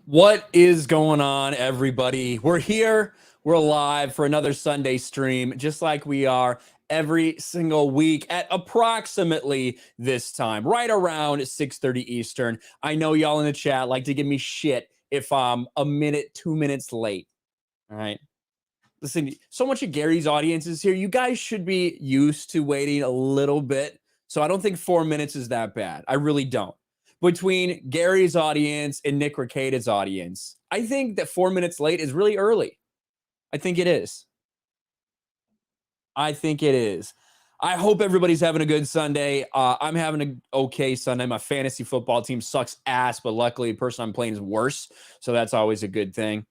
What is going on, everybody? We're here. We're live for another Sunday stream, just like we are every single week at approximately this time, right around 6:30 Eastern. I know y'all in the chat like to give me shit if I'm a minute, 2 minutes late. All right. Listen, so much of Gary's audience is here. You guys should be used to waiting a little bit. So I don't think 4 minutes is that bad. I really don't. Between Gary's audience and Nick Ricada's audience, I think that 4 minutes late is really early. I think it is. I think it is. I hope everybody's having a good Sunday. I'm having an okay Sunday. My fantasy football team sucks ass, but luckily the person I'm playing is worse. So that's always a good thing.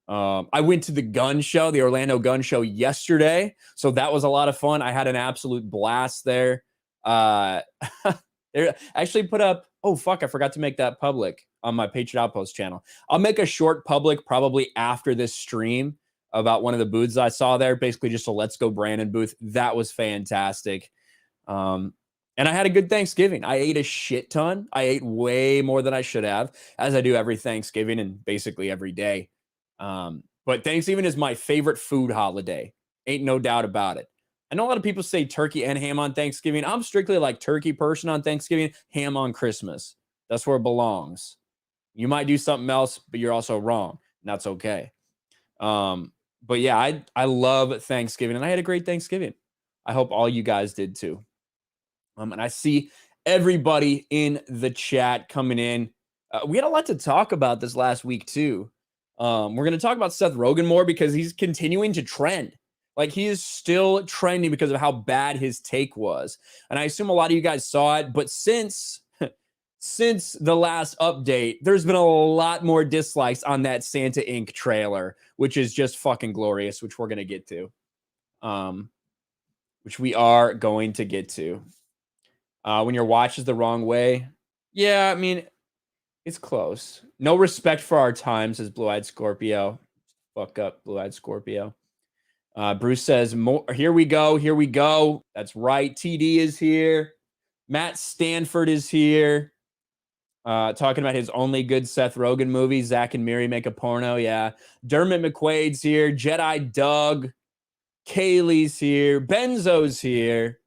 I went to the gun show, the Orlando gun show yesterday. So that was a lot of fun. I had an absolute blast there. They actually put up, oh, fuck, I forgot to make that public on my Patriot Outpost channel. I'll make a short public probably after this stream about one of the booths I saw there, basically just a Let's Go Brandon booth. That was fantastic. And I had a good Thanksgiving. I ate a shit ton. I ate way more than I should have, as I do every Thanksgiving and basically every day. But Thanksgiving is my favorite food holiday. Ain't no doubt about it. I know a lot of people say turkey and ham on Thanksgiving. I'm strictly like turkey person on Thanksgiving, ham on Christmas. That's where it belongs. You might do something else, but you're also wrong. And that's okay. But yeah, I love Thanksgiving, and I had a great Thanksgiving. I hope all you guys did too. And I see everybody in the chat coming in. We had a lot to talk about this last week too. We're going to talk about Seth Rogen more because he's continuing to trend. Like, he is still trending because of how bad his take was. And I assume a lot of you guys saw it, but since the last update, there's been a lot more dislikes on that Santa Inc. trailer, which is just fucking glorious, which we're going to get to. Which we are going to get to. When your watch is the wrong way. Yeah, I mean, it's close. No respect for our time, says Blue-Eyed Scorpio. Fuck up, Blue-Eyed Scorpio. Bruce says, here we go, here we go. That's right. TD is here. Matt Stanford is here. Talking about his only good Seth Rogen movie, Zach and Miri Make a Porno. Yeah. Dermot McQuaid's here. Jedi Doug. Kaylee's here. Benzo's here.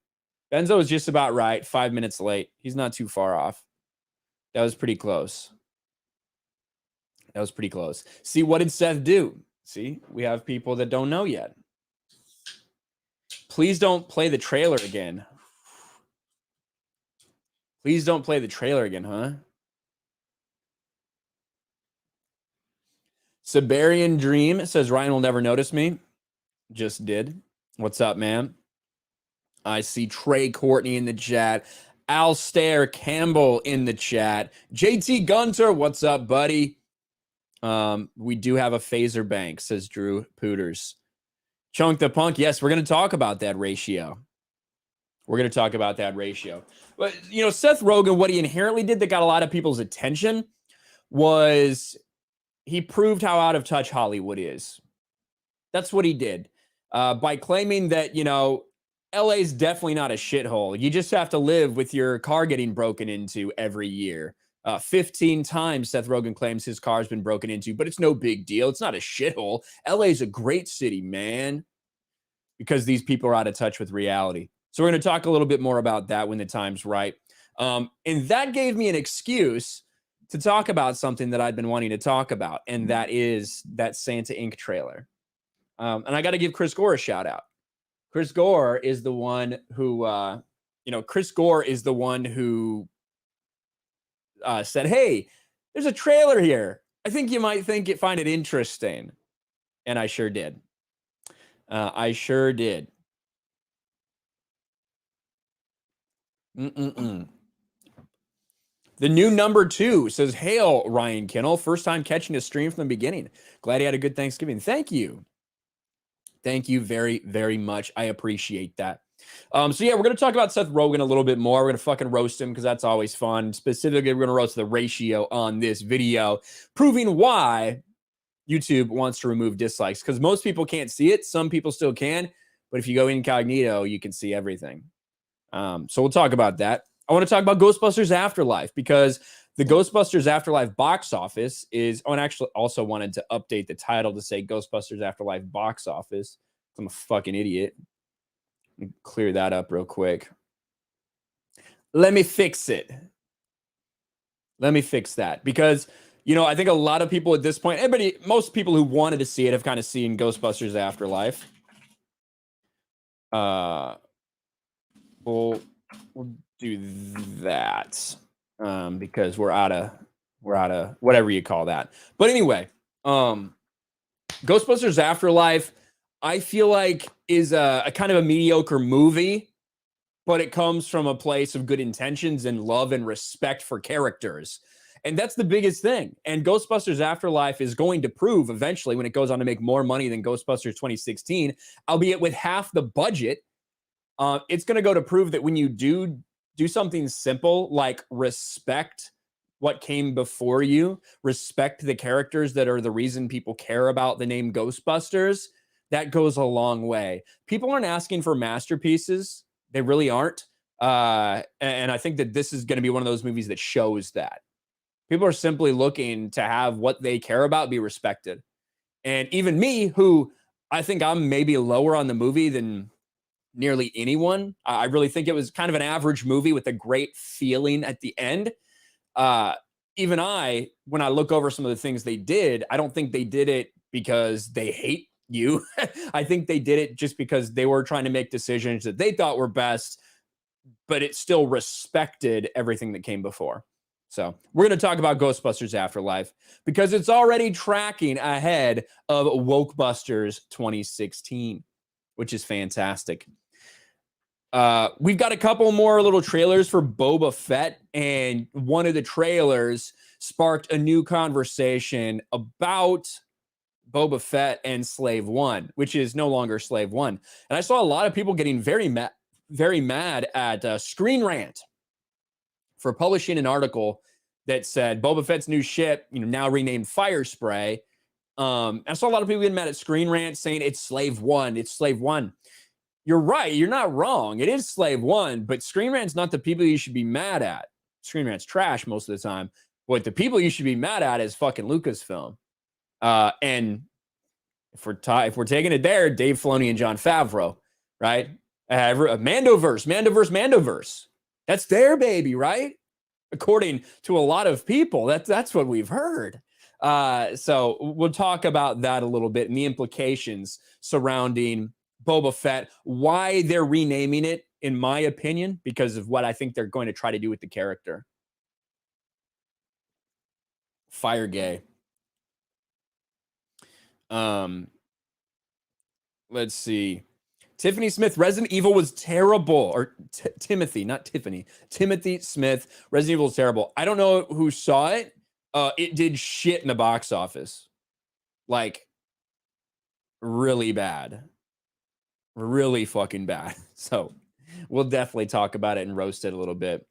Benzo is just about right. 5 minutes late. He's not too far off. That was pretty close. That was pretty close. See, what did Seth do? See, we have people that don't know yet. Please don't play the trailer again. Please don't play the trailer again, huh? Saberian Dream says Ryan will never notice me. Just did. What's up, man? I see Trey Courtney in the chat. Alstair Campbell in the chat. JT Gunter, what's up, buddy? We do have a phaser bank, says Drew Pooters. Chunk the Punk, yes, we're going to talk about that ratio. We're going to talk about that ratio. But, you know, Seth Rogen, what he inherently did that got a lot of people's attention was he proved how out of touch Hollywood is. That's what he did. By claiming that, you know, LA is definitely not a shithole. You just have to live with your car getting broken into every year. 15 times Seth Rogen claims his car's been broken into, but it's no big deal. It's not a shithole. LA is a great city, man, because these people are out of touch with reality. So we're going to talk a little bit more about that when the time's right. And that gave me an excuse to talk about something that I'd been wanting to talk about, and that is that Santa Inc. trailer. And I got to give Chris Gore a shout out. Chris Gore is the one who, Chris Gore is the one who said, hey, there's a trailer here. I think you might find it interesting. And I sure did. I sure did. The new number 2 says, hail, Ryan Kinel. First time catching a stream from the beginning. Glad he had a good Thanksgiving. Thank you. Thank you very, very much. I appreciate that. So yeah, we're going to talk about Seth Rogen a little bit more. We're going to fucking roast him because that's always fun. Specifically, we're going to roast the ratio on this video, proving why YouTube wants to remove dislikes, because most people can't see it. Some people still can, but if you go incognito, you can see everything. So we'll talk about that. I want to talk about Ghostbusters Afterlife because The Ghostbusters Afterlife box office is, and actually also wanted to update the title to say Ghostbusters Afterlife box office. I'm a fucking idiot. Let me clear that up real quick. Let me fix it. Let me fix that because, I think a lot of people at this point, most people who wanted to see it have kind of seen Ghostbusters Afterlife. We'll do that because we're out of whatever you call that. But anyway, Ghostbusters Afterlife, I feel like is a kind of a mediocre movie, but it comes from a place of good intentions and love and respect for characters. And that's the biggest thing. And Ghostbusters Afterlife is going to prove eventually when it goes on to make more money than Ghostbusters 2016, albeit with half the budget. It's going to go to prove that when you do something simple like respect what came before you, respect the characters that are the reason people care about the name Ghostbusters, that goes a long way. People aren't asking for masterpieces. They really aren't. And I think that this is going to be one of those movies that shows that. People are simply looking to have what they care about be respected. And even me, who I think I'm maybe lower on the movie than nearly anyone. I really think it was kind of an average movie with a great feeling at the end. Even when I look over some of the things they did, I don't think they did it because they hate you. I think they did it just because they were trying to make decisions that they thought were best, but it still respected everything that came before. So we're going to talk about Ghostbusters Afterlife because it's already tracking ahead of Wokebusters 2016, which is fantastic. We've got a couple more little trailers for Boba Fett, and one of the trailers sparked a new conversation about Boba Fett and Slave One, which is no longer Slave One. And I saw a lot of people getting very mad at Screen Rant for publishing an article that said Boba Fett's new ship, now renamed Fire Spray. I saw a lot of people getting mad at Screen Rant saying it's Slave One. It's Slave One. You're right. You're not wrong. It is Slave One, but Screen Rant's not the people you should be mad at. Screen Rant's trash most of the time. What the people you should be mad at is fucking Lucasfilm. And if we're taking it there, Dave Filoni and Jon Favreau, right? Mandoverse. That's their baby, right? According to a lot of people, that's what we've heard. So we'll talk about that a little bit and the implications surrounding Boba Fett, why they're renaming it, in my opinion, because of what I think they're going to try to do with the character. Fire gay. Let's see. Tiffany Smith, Resident Evil was terrible. Or Timothy, not Tiffany. Timothy Smith, Resident Evil was terrible. I don't know who saw it. It did shit in the box office. Like, really bad. Really fucking bad. So we'll definitely talk about it and roast it a little bit.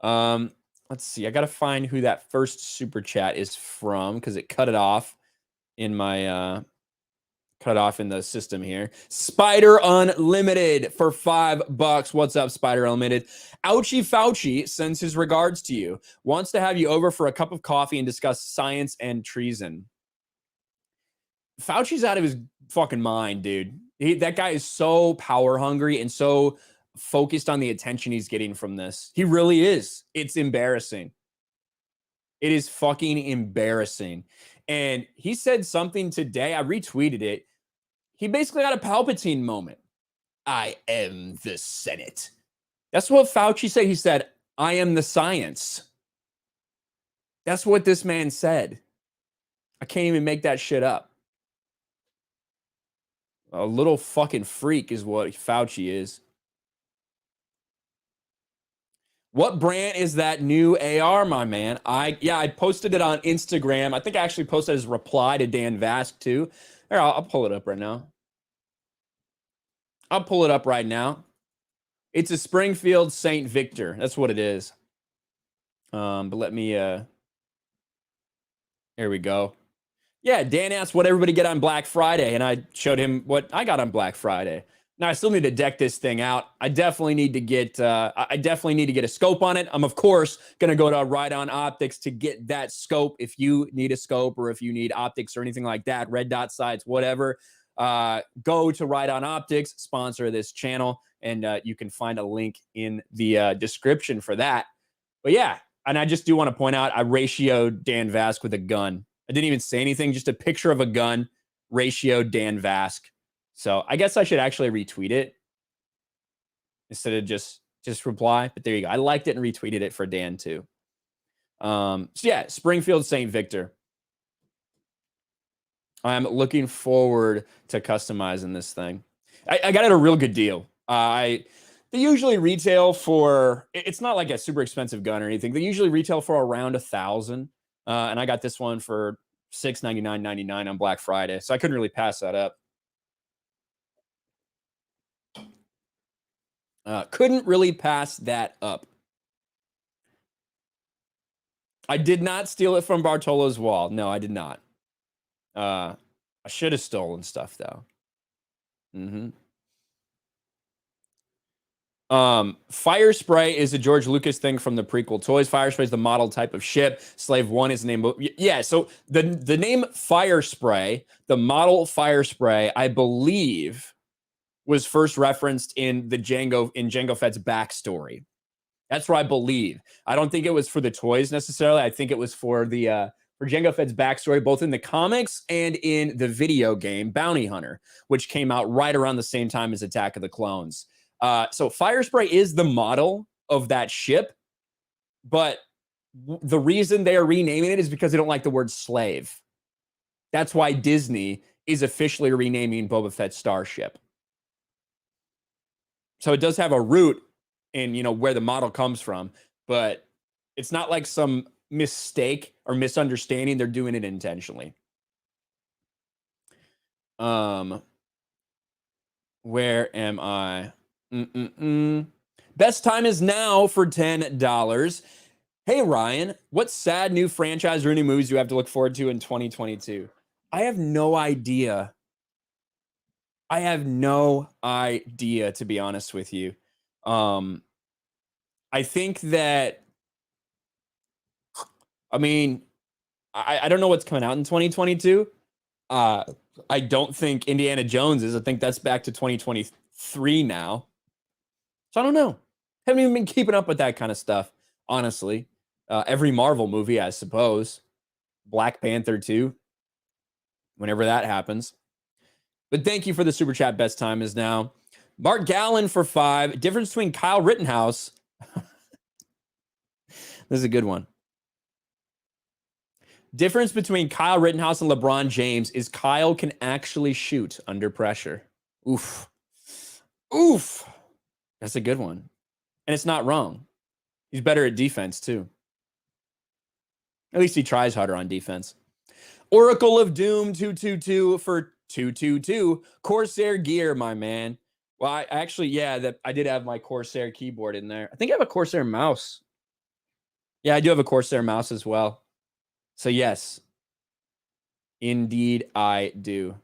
Let's see. I got to find who that first super chat is from because it cut it off in my in the system here. Spider Unlimited for $5. What's up, Spider Unlimited? Ouchie Fauci sends his regards to you. Wants to have you over for a cup of coffee and discuss science and treason. Fauci's out of his fucking mind, dude. That guy is so power hungry and so focused on the attention he's getting from this. He really is. It's embarrassing. It is fucking embarrassing. And he said something today. I retweeted it. He basically got a Palpatine moment. I am the Senate. That's what Fauci said. He said, I am the science. That's what this man said. I can't even make that shit up. A little fucking freak is what Fauci is. What brand is that new AR, my man? I posted it on Instagram. I think I actually posted his reply to Dan Vask too. Here, I'll pull it up right now. It's a Springfield St. Victor. That's what it is. But let me here we go. Yeah, Dan asked what everybody get on Black Friday, and I showed him what I got on Black Friday. Now I still need to deck this thing out. I definitely need to get a scope on it. I'm of course going to go to Ride On Optics to get that scope. If you need a scope or if you need optics or anything like that, red dot sights, whatever, go to Ride On Optics, sponsor this channel, and you can find a link in the description for that. But yeah, and I just do want to point out I ratioed Dan Vasc with a gun. I didn't even say anything, just a picture of a gun, ratioed Dan Vasc. So I guess I should actually retweet it instead of just reply. But there you go. I liked it and retweeted it for Dan too. So yeah, Springfield St. Victor. I'm looking forward to customizing this thing. I got it a real good deal. They usually retail for, it's not like a super expensive gun or anything. They usually retail for around $1,000. And I got this one for $699.99 on Black Friday. So I couldn't really pass that up. Couldn't really pass that up. I did not steal it from Bartolo's wall. No, I did not. I should have stolen stuff though. Fire Spray is a George Lucas thing from the prequel toys. Fire Spray is the model type of ship. Slave One is the name. Yeah, so the name Fire Spray, the model Fire Spray, I believe, was first referenced in Jango Fett's backstory. That's what I believe. I don't think it was for the toys necessarily. I think it was for the for Jango Fett's backstory, both in the comics and in the video game Bounty Hunter, which came out right around the same time as Attack of the Clones. So Fire Spray is the model of that ship, but the reason they are renaming it is because they don't like the word slave. That's why Disney is officially renaming Boba Fett's starship. So it does have a root in, where the model comes from, but it's not like some mistake or misunderstanding. They're doing it intentionally. Where am I? Best time is now for $10. Hey, Ryan, what sad new franchise ruining movies do you have to look forward to in 2022? I have no idea. To be honest with you. I think that, I don't know what's coming out in 2022. I don't think Indiana Jones is. I think that's back to 2023 now. So I don't know. Haven't even been keeping up with that kind of stuff, honestly. Every Marvel movie, I suppose. Black Panther 2. Whenever that happens. But thank you for the super chat. Best time is now. Mark Gallen for 5. Difference between Kyle Rittenhouse. This is a good one. Difference between Kyle Rittenhouse and LeBron James is Kyle can actually shoot under pressure. Oof. That's a good one. And it's not wrong. He's better at defense, too. At least he tries harder on defense. Oracle of Doom 222 for 222. Corsair gear, my man. Well, I did have my Corsair keyboard in there. I think I have a Corsair mouse. Yeah, I do have a Corsair mouse as well. So yes, indeed I do.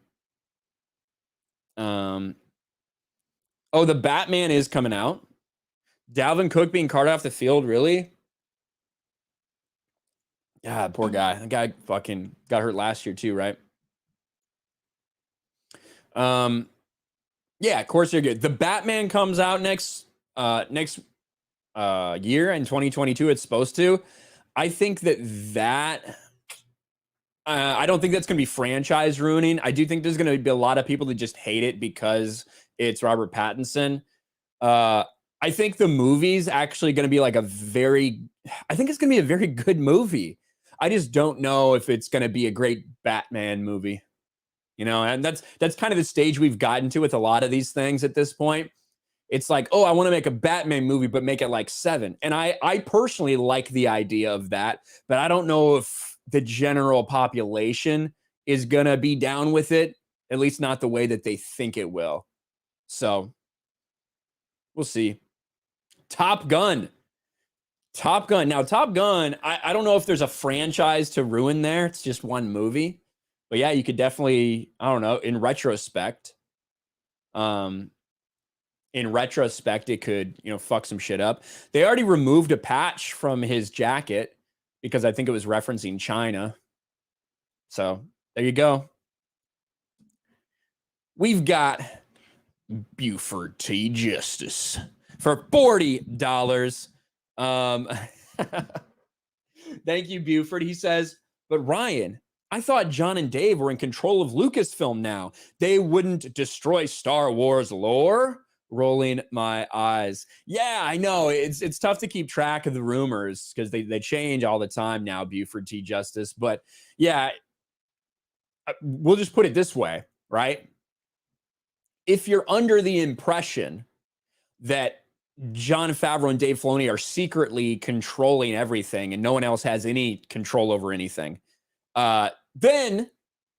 Oh, the Batman is coming out. Dalvin Cook being carted off the field, really? Yeah, poor guy. The guy fucking got hurt last year too, right? Yeah, of course they're good. The Batman comes out next year in 2022. It's supposed to. I think that I don't think that's going to be franchise ruining. I do think there's going to be a lot of people that just hate it because it's Robert Pattinson. I think the movie's actually going to be I think it's going to be a very good movie. I just don't know if it's going to be a great Batman movie. And that's kind of the stage we've gotten to with a lot of these things at this point. It's like, oh, I want to make a Batman movie, but make it like 7. And I personally like the idea of that, but I don't know if the general population is going to be down with it, at least not the way that they think it will. So we'll see. Top Gun. Now, Top Gun, I don't know if there's a franchise to ruin there. It's just one movie. But yeah, you could definitely, I don't know, in retrospect, in retrospect, it could, fuck some shit up. They already removed a patch from his jacket because I think it was referencing China. So there you go. We've got Buford T. Justice for $40. Thank you, Buford. He says, but Ryan, I thought John and Dave were in control of Lucasfilm now. They wouldn't destroy Star Wars lore? Rolling my eyes. Yeah, I know. It's tough to keep track of the rumors because they change all the time now, Buford T. Justice. But yeah, we'll just put it this way, right? If you're under the impression that Jon Favreau and Dave Filoni are secretly controlling everything and no one else has any control over anything, then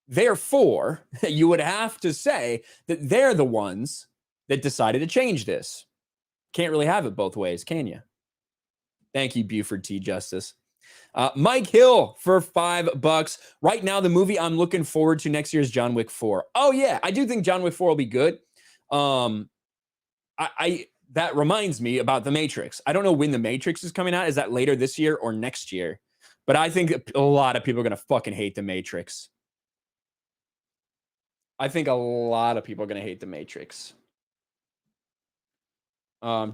therefore you would have to say that they're the ones that decided to change this. Can't really have it both ways, can you? Thank you, Buford T. Justice. Mike Hill for $5. Right now, the movie I'm looking forward to next year is John Wick 4. Oh yeah, I do think John Wick 4 will be good. That reminds me about The Matrix. I don't know when The Matrix is coming out. Is that later this year or next year? But I think a lot of people are going to fucking hate The Matrix. I think a lot of people are going to hate The Matrix.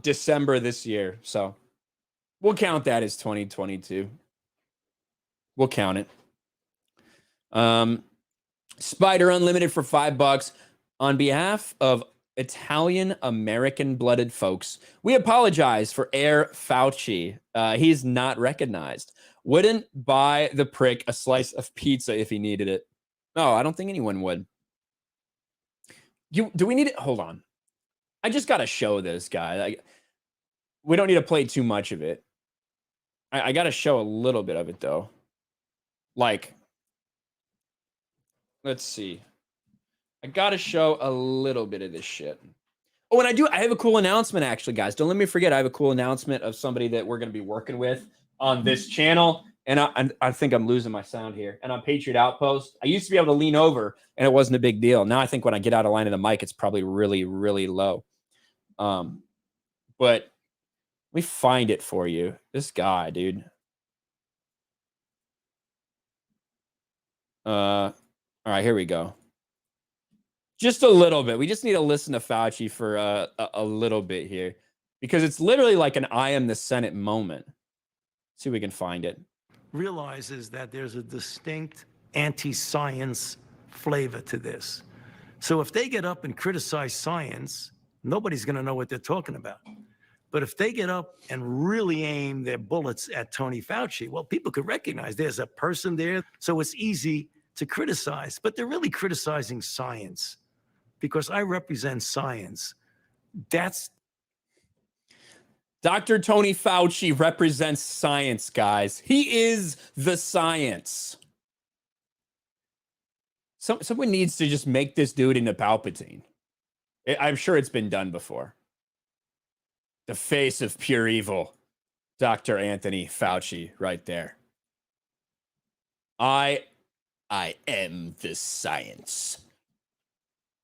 December this year. So we'll count that as 2022. We'll count it. Spider Unlimited for $5. On behalf of Italian American blooded folks, we apologize for Air Fauci. He's not recognized. Wouldn't buy the prick a slice of pizza if he needed it. No, I don't think anyone would. Do we need it? Hold on. I just got to show this guy. We don't need to play too much of it. I got to show a little bit of it, though. Like, let's see. I got to show a little bit of this shit. Oh, and I have a cool announcement, actually, guys. Don't let me forget. I have a cool announcement of somebody that we're going to be working with on this channel. And I think I'm losing my sound here. And on Patriot Outpost, I used to be able to lean over, and it wasn't a big deal. Now I think when I get out of line of the mic, it's probably really, really low. But let me find it for you. This guy, dude. All right, here we go. Just a little bit. We just need to listen to Fauci for a little bit here, because it's literally like an I am the Senate moment. See if we can find it. Realizes that there's a distinct anti-science flavor to this. So if they get up and criticize science, nobody's going to know what they're talking about. But if they get up and really aim their bullets at Tony Fauci, well, people could recognize there's a person there. So it's easy to criticize, but they're really criticizing science because I represent science. That's Dr. Tony Fauci represents science, guys. He is the science. Someone needs to just make this dude into Palpatine. I'm sure it's been done before. The face of pure evil, Dr. Anthony Fauci, right there. I am the science.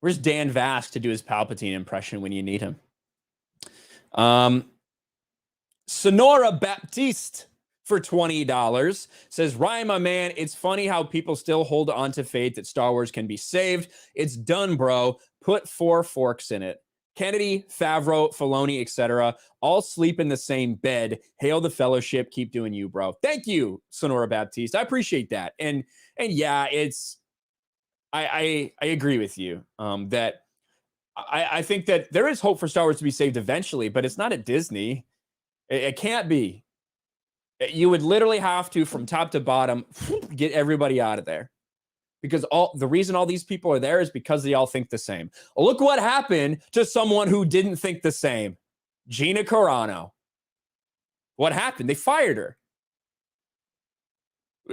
Where's Dan Vask to do his Palpatine impression when you need him? Sonora Baptiste for $20 says, Ryan, my man, it's funny how people still hold on to faith that Star Wars can be saved. It's done, bro. Put 4 forks in it. Kennedy, Favreau, Filoni, etc. all sleep in the same bed. Hail the fellowship. Keep doing you, bro. Thank you, Sonora Baptiste. I appreciate that. And yeah, it's I agree with you that I think that there is hope for Star Wars to be saved eventually, but it's not at Disney. It can't be. You would literally have to, from top to bottom, get everybody out of there. Because the reason all these people are there is because they all think the same. Look what happened to someone who didn't think the same. Gina Carano. What happened? They fired her.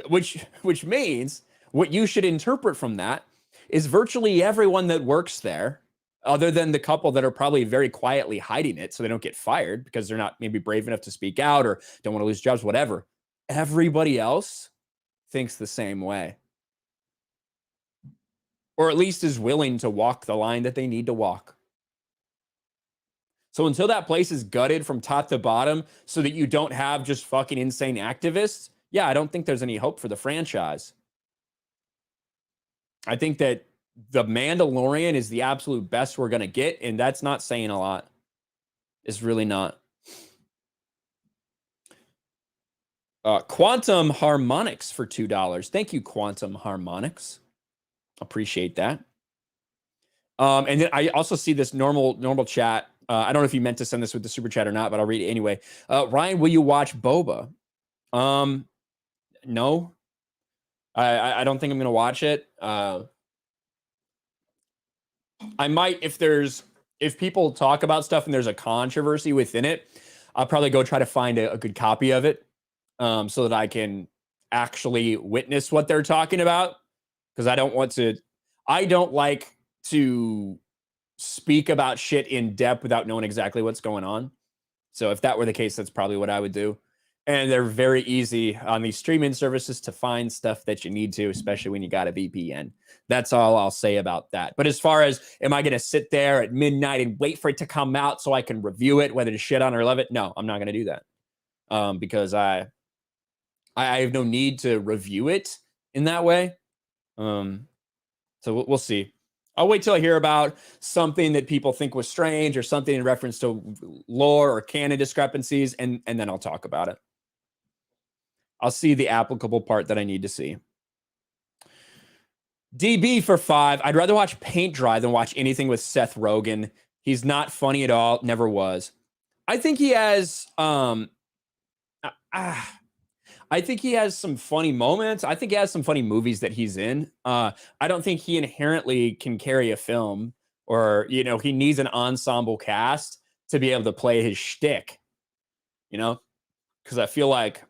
Which means what you should interpret from that is virtually everyone that works there, other than the couple that are probably very quietly hiding it so they don't get fired because they're not maybe brave enough to speak out or don't want to lose jobs, whatever. Everybody else thinks the same way. Or at least is willing to walk the line that they need to walk. So until that place is gutted from top to bottom so that you don't have just fucking insane activists, yeah, I don't think there's any hope for the franchise. I think that The Mandalorian is the absolute best we're going to get, and that's not saying a lot. It's really not. Quantum Harmonics for $2. Thank you, Quantum Harmonics. Appreciate that. And then I also see this normal chat. I don't know if you meant to send this with the super chat or not, but I'll read it anyway. Ryan, will you watch Boba? No. I don't think I'm going to watch it. I might, if people talk about stuff and there's a controversy within it, I'll probably go try to find a good copy of it, so that I can actually witness what they're talking about. Because I don't like to speak about shit in depth without knowing exactly what's going on. So if that were the case, that's probably what I would do. And they're very easy on these streaming services to find stuff that you need to, especially when you got a VPN. That's all I'll say about that. But as far as, am I going to sit there at midnight and wait for it to come out so I can review it, whether to shit on or love it? No, I'm not going to do that. Because I have no need to review it in that way. So we'll see. I'll wait till I hear about something that people think was strange or something in reference to lore or canon discrepancies, and then I'll talk about it. I'll see the applicable part that I need to see. DB for $5. I'd rather watch paint dry than watch anything with Seth Rogen. He's not funny at all. Never was. I think he has I think he has some funny moments. I think he has some funny movies that he's in. I don't think he inherently can carry a film, or, he needs an ensemble cast to be able to play his shtick, because I feel like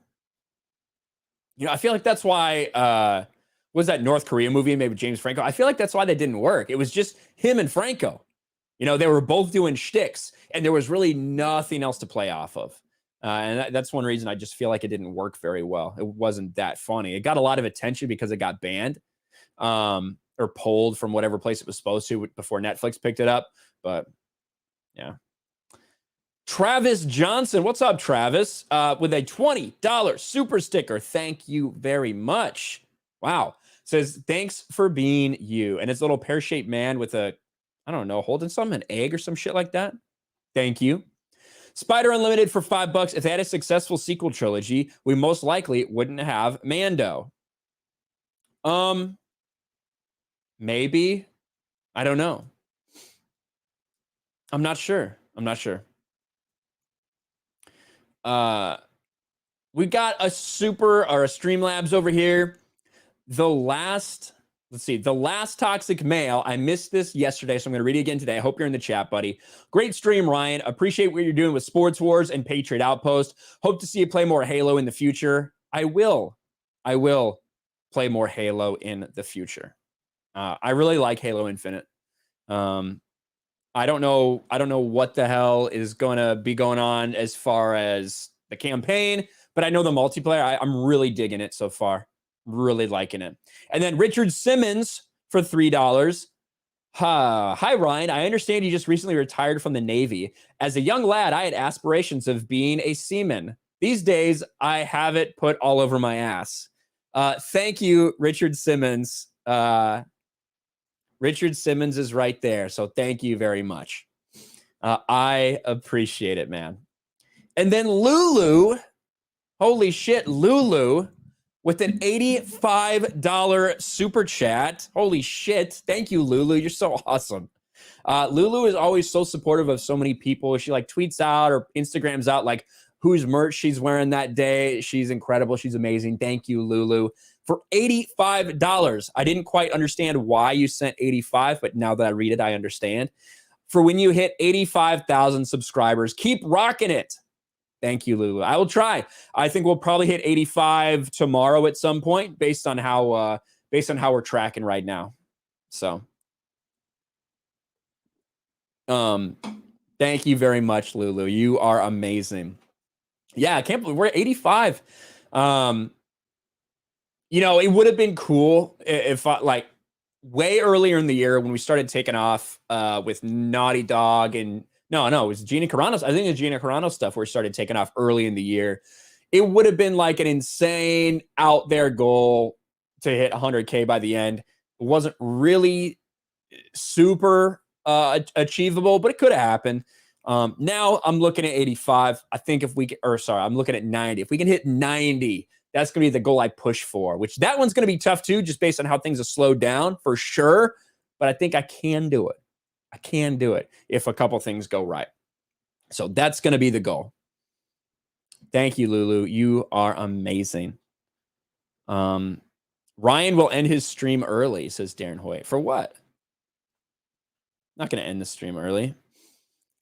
that's why, was that North Korea movie maybe James Franco? I feel like that's why that didn't work. It was just him and Franco. They were both doing shticks, and there was really nothing else to play off of. And that's one reason I just feel like it didn't work very well. It wasn't that funny. It got a lot of attention because it got banned, or pulled from whatever place it was supposed to before Netflix picked it up. But yeah. Travis Johnson. What's up, Travis? With a $20 super sticker. Thank you very much. Wow. Says, thanks for being you. And it's a little pear-shaped man with a, I don't know, holding something, an egg or some shit like that. Thank you. Spider Unlimited for $5. If they had a successful sequel trilogy, we most likely wouldn't have Mando. Maybe. I don't know. I'm not sure. We got a Streamlabs over here. The last toxic mail. I missed this yesterday, so I'm going to read it again today. I hope you're in the chat, buddy. Great stream, Ryan. Appreciate what you're doing with Sports Wars and Patriot Outpost. Hope to see you play more Halo in the future. I will play more Halo in the future. I really like Halo Infinite. I don't know what the hell is going to be going on as far as the campaign, but I know the multiplayer. I'm really digging it so far. Really liking it. And then Richard Simmons for $3. Hi, Ryan. I understand you just recently retired from the Navy. As a young lad, I had aspirations of being a seaman. These days, I have it put all over my ass. Thank you, Richard Simmons. Richard Simmons is right there. So thank you very much. I appreciate it, man. And then Lulu. Holy shit, Lulu. With an $85 super chat. Holy shit. Thank you, Lulu. You're so awesome. Lulu is always so supportive of so many people. She tweets out or Instagrams out whose merch she's wearing that day. She's incredible. She's amazing. Thank you, Lulu. For $85. I didn't quite understand why you sent 85, but now that I read it, I understand. For when you hit 85,000 subscribers, keep rocking it. Thank you, Lulu. I will try. I think we'll probably hit 85 tomorrow at some point, based on how we're tracking right now. So, thank you very much, Lulu. You are amazing. Yeah, I can't believe we're at 85. It would have been cool if way earlier in the year when we started taking off with Naughty Dog and No, it was Gina Carano. I think the Gina Carano stuff where it started taking off early in the year. It would have been like an insane out there goal to hit 100K by the end. It wasn't really super achievable, but it could have happened. Now I'm looking at 85. I think if we can, I'm looking at 90. If we can hit 90, that's going to be the goal I push for, which that one's going to be tough too, just based on how things have slowed down for sure. But I think I can do it. I can do it if a couple things go right. So that's going to be the goal. Thank you, Lulu. You are amazing. Ryan will end his stream early, says Darren Hoyt. For what? Not going to end the stream early.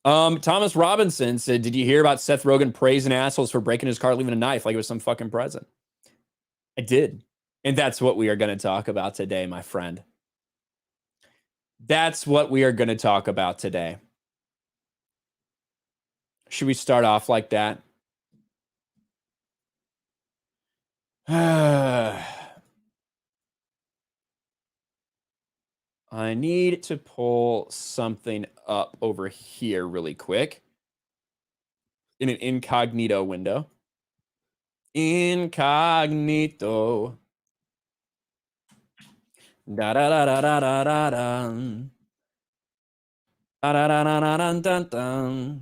Thomas Robinson said, did you hear about Seth Rogen praising assholes for breaking his car, leaving a knife like it was some fucking present? I did. And that's what we are going to talk about today, my friend. That's what we are going to talk about today. Should we start off like that? I need to pull something up over here really quick in an incognito window. Incognito. Da da da da da da da da. Da da da da da da da.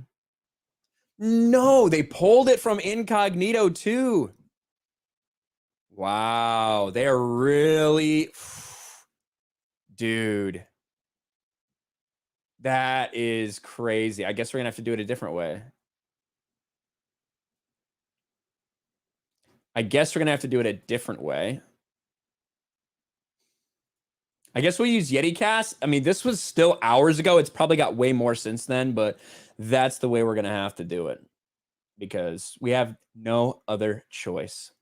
No, they pulled it from incognito too. Wow, they're really, dude. That is crazy. I guess we're gonna have to do it a different way. I guess we're gonna have to do it a different way. I guess we'll use YetiCast. I mean, this was still hours ago. It's probably got way more since then, but that's the way we're gonna have to do it because we have no other choice.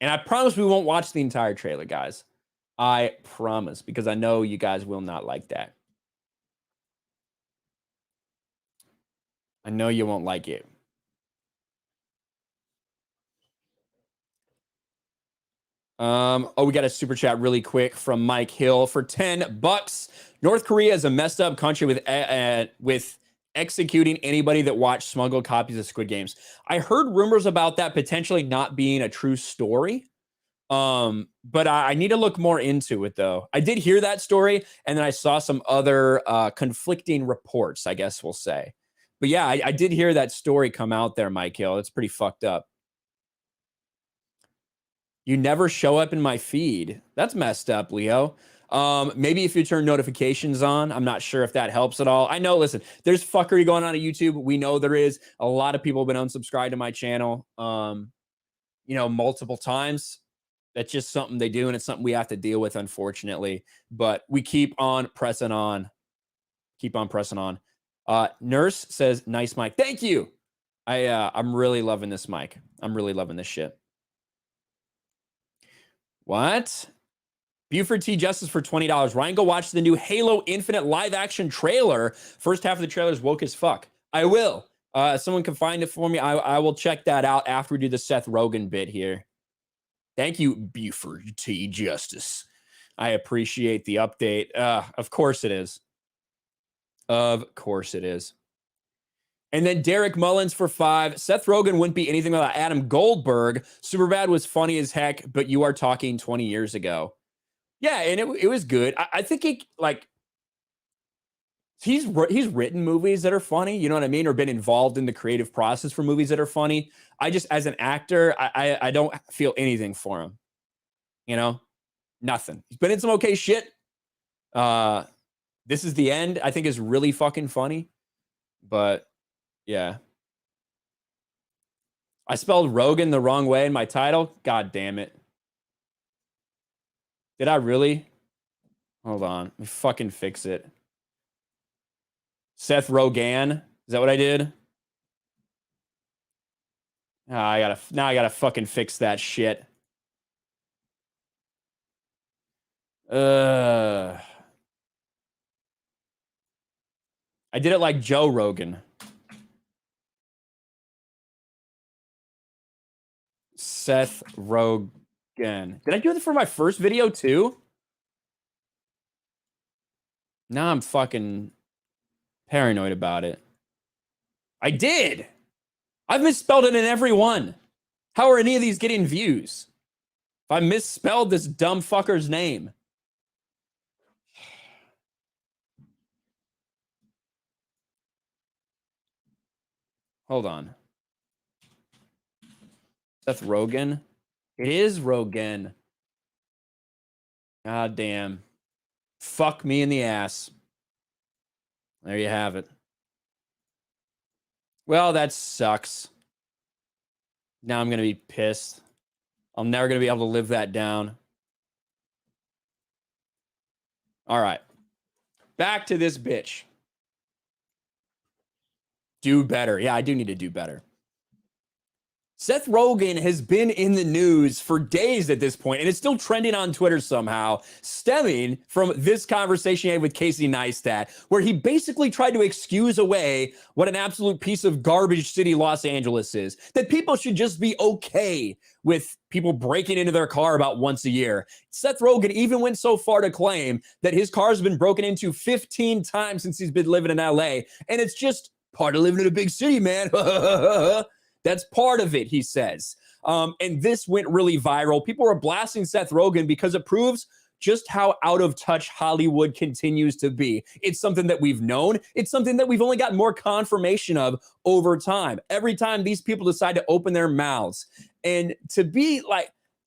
And I promise we won't watch the entire trailer, guys. I promise, because I know you guys will not like that. I know you won't like it. We got a super chat really quick from Mike Hill for $10. North Korea is a messed up country with executing anybody that watched smuggled copies of Squid Games. I heard rumors about that potentially not being a true story. But I need to look more into it though. I did hear that story, and then I saw some other conflicting reports, I guess we'll say. But yeah, I did hear that story come out there, Mike Hill. It's pretty fucked up. You never show up in my feed. That's messed up, Leo. Maybe if you turn notifications on, I'm not sure if that helps at all. I know, listen, there's fuckery going on at YouTube. We know there is. A lot of people have been unsubscribed to my channel, multiple times. That's just something they do, and it's something we have to deal with, unfortunately. But we keep on pressing on. Keep on pressing on. Nurse says, nice mic. Thank you. I'm really loving this mic. I'm really loving this shit. What? Buford T. Justice for $20. Ryan, go watch the new Halo Infinite live action trailer. First half of the trailer is woke as fuck. I will. Someone can find it for me. I will check that out after we do the Seth Rogen bit here. Thank you, Buford T. Justice. I appreciate the update. Of course it is. Of course it is. And then Derek Mullins for $5. Seth Rogen wouldn't be anything without Adam Goldberg. Superbad was funny as heck, but you are talking 20 years ago. Yeah, and it was good. I think he's written movies that are funny, you know what I mean, or been involved in the creative process for movies that are funny. I just, as an actor, I don't feel anything for him. You know, nothing. He's been in some okay shit. This Is the End, I think, is really fucking funny. But yeah. I spelled Rogan the wrong way in my title. God damn it. Did I really? Hold on. Let me fucking fix it. Seth Rogen. Is that what I did? Now I gotta fucking fix that shit. I did it like Joe Rogan. Seth Rogen. Did I do it for my first video too? Now I'm fucking... Paranoid about it. I did. I've misspelled it in every one. How are any of these getting views? If I misspelled this dumb fucker's name. Hold on. Seth Rogen? It is Rogen. God damn. Fuck me in the ass. There you have it. Well, that sucks. Now I'm going to be pissed. I'm never going to be able to live that down. All right. Back to this bitch. Do better. Yeah, I do need to do better. Seth Rogen has been in the news for days at this point, and it's still trending on Twitter somehow, stemming from this conversation he had with Casey Neistat, where he basically tried to excuse away what an absolute piece of garbage city Los Angeles is, that people should just be okay with people breaking into their car about once a year. Seth Rogen even went so far to claim that his car has been broken into 15 times since he's been living in LA, and it's just part of living in a big city, man. That's part of it, he says. And this went really viral. People were blasting Seth Rogen because it proves just how out of touch Hollywood continues to be. It's something that we've known. It's something that we've only got more confirmation of over time. Every time these people decide to open their mouths and to be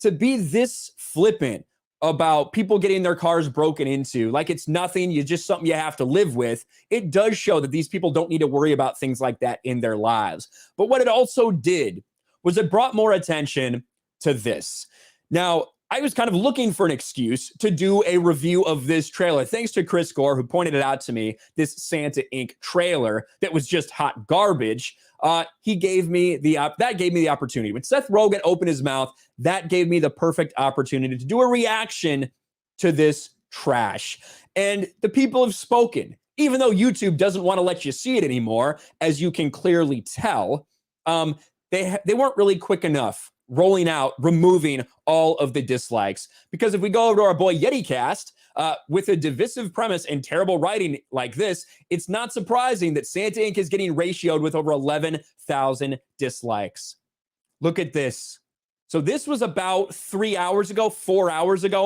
this flippant about people getting their cars broken into, like it's nothing, you just something you have to live with, it does show that these people don't need to worry about things like that in their lives. But what it also did was it brought more attention to this. Now, I was kind of looking for an excuse to do a review of this trailer, thanks to Chris Gore, who pointed it out to me, this Santa Inc. trailer that was just hot garbage. He gave me that gave me the opportunity. When Seth Rogen opened his mouth, that gave me the perfect opportunity to do a reaction to this trash. And the people have spoken. Even though YouTube doesn't want to let you see it anymore, as you can clearly tell, they weren't really quick enough removing all of the dislikes. Because if we go over to our boy YetiCast, with a divisive premise and terrible writing like this, it's not surprising that Santa Inc. is getting ratioed with over 11,000 dislikes. Look at this. So this was about 4 hours ago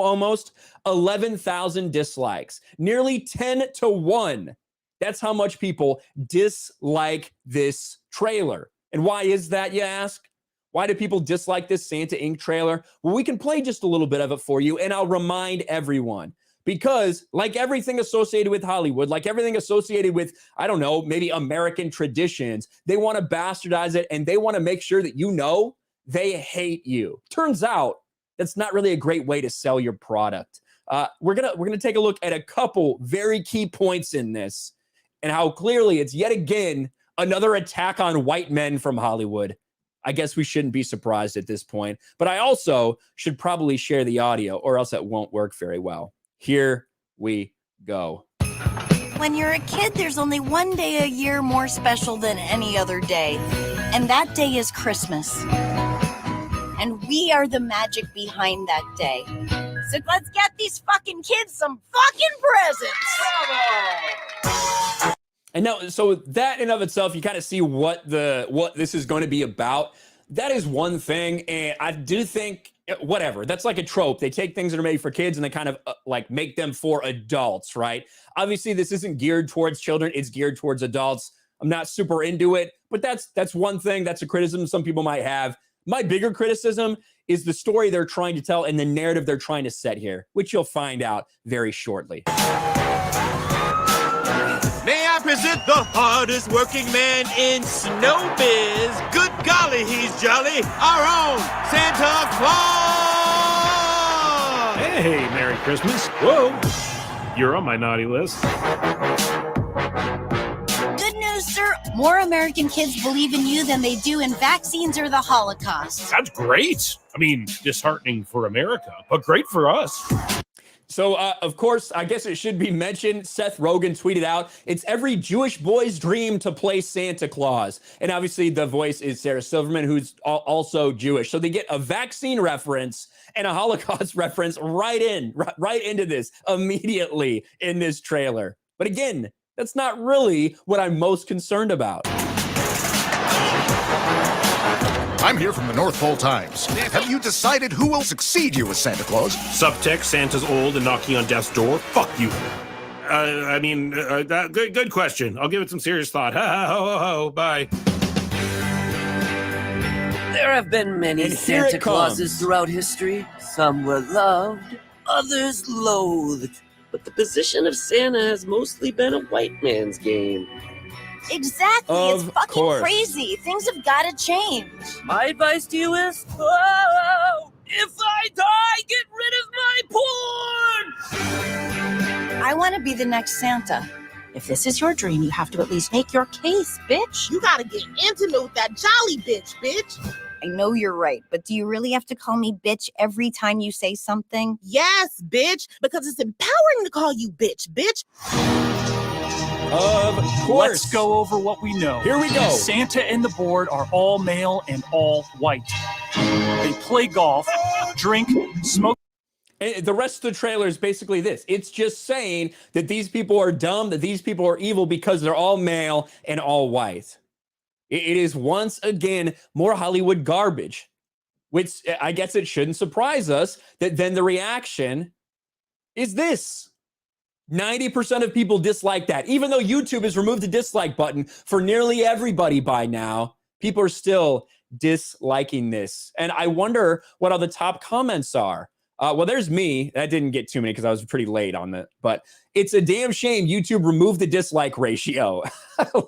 almost, 11,000 dislikes, nearly 10-1. That's how much people dislike this trailer. And why is that, you ask? Why do people dislike this Santa Inc. trailer? Well, we can play just a little bit of it for you, and I'll remind everyone. Because like everything associated with Hollywood, like everything associated with, I don't know, maybe American traditions, they want to bastardize it, and they want to make sure that you know they hate you. Turns out that's not really a great way to sell your product. We're gonna take a look at a couple very key points in this, and how clearly it's yet again another attack on white men from Hollywood. I guess we shouldn't be surprised at this point, but I also should probably share the audio, or else it won't work very well. Here we go. When you're a kid, there's only one day a year more special than any other day, and that day is Christmas. And we are the magic behind that day. So let's get these fucking kids some fucking presents. Bravo! And now, so that in of itself, you kind of see what this is going to be about. That is one thing, and I do think, whatever, that's like a trope. They take things that are made for kids and they kind of like make them for adults, right? Obviously, this isn't geared towards children. It's geared towards adults. I'm not super into it, but that's one thing. That's a criticism some people might have. My bigger criticism is the story they're trying to tell and the narrative they're trying to set here, which you'll find out very shortly. May I present the hardest working man in snowbiz? Good golly, he's jolly. Our own Santa Claus! Hey, Merry Christmas. Whoa, you're on my naughty list. Good news, sir. More American kids believe in you than they do in vaccines or the Holocaust. That's great. I mean, disheartening for America, but great for us. So, of course, I guess it should be mentioned, Seth Rogen tweeted out, it's every Jewish boy's dream to play Santa Claus. And obviously the voice is Sarah Silverman, who's also Jewish. So they get a vaccine reference and a Holocaust reference right into this immediately in this trailer. But again, That's not really what I'm most concerned about. I'm here from the North Pole Times. Have you decided who will succeed you as Santa Claus? Subtext, Santa's old and knocking on death's door. Fuck you. Good question. I'll give it some serious thought. Ha ho ho ho. Bye. There have been many And here Santa it Clauses comes. throughout history. Some were loved, others loathed. But the position of Santa has mostly been a white man's game. Exactly. It's Of fucking course. crazy. Things have got to change. My advice to you is, oh, if I die, get rid of my porn! I want to be the next Santa. If this is your dream, you have to at least make your case, bitch. You gotta get intimate with that jolly bitch. I know you're right, but do you really have to call me bitch every time you say something? Yes, bitch, because it's empowering to call you bitch. Of course. Let's go over what we know. Here we go. Santa and the board are all male and all white. They play golf, drink, smoke. And the rest of the trailer is basically this. It's just saying that these people are dumb, that these people are evil because they're all male and all white. It is once again more Hollywood garbage, which I guess it shouldn't surprise us that then the reaction is this. 90% of people dislike that. Even though YouTube has removed the dislike button for nearly everybody by now, people are still disliking this. And I wonder what all the top comments are. Well, there's me. That didn't get too many because I was pretty late on that. But it's a damn shame YouTube removed the dislike ratio.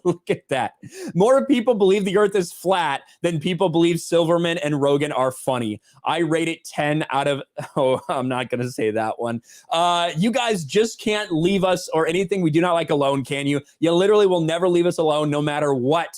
Look at that. More people believe the earth is flat than people believe Silverman and Rogan are funny. I rate it 10 out of... Oh, I'm not going to say that one. You guys just can't leave us or anything we do not like alone, can you? You literally will never leave us alone no matter what.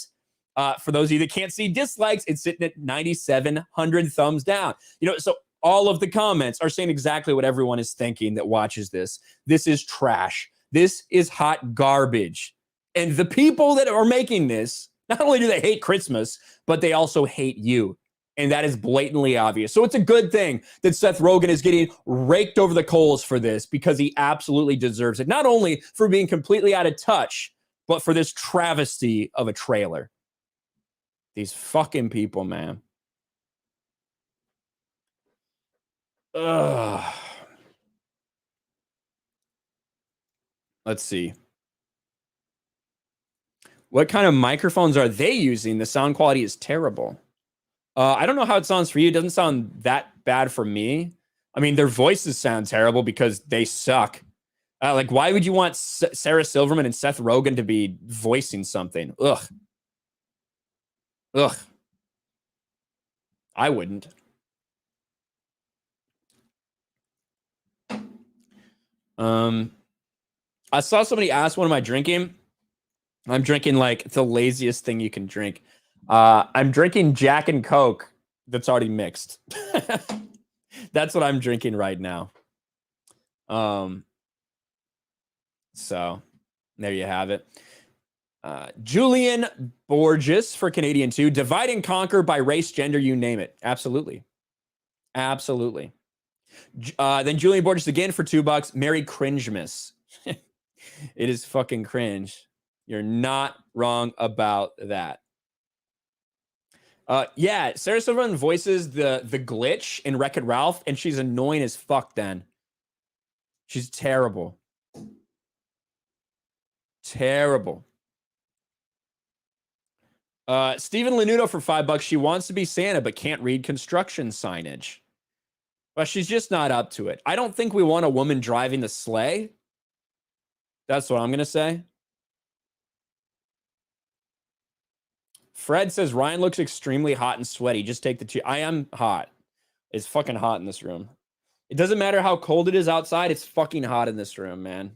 For those of you that can't see dislikes, it's sitting at 9,700 thumbs down. You know, so all of the comments are saying exactly what everyone is thinking that watches this. This is trash. This is hot garbage. And the people that are making this, not only do they hate Christmas, but they also hate you. And that is blatantly obvious. So it's a good thing that Seth Rogen is getting raked over the coals for this because he absolutely deserves it. Not only for being completely out of touch, but for this travesty of a trailer. These fucking people, man. Ugh. Let's see. What kind of microphones are they using? The sound quality is terrible. I don't know how it sounds for you. It doesn't sound that bad for me. I mean, their voices sound terrible because they suck. Like, why would you want Sarah Silverman and Seth Rogen to be voicing something? Ugh. Ugh. I wouldn't. I saw somebody ask, what am I drinking? I'm drinking like the laziest thing you can drink. I'm drinking Jack and Coke that's already mixed. That's what I'm drinking right now. So there you have it. Julian Borges for Canadian 2. Divide and conquer by race, gender, you name it. Absolutely. Absolutely. Then Julian Borges again for $2. Merry Cringemas. It is fucking cringe. You're not wrong about that. Yeah, Sarah Silverman voices the glitch in Wreck-It Ralph, and she's annoying as fuck then. She's terrible. Terrible. Stephen Lanudo for $5. She wants to be Santa, but can't read construction signage. Well, she's just not up to it. I don't think we want a woman driving the sleigh. That's what I'm going to say. Fred says, Ryan looks extremely hot and sweaty. Just take the I am hot. It's fucking hot in this room. It doesn't matter how cold it is outside. It's fucking hot in this room, man.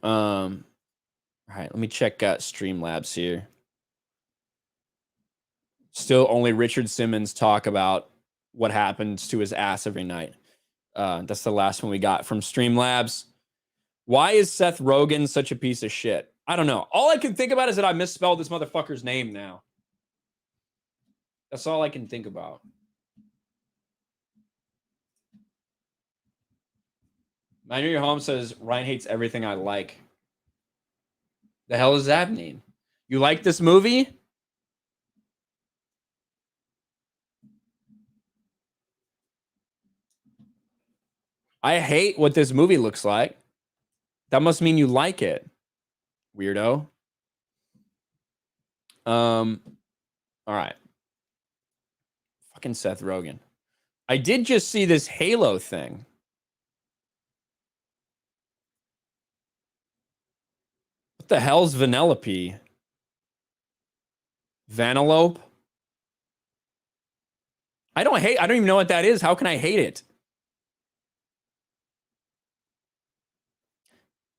All right, let me check Streamlabs here. Still only Richard Simmons talk about what happens to his ass every night. That's the last one we got from Streamlabs. Why is Seth Rogen such a piece of shit? I don't know. All I can think about is that I misspelled this motherfucker's name now. That's all I can think about. I know your home says Ryan hates everything I like. The hell does that mean? You like this movie? I hate what this movie looks like. That must mean you like it, weirdo. All right. Fucking Seth Rogen. I did just see this Halo thing. What the hell's Vanellope? Vanellope? I don't even know what that is. How can I hate it?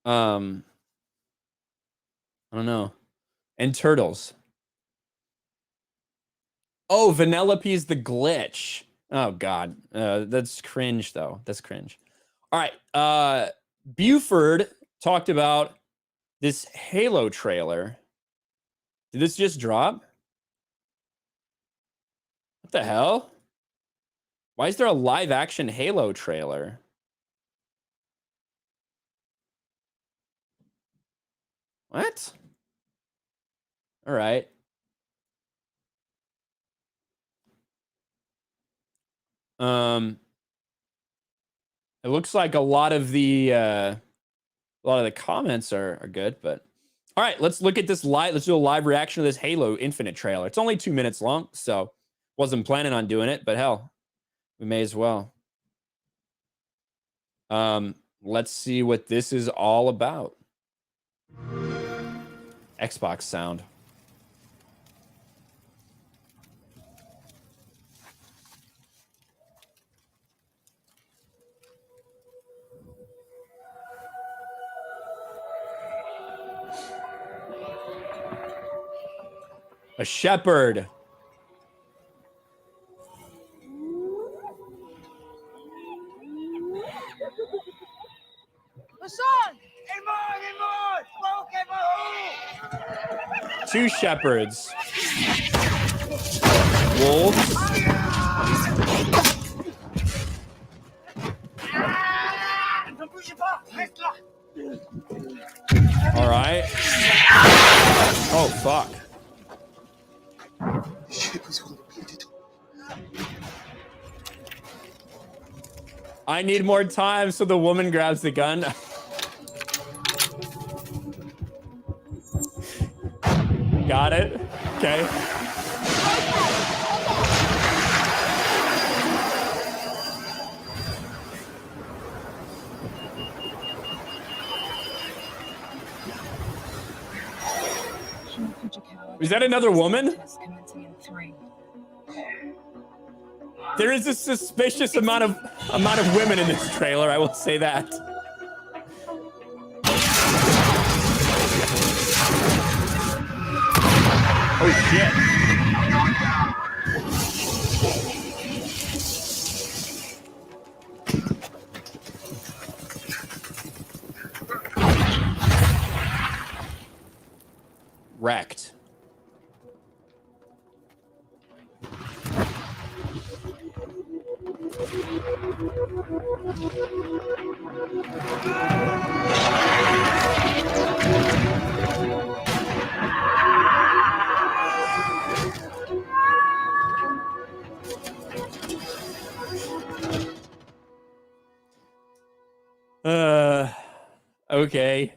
I don't know. And turtles. Oh, Vanellope's the glitch. Oh God, that's cringe though. That's cringe. All right, Buford talked about this Halo trailer. Did this just drop? What the hell? Why is there a live action Halo trailer? What? All right. It looks like a lot of the comments are good, but all right, let's look at this live. Let's do a live reaction to this Halo Infinite trailer. It's only 2 minutes long, so wasn't planning on doing it, but hell, we may as well. Let's see what this is all about. Xbox sound. A shepherd. Two shepherds. Wolves. All right. Oh, fuck. I need more time, so the woman grabs the gun. Got it. Okay. Is that another woman? There is a suspicious amount of women in this trailer, I will say that. Oh shit. Wrecked. Okay.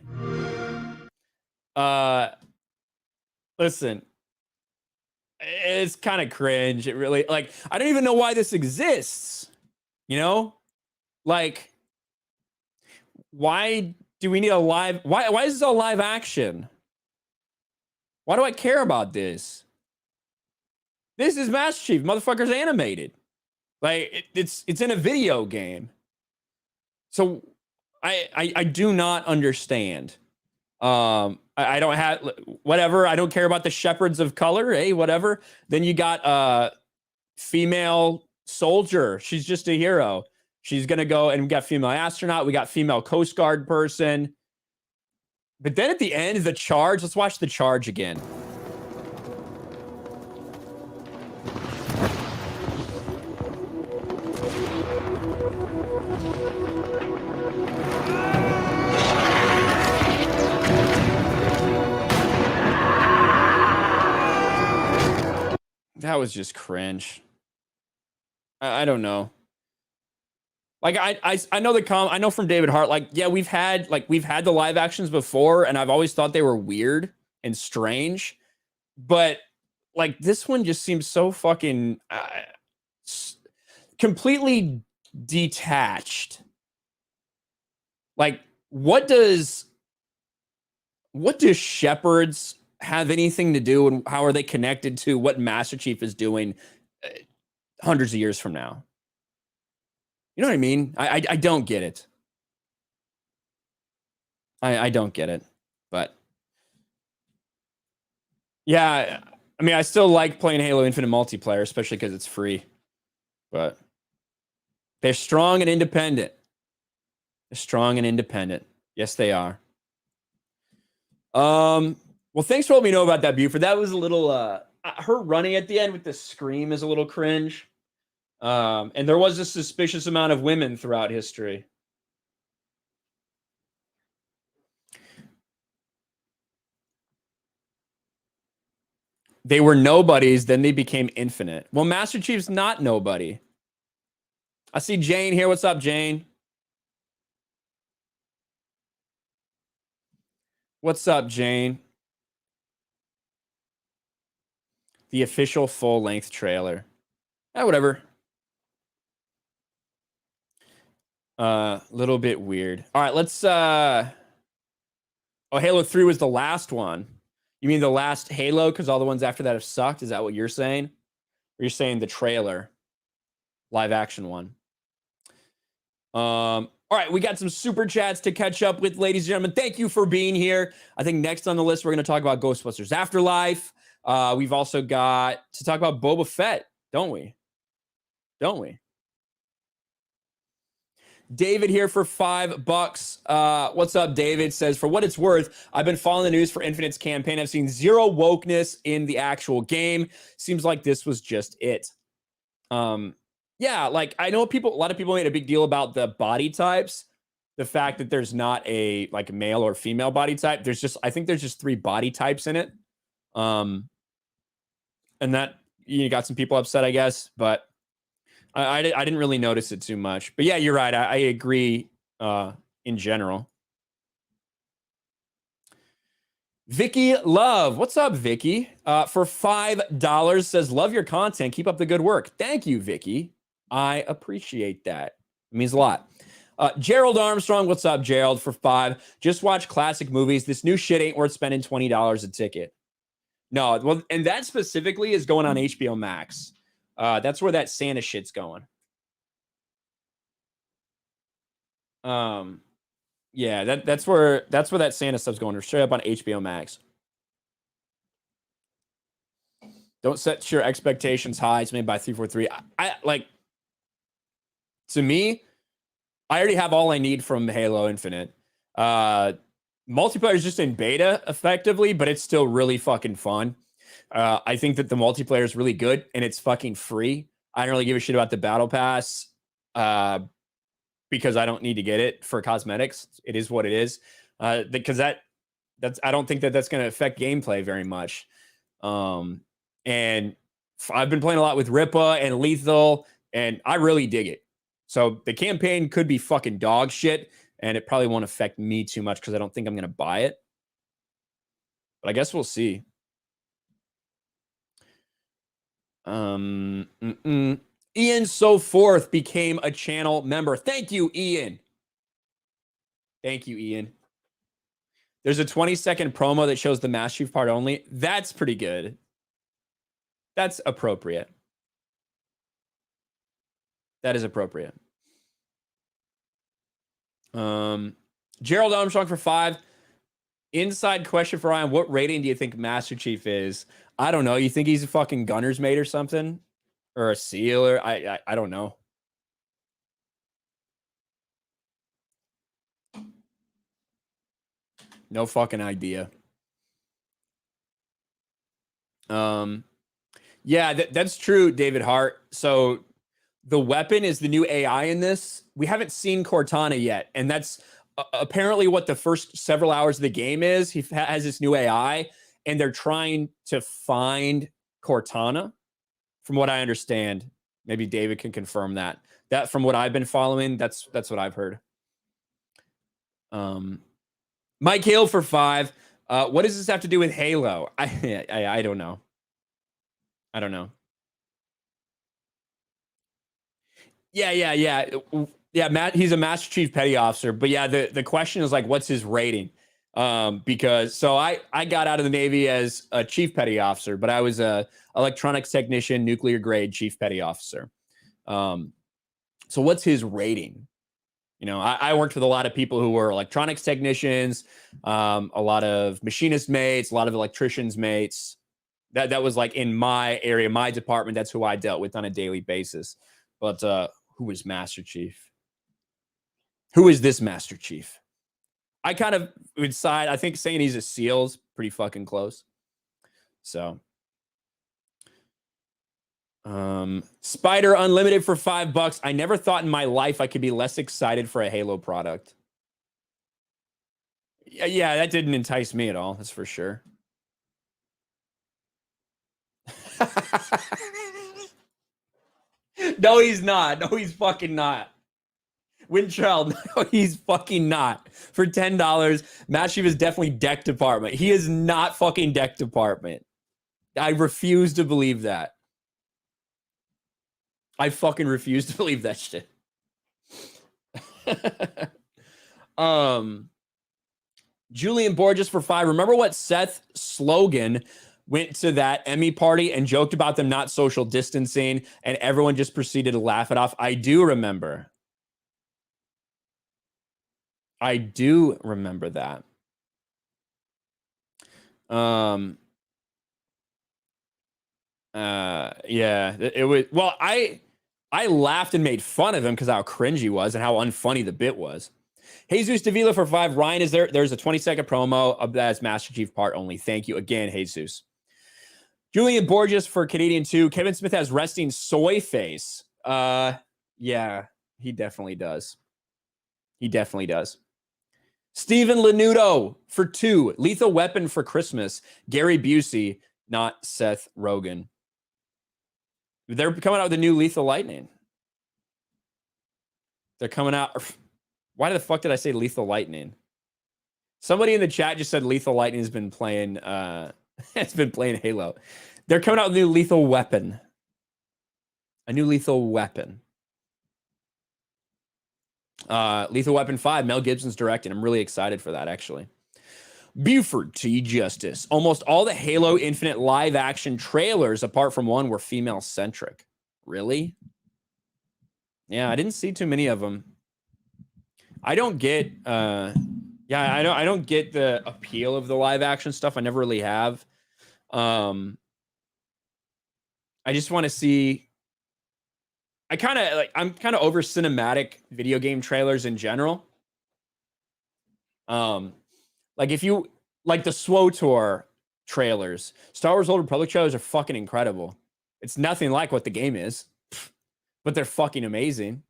Listen. It's kind of cringe. It really, like, I don't even know why this exists. You know? Like, why do we need a live, why is this all live action? Why do I care about this? This is Master Chief. Motherfucker's animated. Like, it's in a video game. So I do not understand. I don't have, whatever. I don't care about the shepherds of color. Hey, whatever. Then you got female soldier. She's just a hero. She's going to go, and we got female astronaut. We got female Coast Guard person. But then at the end, the charge. Let's watch the charge again. That was just cringe. I don't know. Like I know I know from David Hart, like, yeah, we've had the live actions before, and I've always thought they were weird and strange, but like this one just seems so fucking completely detached. Like, what does Shepherds have anything to do, and how are they connected to what Master Chief is doing hundreds of years from now? You know what I mean? I don't get it. I don't get it. But yeah, I mean, I still like playing Halo Infinite multiplayer, especially because it's free. But they're strong and independent. They're strong and independent. Yes, they are. Well, thanks for letting me know about that, Buford. That was a little her running at the end with the scream is a little cringe. And there was a suspicious amount of women throughout history. They were nobodies, then they became infinite. Well, Master Chief's not nobody. I see Jane here. What's up, Jane? What's up, Jane? The official full-length trailer. Whatever. Little bit weird. All right, let's Halo 3 was the last one. You mean the last Halo because all the ones after that have sucked? Is that what you're saying? Or you're saying the trailer live action one? All right, we got some super chats to catch up with, ladies and gentlemen. Thank you for being here. I think next on the list we're going to talk about Ghostbusters Afterlife. We've also got to talk about Boba Fett, don't we? David here for $5. What's up, David? Says, for what it's worth, I've been following the news for Infinite's campaign. I've seen zero wokeness in the actual game. Seems like this was just it. Yeah, like I know a lot of people made a big deal about the body types. The fact that there's not a like male or female body type. I think there's just 3 body types in it. And that you got some people upset, I guess, but I didn't really notice it too much. But yeah, you're right. I agree in general. Vicky Love. What's up, Vicky? For $5 says, love your content. Keep up the good work. Thank you, Vicky. I appreciate that. It means a lot. Gerald Armstrong. What's up, Gerald? For $5. Just watch classic movies. This new shit ain't worth spending $20 a ticket. No, well, and that specifically is going on HBO Max. That's where that Santa shit's going. Yeah, that's where that Santa stuff's going. They're straight up on HBO Max. Don't set your expectations high. It's made by 343. I like. To me, I already have all I need from Halo Infinite. Multiplayer is just in beta, effectively, but it's still really fucking fun. I think that the multiplayer is really good and it's fucking free. I don't really give a shit about the battle pass because I don't need to get it for cosmetics. It is what it is. Because I don't think that's going to affect gameplay very much. And I've been playing a lot with Ripa and Lethal, and I really dig it. So the campaign could be fucking dog shit, and it probably won't affect me too much because I don't think I'm going to buy it. But I guess we'll see. Ian So Forth became a channel member. Thank you, Ian. Thank you, Ian. There's a 20-second promo that shows the Master Chief part only. That's pretty good. That's appropriate. That is appropriate. Gerald Armstrong for $5. Inside question for Ryan. What rating do you think Master Chief is? I don't know. You think he's a fucking gunner's mate or something? Or a SEAL? Or I don't know. No fucking idea. Yeah, that's true, David Hart. So the weapon is the new AI in this. We haven't seen Cortana yet, and that's apparently what the first several hours of the game is. He has this new AI, and they're trying to find Cortana. from what I understand. Maybe David can confirm that. That from what I've been following, that's what I've heard. Mike Hale for 5. What does this have to do with Halo? I don't know. I don't know. Yeah, Matt, he's a Master Chief Petty Officer. But yeah, the question is like, what's his rating? Because so I got out of the Navy as a Chief Petty Officer, but I was a electronics technician, nuclear grade Chief Petty Officer. So what's his rating? You know, I worked with a lot of people who were electronics technicians, a lot of machinist mates, a lot of electricians mates. That was like in my area, my department. That's who I dealt with on a daily basis. But who is Master Chief? Who is this Master Chief? I kind of would side. I think saying he's a SEAL's pretty fucking close. So, Spider Unlimited for $5. I never thought in my life I could be less excited for a Halo product. Yeah, that didn't entice me at all. That's for sure. No, he's not. No, he's fucking not. Windchild, no, he's fucking not. For $10, Matt Chief is definitely deck department. He is not fucking deck department. I refuse to believe that. I fucking refuse to believe that shit. Julian Borges for 5. Remember what Seth Rogen went to that Emmy party and joked about them not social distancing, and everyone just proceeded to laugh it off? I do remember. I do remember that. Yeah, it was, well, I laughed and made fun of him because how cringe he was and how unfunny the bit was. Jesus Davila for 5. Ryan, is there's a 20-second promo of that's Master Chief part only. Thank you again, Jesus. Julian Borges for Canadian 2. Kevin Smith has resting soy face. Yeah, he definitely does. He definitely does. Stephen Lanudo for 2. Lethal Weapon for Christmas. Gary Busey, not Seth Rogen. They're coming out with a new Lethal Lightning. They're coming out. Why the fuck did I say Lethal Lightning? Somebody in the chat just said Lethal Lightning has been playing. It's been playing Halo. They're coming out with a new Lethal Weapon. A new Lethal Weapon. Lethal Weapon 5. Mel Gibson's directing. I'm really excited for that, actually. Buford T. Justice. Almost all the Halo Infinite live action trailers, apart from one, were female centric. Really? Yeah, I didn't see too many of them. I don't get I don't get the appeal of the live action stuff. I never really have. I just want to see. I'm kind of over cinematic video game trailers in general. Like if you like the SWTOR trailers, Star Wars Old Republic trailers are fucking incredible. It's nothing like what the game is, but they're fucking amazing.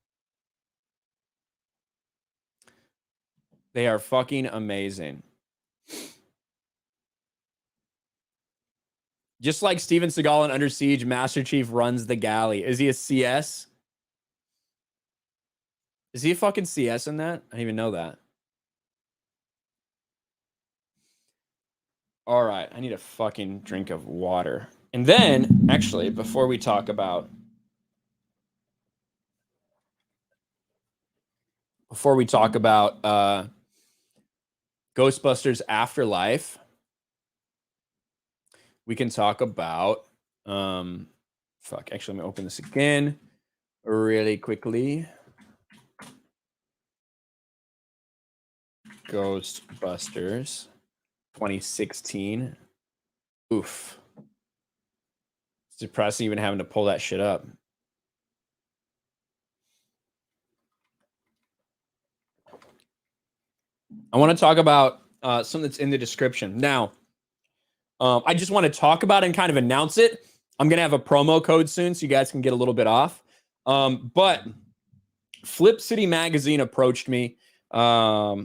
They are fucking amazing. Just like Steven Seagal in Under Siege, Master Chief runs the galley. Is he a CS? Is he a fucking CS in that? I didn't even know that. All right, I need a fucking drink of water. And then, actually, before we talk about Ghostbusters Afterlife, we can talk about actually, let me open this again really quickly. Ghostbusters 2016. Oof. It's depressing even having to pull that shit up. I want to talk about something that's in the description. Now, I just want to talk about it and kind of announce it. I'm going to have a promo code soon so you guys can get a little bit off. But Flip City Magazine approached me, a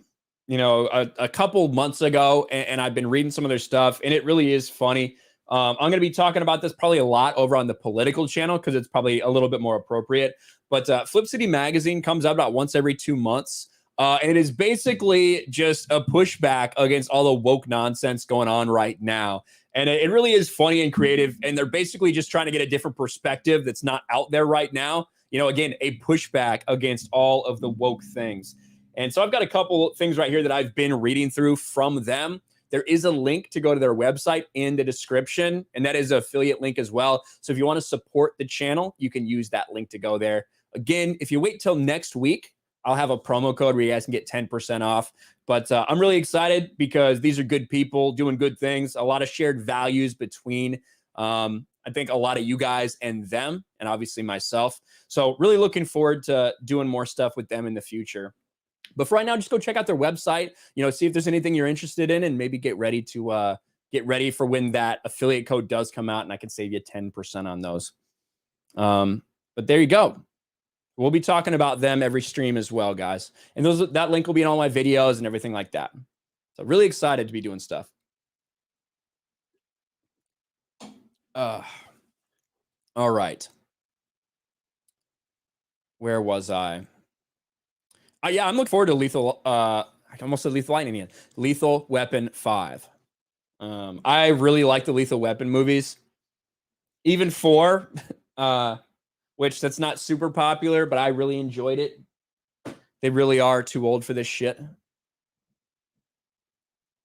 couple months ago, and I've been reading some of their stuff, and it really is funny. I'm going to be talking about this probably a lot over on the political channel because it's probably a little bit more appropriate. But Flip City Magazine comes out about once every 2 months. And it is basically just a pushback against all the woke nonsense going on right now. And it really is funny and creative. And they're basically just trying to get a different perspective that's not out there right now. You know, again, a pushback against all of the woke things. And so I've got a couple things right here that I've been reading through from them. There is a link to go to their website in the description, and that is an affiliate link as well. So if you want to support the channel, you can use that link to go there. Again, if you wait till next week, I'll have a promo code where you guys can get 10% off. But I'm really excited because these are good people doing good things, a lot of shared values between, I think, a lot of you guys and them, and obviously myself. So really looking forward to doing more stuff with them in the future. But for right now, just go check out their website, see if there's anything you're interested in, and maybe get ready for when that affiliate code does come out, and I can save you 10% on those. But there you go. We'll be talking about them every stream as well, guys. And that link will be in all my videos and everything like that. So really excited to be doing stuff. All right. Where was I? Yeah, I'm looking forward to Lethal. I almost said Lethal Lightning again. Lethal Weapon 5. I really like the Lethal Weapon movies. Even 4, which that's not super popular, but I really enjoyed it. They really are too old for this shit.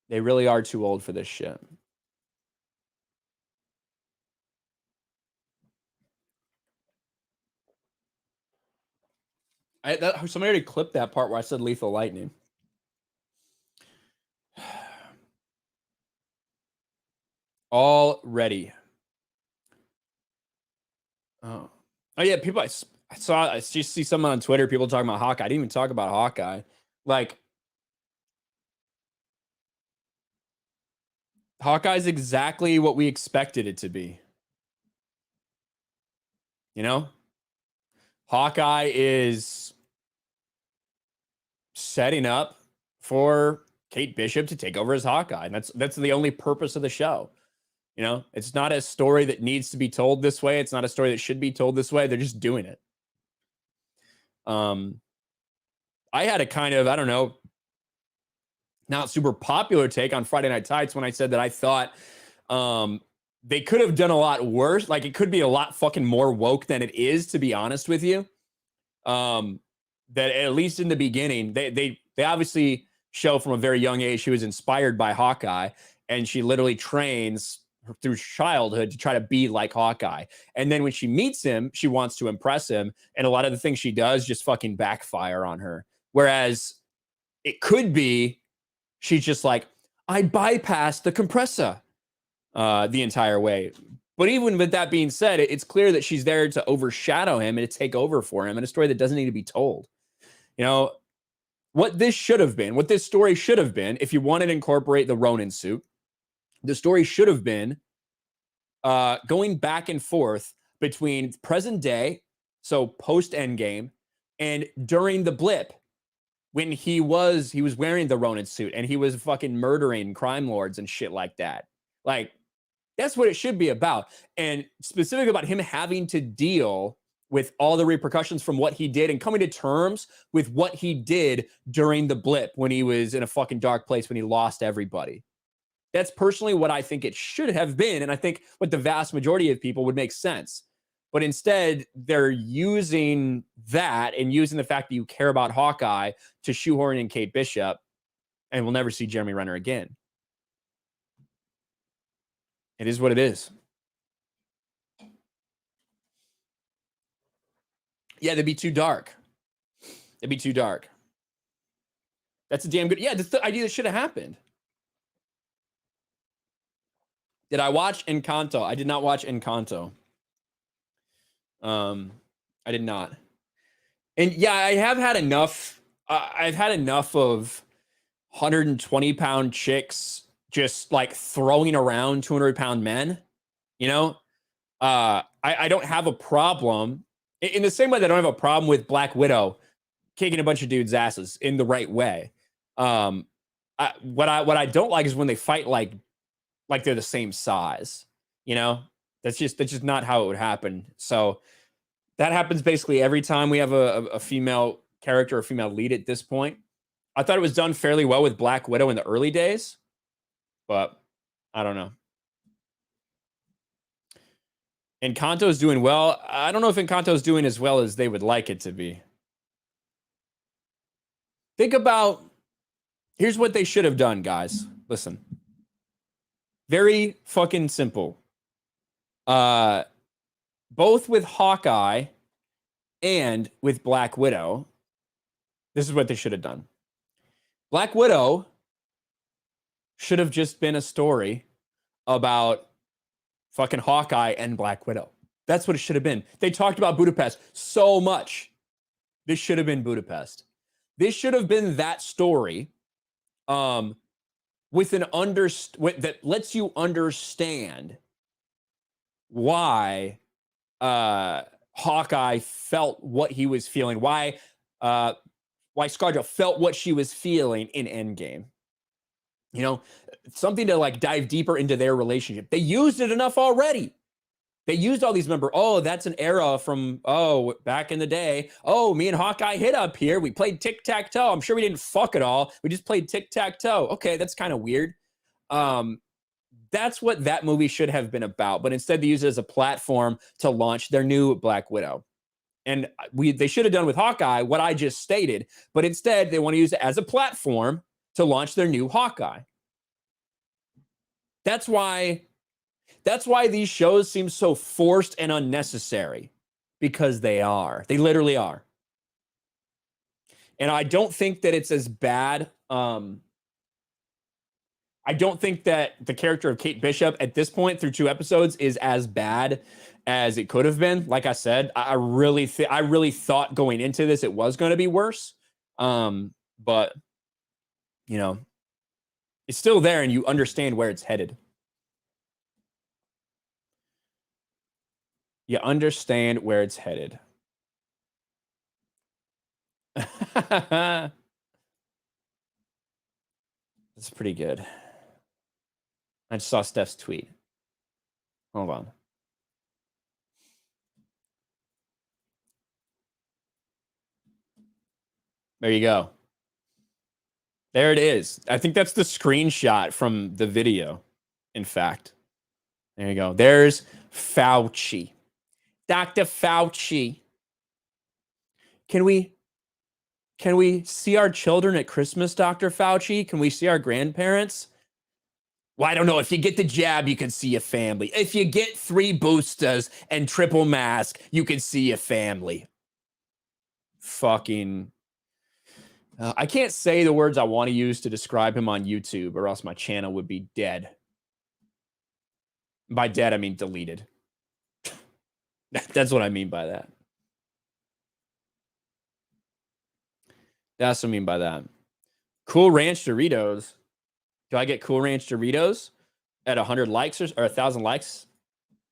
They really are too old for this shit. Somebody already clipped that part where I said Lethal Lightning. Already. Oh yeah, people. I just see someone on Twitter. People talking about Hawkeye. I didn't even talk about Hawkeye. Like, Hawkeye's exactly what we expected it to be. Hawkeye is setting up for Kate Bishop to take over as Hawkeye. And that's the only purpose of the show. It's not a story that needs to be told this way. It's not a story that should be told this way. They're just doing it. I had a kind of, I don't know, not super popular take on Friday Night Tights when I said that I thought they could have done a lot worse. Like, it could be a lot fucking more woke than it is, to be honest with you. That at least in the beginning, they obviously show from a very young age she was inspired by Hawkeye, and she literally trains through childhood to try to be like Hawkeye. And then when she meets him, she wants to impress him, and a lot of the things she does just fucking backfire on her. Whereas it could be she's just like, I bypassed the compressor the entire way. But even with that being said, it's clear that she's there to overshadow him and to take over for him in a story that doesn't need to be told. What this story should have been, if you wanted to incorporate the Ronin suit, the story should have been going back and forth between present day, so post Endgame, and during the blip, when he was wearing the Ronin suit and he was fucking murdering crime lords and shit like that. Like, that's what it should be about. And specifically about him having to deal with all the repercussions from what he did and coming to terms with what he did during the blip when he was in a fucking dark place, when he lost everybody. That's personally what I think it should have been. And I think what the vast majority of people would make sense. But instead, they're using that and using the fact that you care about Hawkeye to shoehorn in Kate Bishop, and we'll never see Jeremy Renner again. It is what it is. Yeah, they'd be too dark. It'd be too dark. That's a damn good... Yeah, that's the idea that should have happened. Did I watch Encanto? I did not watch Encanto. I did not. And yeah, I have had enough. I've had enough of 120-pound chicks just like throwing around 200-pound men. I don't have a problem in the same way that I don't have a problem with Black Widow kicking a bunch of dudes' asses in the right way. What I don't like is when they fight like they're the same size. You know, that's just not how it would happen. So that happens basically every time we have a female character or female lead at this point. I thought it was done fairly well with Black Widow in the early days, but I don't know. Encanto's doing well. I don't know if Encanto's doing as well as they would like it to be. Think about, here's what they should have done, guys. Listen. Very fucking simple. Both with Hawkeye and with Black Widow, this is what they should have done. Black Widow should have just been a story about fucking Hawkeye and Black Widow. That's what it should have been. They talked about Budapest so much. This should have been Budapest. This should have been that story with an that lets you understand why Hawkeye felt what he was feeling, why Scarjo felt what she was feeling in Endgame. You know, something to like dive deeper into their relationship. They used it enough already. They used all these, remember, oh, that's an era from, oh, back in the day. Oh, me and Hawkeye hit up here. We played tic-tac-toe. I'm sure we didn't fuck it all. We just played tic-tac-toe. Okay, that's kind of weird. That's what that movie should have been about. But instead, they used it as a platform to launch their new Black Widow. And they should have done with Hawkeye what I just stated. But instead, they want to use it as a platform to launch their new Hawkeye. That's why these shows seem so forced and unnecessary, because they are. They literally are. And I don't think that it's as bad. I don't think that the character of Kate Bishop at this point through 2 episodes is as bad as it could have been. Like I said, I really thought going into this it was going to be worse. But you know, it's still there and you understand where it's headed. You understand where it's headed. That's pretty good. I just saw Steph's tweet. Hold on. There you go. There it is. I think that's the screenshot from the video, in fact. There you go. There's Fauci. Dr. Fauci. Can we see our children at Christmas, Dr. Fauci? Can we see our grandparents? Well, I don't know. If you get the jab, you can see your family. If you get 3 boosters and triple mask, you can see your family. Fucking... I can't say the words I want to use to describe him on YouTube, or else my channel would be dead. By dead, I mean deleted. That's what I mean by that. That's what I mean by that. Cool Ranch Doritos. Do I get Cool Ranch Doritos at 100 likes or 1,000 likes?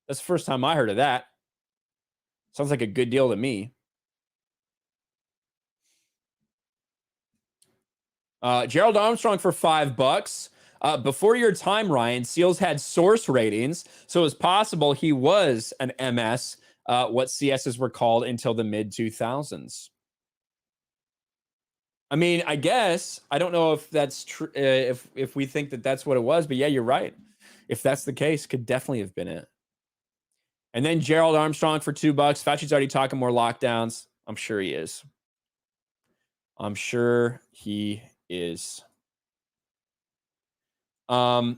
That's the first time I heard of that. Sounds like a good deal to me. Gerald Armstrong for $5. Before your time, Ryan, Seals had source ratings, so it's possible he was an MS, what CSs were called until the mid-2000s. I mean, I guess, I don't know if that's true, if we think that that's what it was, but yeah, you're right. If that's the case, could definitely have been it. And then Gerald Armstrong for $2. Fauci's already talking more lockdowns. I'm sure he is. I'm sure he is. All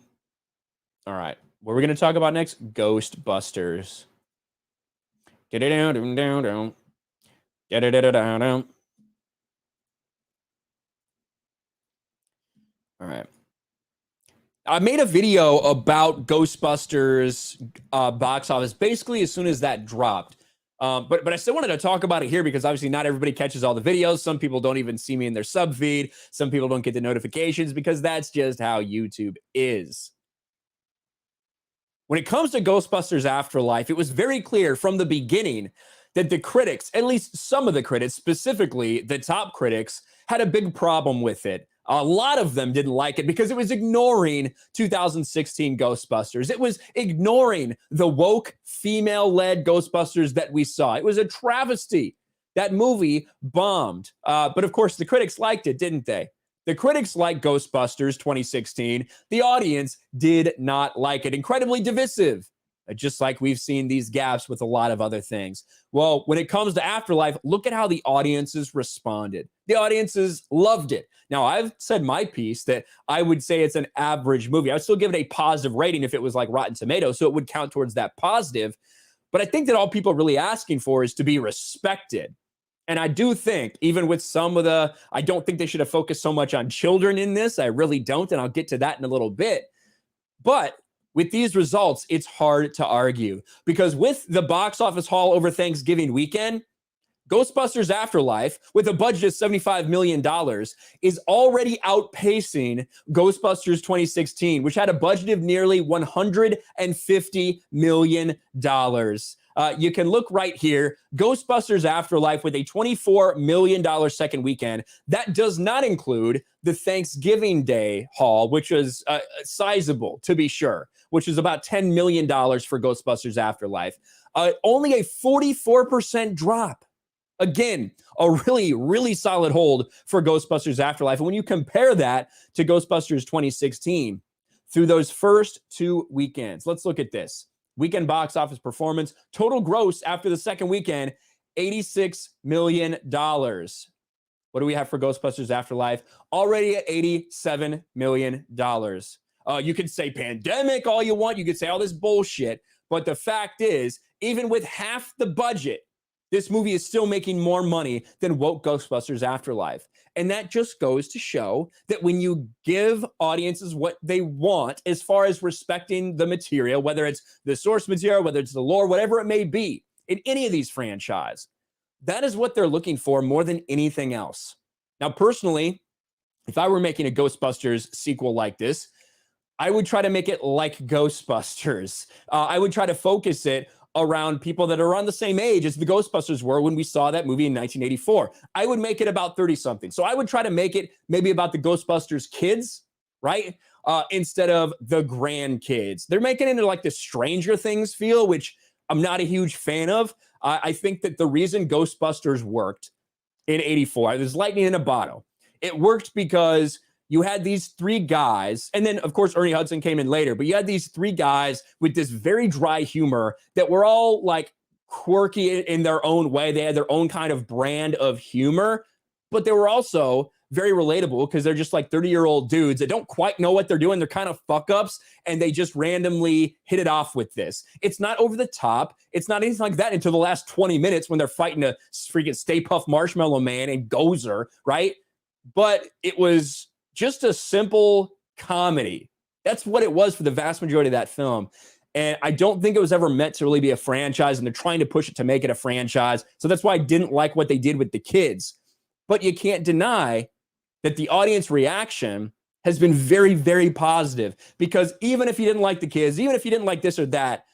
right. What we're going to talk about next? Ghostbusters. All right. I made a video about Ghostbusters box office basically as soon as that dropped. But I still wanted to talk about it here because obviously not everybody catches all the videos. Some people don't even see me in their sub feed. Some people don't get the notifications because that's just how YouTube is. When it comes to Ghostbusters Afterlife, it was very clear from the beginning that the critics, at least some of the critics, specifically the top critics, had a big problem with it. A lot of them didn't like it because it was ignoring 2016 Ghostbusters. It was ignoring the woke female-led Ghostbusters that we saw. It was a travesty. That movie bombed. But of course, the critics liked it, didn't they? The critics liked Ghostbusters 2016. The audience did not like it. Incredibly divisive. Just like we've seen these gaps with a lot of other things. Well, when it comes to Afterlife, look at how the audiences responded. The audiences loved it. Now, I've said my piece that I would say it's an average movie. I would still give it a positive rating if it was like Rotten Tomatoes, so it would count towards that positive. But I think that all people are really asking for is to be respected. And I do think, even with some of the, I don't think they should have focused so much on children in this. I really don't, and I'll get to that in a little bit. But with these results, it's hard to argue because with the box office haul over Thanksgiving weekend, Ghostbusters Afterlife, with a budget of $75 million, is already outpacing Ghostbusters 2016, which had a budget of nearly $150 million. You can look right here. Ghostbusters Afterlife with a $24 million second weekend. That does not include the Thanksgiving Day haul, which was sizable, to be sure, which is about $10 million for Ghostbusters Afterlife. Only a 44% drop. Again, a really, really solid hold for Ghostbusters Afterlife. And when you compare that to Ghostbusters 2016, through those first 2 weekends, let's look at this. Weekend box office performance, total gross after the second weekend, $86 million. What do we have for Ghostbusters Afterlife? Already at $87 million. You could say pandemic all you want. You could say all this bullshit. But the fact is, even with half the budget, this movie is still making more money than woke Ghostbusters Afterlife. And that just goes to show that when you give audiences what they want, as far as respecting the material, whether it's the source material, whether it's the lore, whatever it may be, in any of these franchises, that is what they're looking for more than anything else. Now, personally, if I were making a Ghostbusters sequel like this, I would try to make it like Ghostbusters. I would try to focus it around people that are around the same age as the Ghostbusters were when we saw that movie in 1984. I would make it about 30-something. So I would try to make it maybe about the Ghostbusters kids, right? Instead of the grandkids. They're making it into like the Stranger Things feel, which I'm not a huge fan of. I think that the reason Ghostbusters worked in 84, there's lightning in a bottle. It worked because you had these three guys, and then, of course, Ernie Hudson came in later, but you had these three guys with this very dry humor that were all, like, quirky in their own way. They had their own kind of brand of humor, but they were also very relatable because they're just, like, 30-year-old dudes that don't quite know what they're doing. They're kind of fuck-ups, and they just randomly hit it off with this. It's not over the top. It's not anything like that until the last 20 minutes when they're fighting a freaking Stay Puft Marshmallow Man and Gozer, right? But it was just a simple comedy. That's what it was for the vast majority of that film. And I don't think it was ever meant to really be a franchise, and they're trying to push it to make it a franchise. So that's why I didn't like what they did with the kids. But you can't deny that the audience reaction has been very, very positive, because even if you didn't like the kids, even if you didn't like this or that,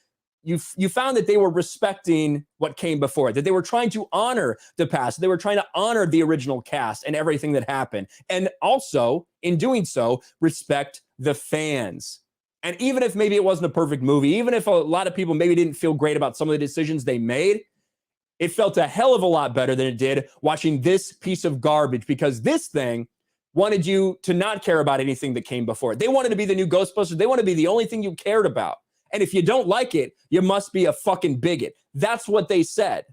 you found that they were respecting what came before, that they were trying to honor the past. They were trying to honor the original cast and everything that happened. And also, in doing so, respect the fans. And even if maybe it wasn't a perfect movie, even if a lot of people maybe didn't feel great about some of the decisions they made, it felt a hell of a lot better than it did watching this piece of garbage, because this thing wanted you to not care about anything that came before. They wanted to be the new Ghostbusters. They wanted to be the only thing you cared about. And if you don't like it, you must be a fucking bigot. That's what they said.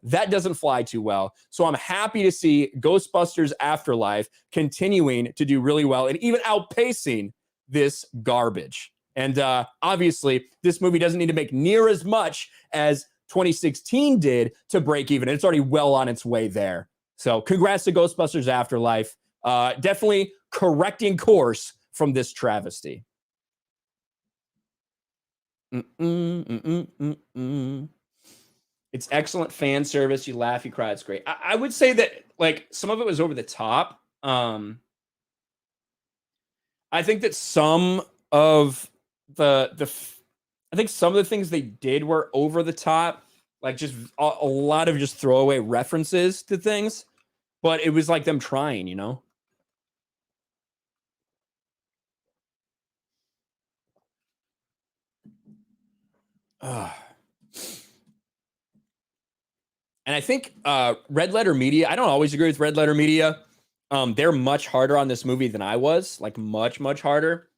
That doesn't fly too well. So I'm happy to see Ghostbusters Afterlife continuing to do really well and even outpacing this garbage. And obviously, this movie doesn't need to make near as much as 2016 did to break even. It's already well on its way there. So congrats to Ghostbusters Afterlife. Definitely correcting course from this travesty. It's excellent fan service. You laugh, you cry. It's great. I would say that, like, some of it was over the top. I think that some of the things they did were over the top, like just a lot of just throwaway references to things. But it was like them trying, you know. And I think Red Letter Media, I don't always agree with Red Letter Media. They're much harder on this movie than I was, like much, much harder.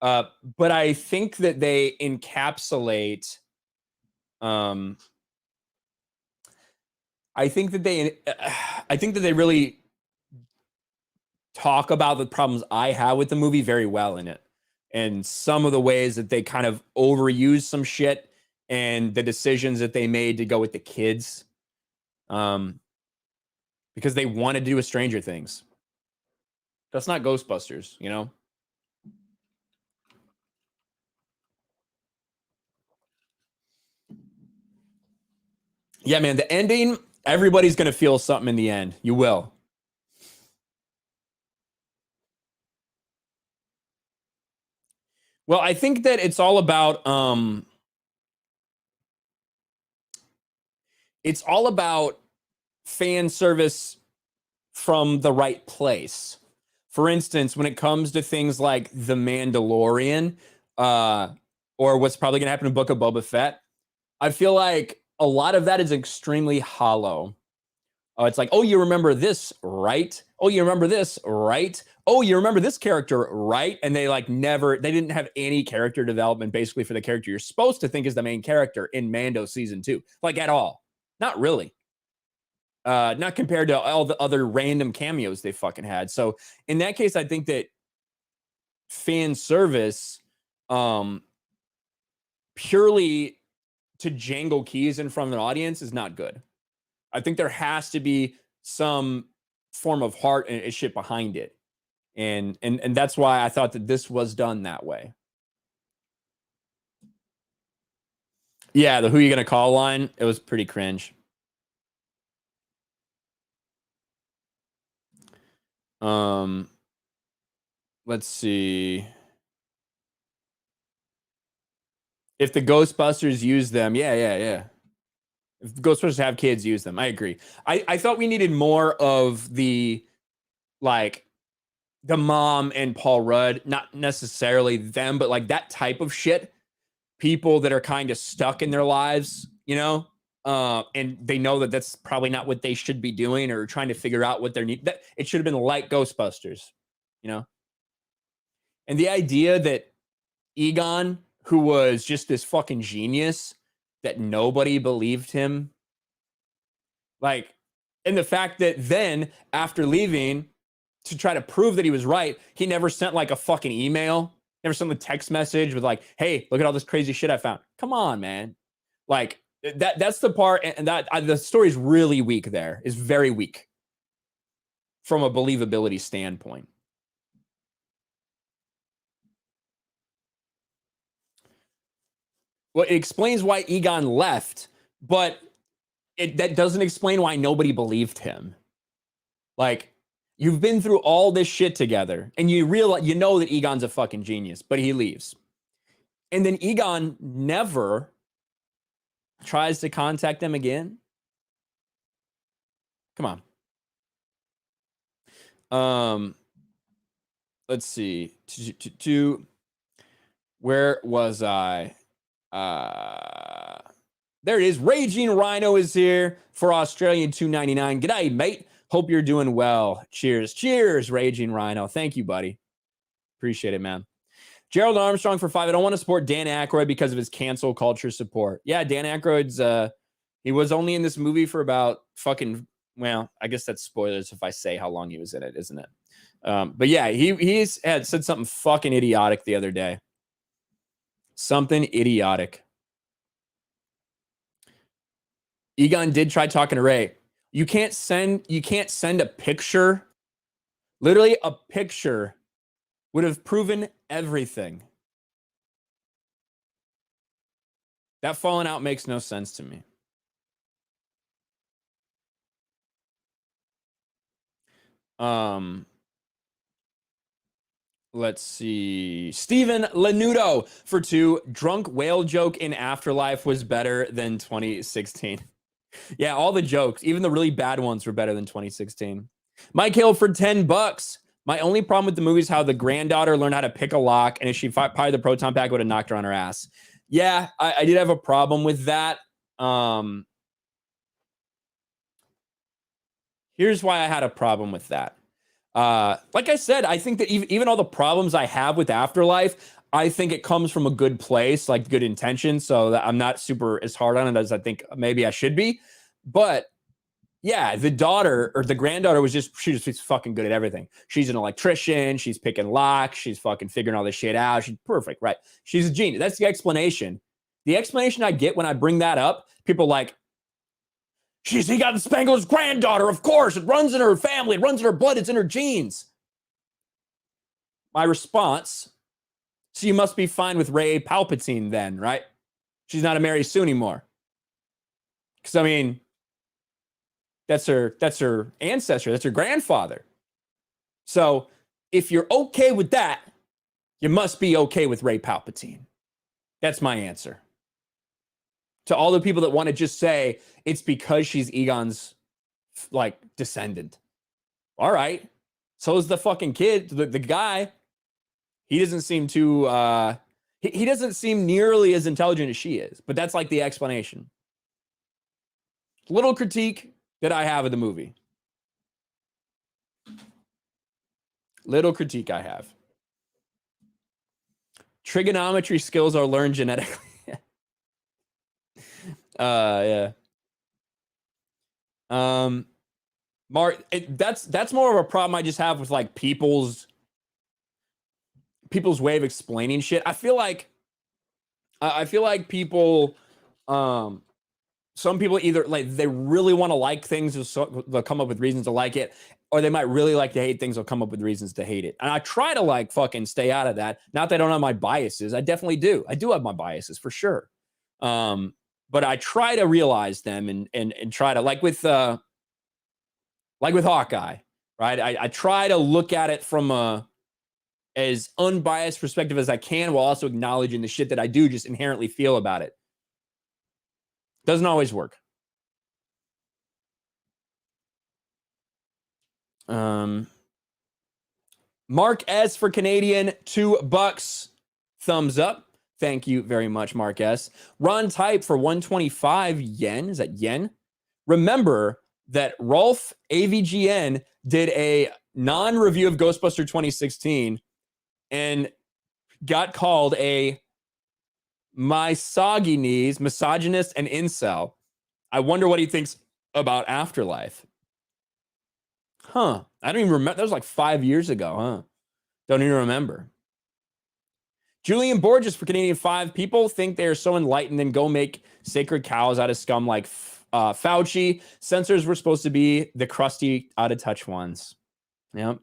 But I think that they encapsulate, I think that they really talk about the problems I have with the movie very well in it. And some of the ways that they kind of overuse some shit and the decisions that they made to go with the kids. Because they wanted to do a Stranger Things. That's not Ghostbusters, you know? Yeah, man, the ending, everybody's going to feel something in the end. You will. Well, I think that it's all about fan service from the right place. For instance, when it comes to things like The Mandalorian, or what's probably going to happen in Book of Boba Fett, I feel like a lot of that is extremely hollow. It's like, oh, you remember this, right? Oh, you remember this, right? Oh, you remember this character, right? And they they didn't have any character development basically for the character you're supposed to think is the main character in Mando season 2, like at all. Not really. Not compared to all the other random cameos they fucking had. So in that case, I think that fan service, purely to jangle keys in front of an audience is not good. I think there has to be some form of heart and shit behind it. And that's why I thought that this was done that way. Yeah, the who you gonna call line, it was pretty cringe. Let's see. If the Ghostbusters use them, yeah. If the Ghostbusters have kids, use them. I agree. I thought we needed more of the mom and Paul Rudd, not necessarily them, but like that type of shit. People that are kind of stuck in their lives, you know, and they know that that's probably not what they should be doing or trying to figure out what their need. That it should have been like Ghostbusters, you know. And the idea that Egon, who was just this fucking genius, that nobody believed him. Like, and the fact that then after leaving to try to prove that he was right, he never sent like a fucking email, never sent a text message with like, hey, look at all this crazy shit I found. Come on, man. Like that's the part. And that the story is really weak there, is very weak from a believability standpoint. Well, it explains why Egon left, but that doesn't explain why nobody believed him. Like, you've been through all this shit together, and you realize, you know that Egon's a fucking genius, but he leaves. And then Egon never tries to contact them again. Come on. Let's see. Where was I? There it is. Raging Rhino is here for Australian $2.99. G'day, mate. Hope you're doing well. Cheers, Raging Rhino. Thank you, buddy. Appreciate it, man. Gerald Armstrong for 5. I don't want to support Dan Aykroyd because of his cancel culture support. Yeah, Dan Aykroyd's he was only in this movie for about fucking, well, I guess that's spoilers if I say how long he was in it, isn't it? But yeah, he's had said something fucking idiotic the other day. Something idiotic. Egon did try talking to Ray. You can't send a picture. Literally, a picture would have proven everything. That falling out makes no sense to me. Let's see. Steven Lanudo for 2. Drunk whale joke in Afterlife was better than 2016. Yeah, all the jokes, even the really bad ones, were better than 2016. Mike Hill for $10. My only problem with the movie is how the granddaughter learned how to pick a lock, and if she fired the proton pack, would have knocked her on her ass. Yeah, I did have a problem with that. Here's why I had a problem with that. Like I said, I think that even all the problems I have with Afterlife, I think it comes from a good place, like good intention. So that I'm not super as hard on it as I think maybe I should be. But yeah, the daughter or the granddaughter she's fucking good at everything. She's an electrician. She's picking locks. She's fucking figuring all this shit out. She's perfect, right? She's a genius. That's the explanation. The explanation I get when I bring that up, people are like, she's Egon Spengler's granddaughter, of course. It runs in her family. It runs in her blood. It's in her genes. My response, so you must be fine with Rey Palpatine then, right? She's not a Mary Sue anymore. Because, I mean, that's her ancestor. That's her grandfather. So if you're okay with that, you must be okay with Rey Palpatine. That's my answer. To all the people that want to just say it's because she's Egon's like descendant. All right. So is the fucking kid, the guy. He doesn't seem too he doesn't seem nearly as intelligent as she is, but that's like the explanation. Little critique that I have of the movie. Little critique I have. Trigonometry skills are learned genetically. Yeah. Mark, that's more of a problem I just have with like people's way of explaining shit. I feel like people, some people either like they really want to like things, so they'll come up with reasons to like it, or they might really like to hate things, they'll come up with reasons to hate it. And I try to like fucking stay out of that. Not that I don't have my biases. I definitely do. I do have my biases for sure. But I try to realize them and try to like with Hawkeye, right? I try to look at it from a as unbiased perspective as I can while also acknowledging the shit that I do just inherently feel about it. Doesn't always work. Mark S for Canadian, $2. Thumbs up. Thank you very much, Mark S. Ron Type for 125 yen. Is that yen? Remember that Rolf AVGN did a non-review of Ghostbuster 2016 and got called a misogynist and incel. I wonder what he thinks about Afterlife. Huh. I don't even remember. That was like 5 years ago, huh? Don't even remember. Julian Borges for Canadian 5. People think they are so enlightened and go make sacred cows out of scum like Fauci. Censors were supposed to be the crusty, out-of-touch ones. Yep.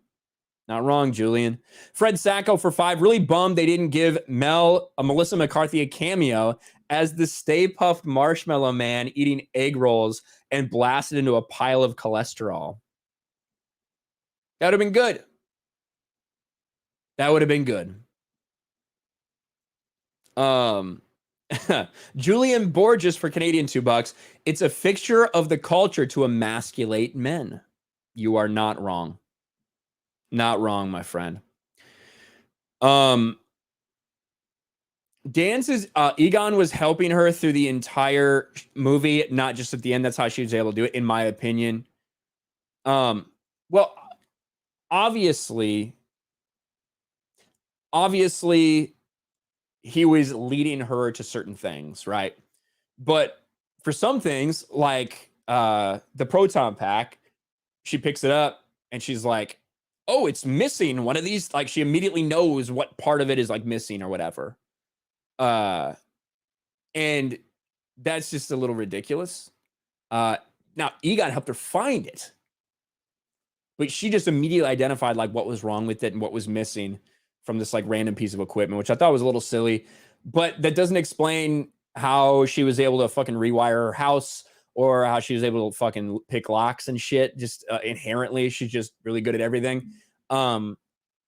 Not wrong, Julian. Fred Sacco for 5. Really bummed they didn't give Melissa McCarthy a cameo as the Stay Puft Marshmallow Man eating egg rolls and blasted into a pile of cholesterol. That would have been good. That would have been good. Julian Borges for Canadian $2. It's a fixture of the culture to emasculate men. You are not wrong. Not wrong, my friend. Dan says Egon was helping her through the entire movie, not just at the end. That's how she was able to do it, in my opinion. Well, obviously, he was leading her to certain things, right? But for some things, like the proton pack, she picks it up and she's like, oh, it's missing one of these. Like, she immediately knows what part of it is like missing or whatever. And that's just a little ridiculous. Now Egon helped her find it, but she just immediately identified like what was wrong with it and what was missing from this like random piece of equipment, which I thought was a little silly, but that doesn't explain how she was able to fucking rewire her house or how she was able to fucking pick locks and shit. Just inherently, she's just really good at everything.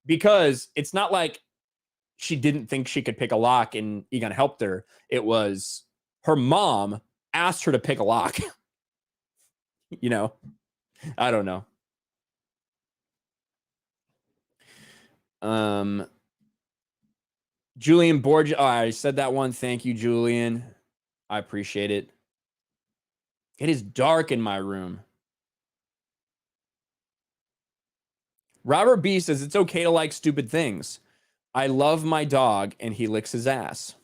Because it's not like she didn't think she could pick a lock and Egon helped her. It was her mom asked her to pick a lock. You know, I don't know. Julian Borgia. Oh, I said that one. Thank you, Julian. I appreciate it. It is dark in my room. Robert B says it's okay to like stupid things. I love my dog and he licks his ass.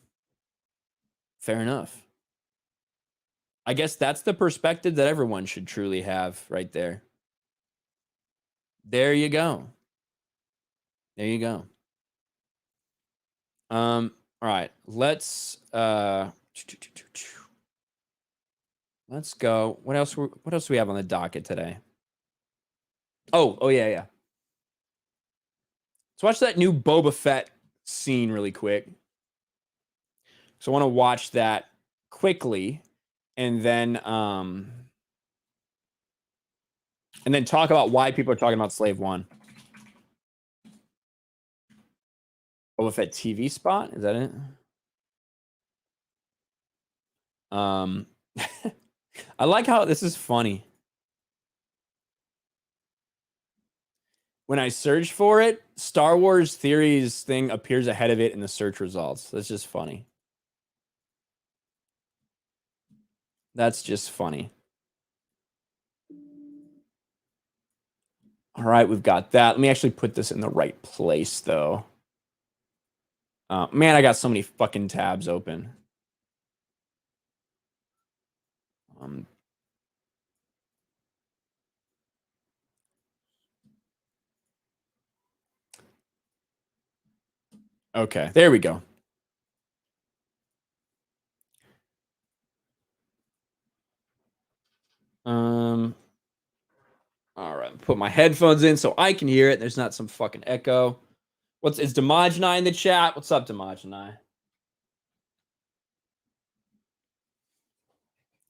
Fair enough. I guess that's the perspective that everyone should truly have right there. There you go. There you go. All right. Let's go. What else do we have on the docket today? Oh yeah. Let's watch that new Boba Fett scene really quick. So I want to watch that quickly and then talk about why people are talking about Slave One. Boba Fett TV spot? Is that it? I like how this is funny. When I search for it, Star Wars Theories thing appears ahead of it in the search results. That's just funny. That's just funny. All right, we've got that. Let me actually put this in the right place, though. Man, I got so many fucking tabs open. Okay, there we go. All right, put my headphones in so I can hear it. There's not some fucking echo. Is Demajani in the chat? What's up, Demajani?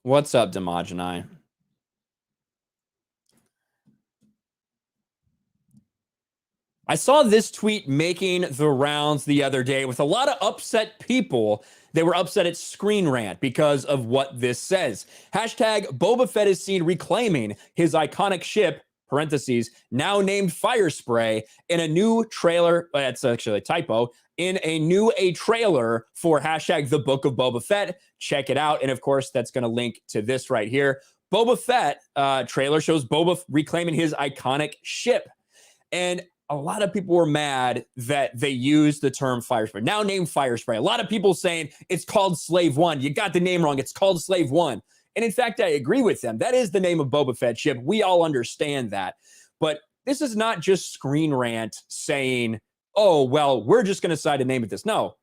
What's up, Demajani? I saw this tweet making the rounds the other day with a lot of upset people. They were upset at Screen Rant because of what this says. Hashtag Boba Fett is seen reclaiming his iconic ship, parentheses, now named Fire Spray, in a new trailer. That's actually a typo. In a trailer for hashtag The Book of Boba Fett. Check it out. And of course, that's going to link to this right here. Boba Fett trailer shows Boba reclaiming his iconic ship. And a lot of people were mad that they used the term Fire Spray, now named Fire Spray. A lot of people saying it's called Slave One. You got the name wrong. It's called Slave One. And in fact, I agree with them. That is the name of Boba Fett's ship. We all understand that. But this is not just Screen Rant saying, oh, well, we're just going to decide to name it this. No,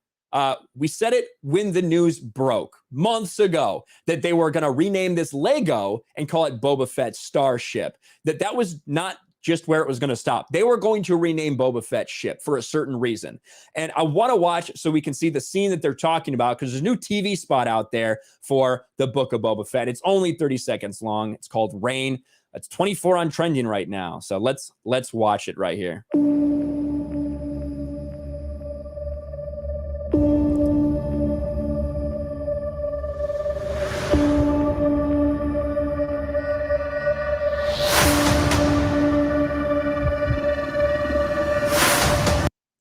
we said it when the news broke months ago that they were going to rename this Lego and call it Boba Fett Starship. That was not just where it was going to stop. They were going to rename Boba Fett's ship for a certain reason. And I want to watch so we can see the scene that they're talking about, because there's a new TV spot out there for the Book of Boba Fett. It's only 30 seconds long. It's called Rain. It's 24 on trending right now. So let's watch it right here.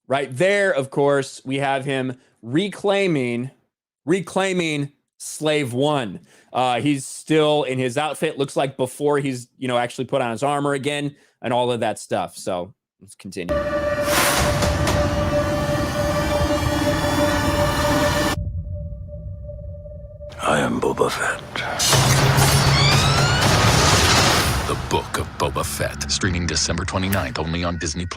Right there, of course, we have him reclaiming Slave One. He's still in his outfit. Looks like before he's, actually put on his armor again and all of that stuff. So let's continue. I am Boba Fett. The Book of Boba Fett, streaming December 29th, only on Disney+.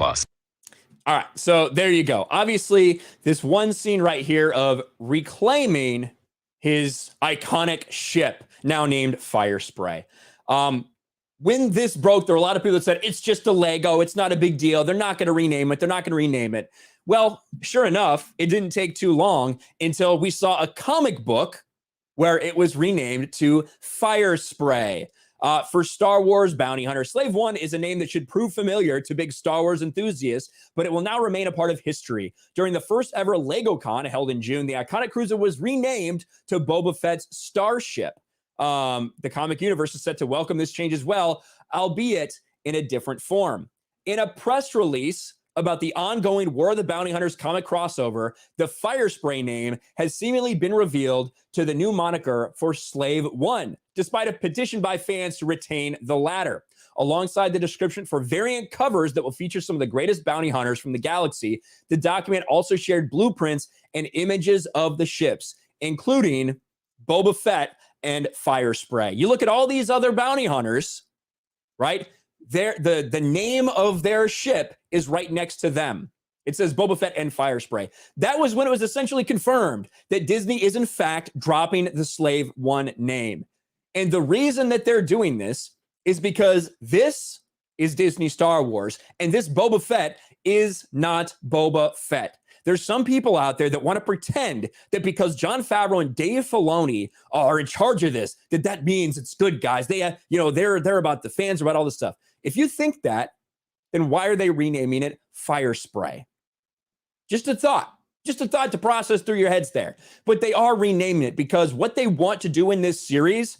All right, so there you go. Obviously, this one scene right here of reclaiming his iconic ship, now named Fire Spray. When this broke, there were a lot of people that said, it's just a Lego. It's not a big deal. They're not going to rename it. Well, sure enough, it didn't take too long until we saw a comic book where it was renamed to Fire Spray. For Star Wars Bounty Hunter, Slave One is a name that should prove familiar to big Star Wars enthusiasts, but it will now remain a part of history. During the first ever LegoCon held in June, the iconic cruiser was renamed to Boba Fett's Starship. The comic universe is set to welcome this change as well, albeit in a different form. In a press release, about the ongoing War of the Bounty Hunters comic crossover, the Fire Spray name has seemingly been revealed to the new moniker for Slave One, despite a petition by fans to retain the latter. Alongside the description for variant covers that will feature some of the greatest bounty hunters from the galaxy, the document also shared blueprints and images of the ships, including Boba Fett and Fire Spray. You look at all these other bounty hunters, right? The name of their ship is right next to them. It says Boba Fett and Fire Spray. That was when it was essentially confirmed that Disney is in fact dropping the Slave One name. And the reason that they're doing this is because this is Disney Star Wars, and this Boba Fett is not Boba Fett. There's some people out there that want to pretend that because Jon Favreau and Dave Filoni are in charge of this, that means it's good, guys. They're about the fans, about all this stuff. If you think that, then why are they renaming it Fire Spray? Just a thought to process through your heads there. But they are renaming it because what they want to do in this series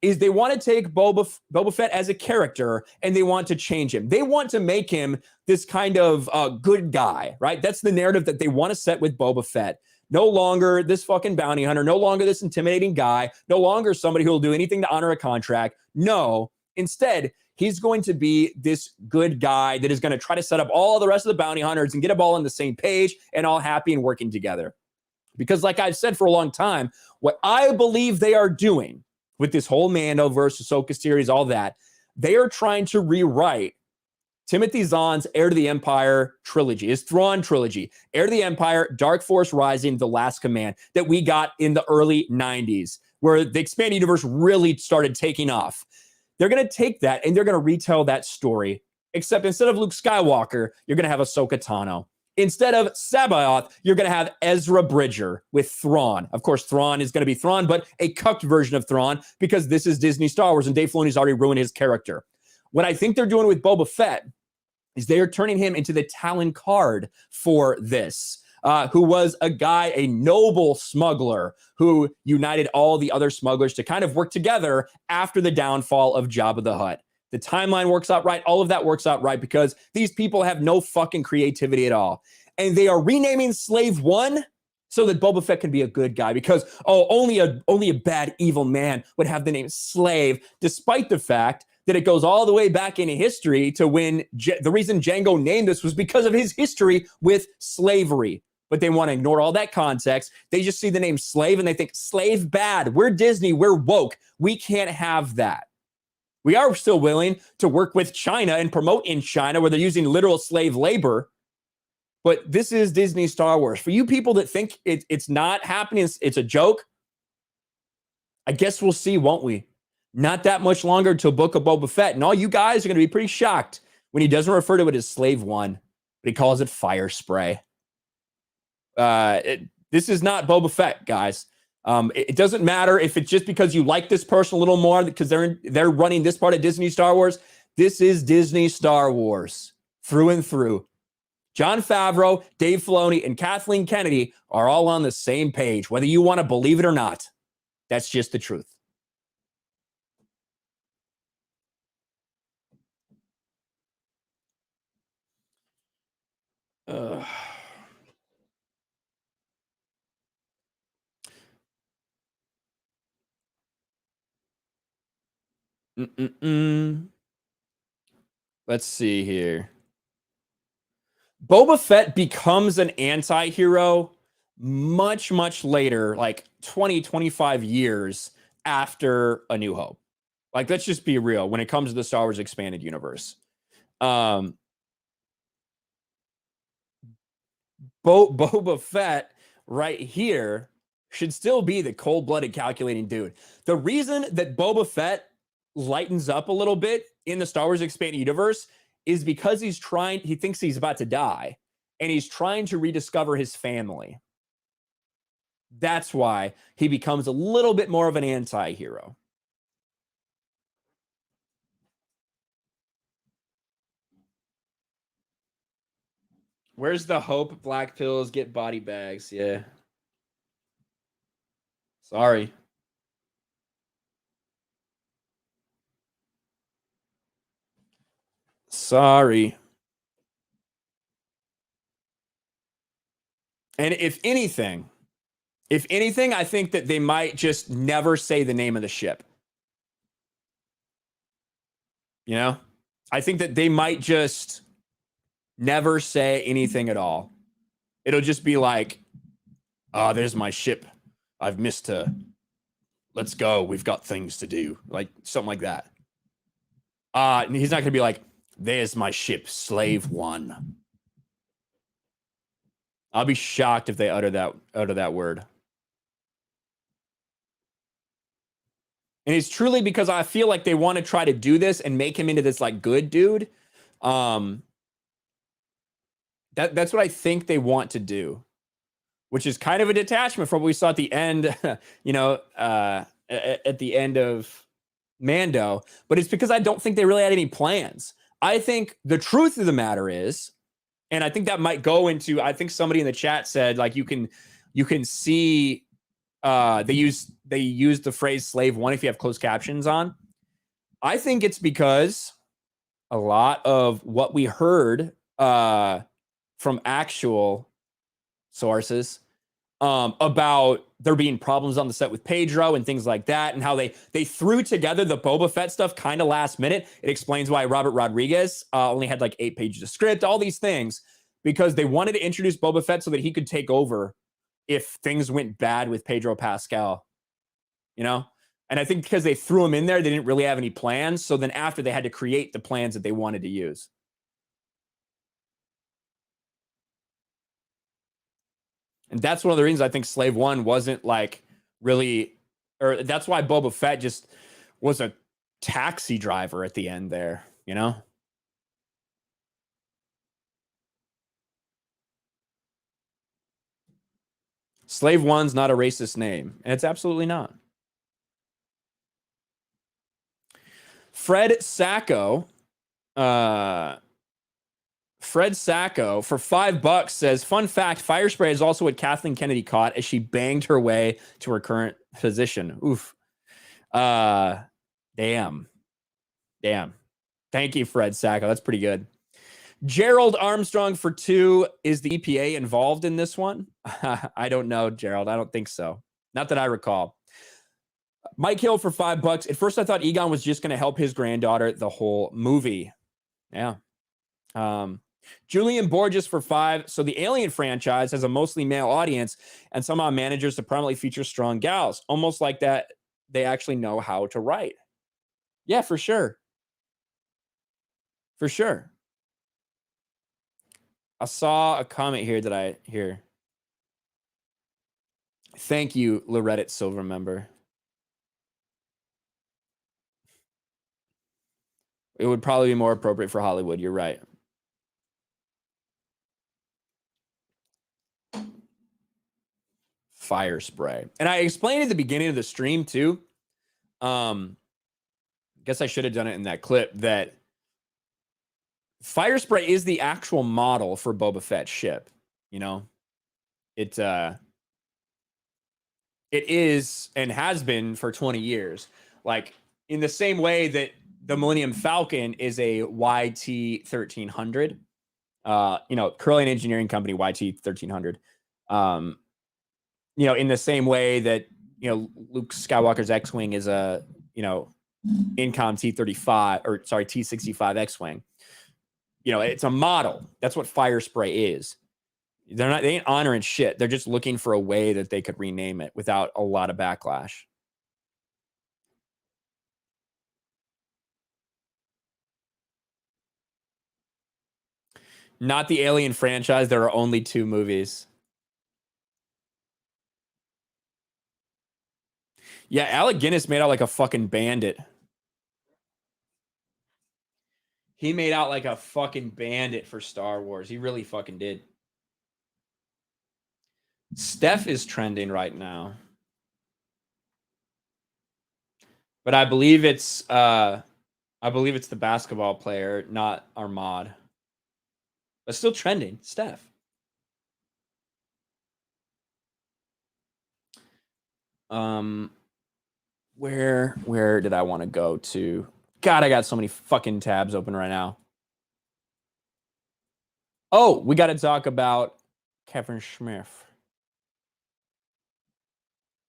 is they want to take Boba Fett as a character and they want to change him. They want to make him this kind of good guy, right? That's the narrative that they want to set with Boba Fett. No longer this fucking bounty hunter, no longer this intimidating guy, no longer somebody who will do anything to honor a contract. No, instead, he's going to be this good guy that is going to try to set up all the rest of the bounty hunters and get them all on the same page and all happy and working together. Because like I've said for a long time, what I believe they are doing with this whole Mandoverse, Ahsoka series, all that, they are trying to rewrite Timothy Zahn's Heir to the Empire trilogy, his Thrawn trilogy, Heir to the Empire, Dark Force Rising, The Last Command, that we got in the early 90s, where the expanded universe really started taking off. They're going to take that and they're going to retell that story, except instead of Luke Skywalker, you're going to have Ahsoka Tano. Instead of Sabaoth, you're going to have Ezra Bridger with Thrawn. Of course, Thrawn is going to be Thrawn, but a cucked version of Thrawn because this is Disney Star Wars and Dave Filoni's already ruined his character. What I think they're doing with Boba Fett is they are turning him into the Talon card for this, who was a guy, a noble smuggler who united all the other smugglers to kind of work together after the downfall of Jabba the Hutt. The timeline works out right. All of that works out right because these people have no fucking creativity at all. And they are renaming Slave One so that Boba Fett can be a good guy because, only a bad, evil man would have the name Slave, despite the fact that it goes all the way back in history to when the reason Django named this was because of his history with slavery. But they want to ignore all that context. They just see the name Slave and they think, slave bad. We're Disney. We're woke. We can't have that. We are still willing to work with China and promote in China where they're using literal slave labor. But this is Disney Star Wars. For you people that think it's not happening, it's a joke, I guess we'll see, won't we? Not that much longer until Book of Boba Fett. And all you guys are going to be pretty shocked when he doesn't refer to it as Slave One, but he calls it Fire Spray. This is not Boba Fett, guys. It doesn't matter if it's just because you like this person a little more because they're running this part of Disney Star Wars. This is Disney Star Wars through and through. Jon Favreau, Dave Filoni, and Kathleen Kennedy are all on the same page, whether you want to believe it or not. That's just the truth. Let's see here. Boba Fett becomes an anti-hero much, much later, like 20, 25 years after A New Hope. Like, let's just be real when it comes to the Star Wars expanded universe. Boba Fett right here should still be the cold-blooded calculating dude. The reason that Boba Fett lightens up a little bit in the Star Wars expanded universe is because he thinks he's about to die and he's trying to rediscover his family. That's why he becomes a little bit more of an anti-hero. Where's the hope? Black pills get body bags. Yeah. Sorry. Sorry. And if anything, I think that they might just never say the name of the ship. You know, I think that they might just never say anything at all. It'll just be like, oh, there's my ship. I've missed her. Let's go. We've got things to do. Like something like that. He's not going to be like, there's my ship, Slave One. I'll be shocked if they utter that word. And it's truly because I feel like they want to try to do this and make him into this like good dude. That's what I think they want to do, which is kind of a detachment from what we saw at the end, at the end of Mando. But it's because I don't think they really had any plans. I think the truth of the matter is, and I think that might go into, I think somebody in the chat said, like, you can see they use the phrase Slave One if you have closed captions on. I think it's because a lot of what we heard from actual sources about there being problems on the set with Pedro and things like that, and how they threw together the Boba Fett stuff kind of last minute. It explains why Robert Rodriguez only had like 8 pages of script, all these things, because they wanted to introduce Boba Fett so that he could take over if things went bad with Pedro Pascal, you know? And I think because they threw him in there, they didn't really have any plans. So then after, they had to create the plans that they wanted to use. And that's one of the reasons I think Slave One wasn't like really, or that's why Boba Fett just was a taxi driver at the end there, you know? Slave One's not a racist name, and it's absolutely not. Fred Sacco for $5 says, fun fact, fire spray is also what Kathleen Kennedy caught as she banged her way to her current position. Oof. Damn. Thank you, Fred Sacco. That's pretty good. Gerald Armstrong for 2. Is the EPA involved in this one? I don't know, Gerald. I don't think so. Not that I recall. Mike Hill for $5. At first, I thought Egon was just going to help his granddaughter the whole movie. Yeah. Julian Borges for 5. So the Alien franchise has a mostly male audience and somehow manages to prominently feature strong gals. Almost like that they actually know how to write. Yeah, for sure. For sure. I saw a comment here that I hear. Thank you, Loretta Silver member. It would probably be more appropriate for Hollywood. You're right. Fire spray. And I explained at the beginning of the stream too. Guess I should have done it in that clip, that fire spray is the actual model for Boba Fett's ship. You know, it is and has been for 20 years. Like in the same way that the Millennium Falcon is a YT-1300, Curling Engineering Company, YT-1300. In the same way that, Luke Skywalker's X-Wing is a, Incom T-65 X-Wing. It's a model. That's what fire spray is. They ain't honoring shit. They're just looking for a way that they could rename it without a lot of backlash. Not the Alien franchise. There are only 2 movies. Yeah, Alec Guinness made out like a fucking bandit. He made out like a fucking bandit for Star Wars. He really fucking did. Steph is trending right now. But I believe it's the basketball player, not Armad. But still trending, Steph. Where did I want to go to? God, I got so many fucking tabs open right now. Oh, we got to talk about Kevin Smith.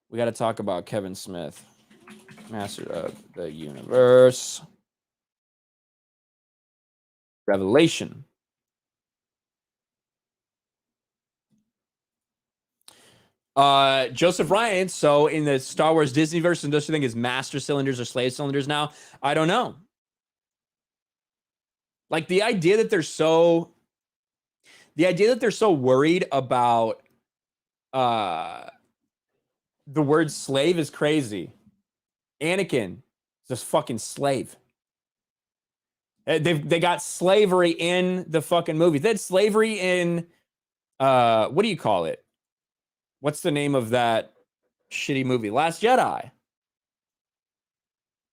We got to talk about Kevin Smith, Master of the Universe. Revelation. Joseph Ryan. So in the Star Wars Disneyverse, and those two things is master cylinders or slave cylinders now. I don't know. Like the idea that they're so worried about the word slave is crazy. Anakin is just fucking slave. They got slavery in the fucking movie. They had slavery in what do you call it? What's the name of that shitty movie? Last Jedi.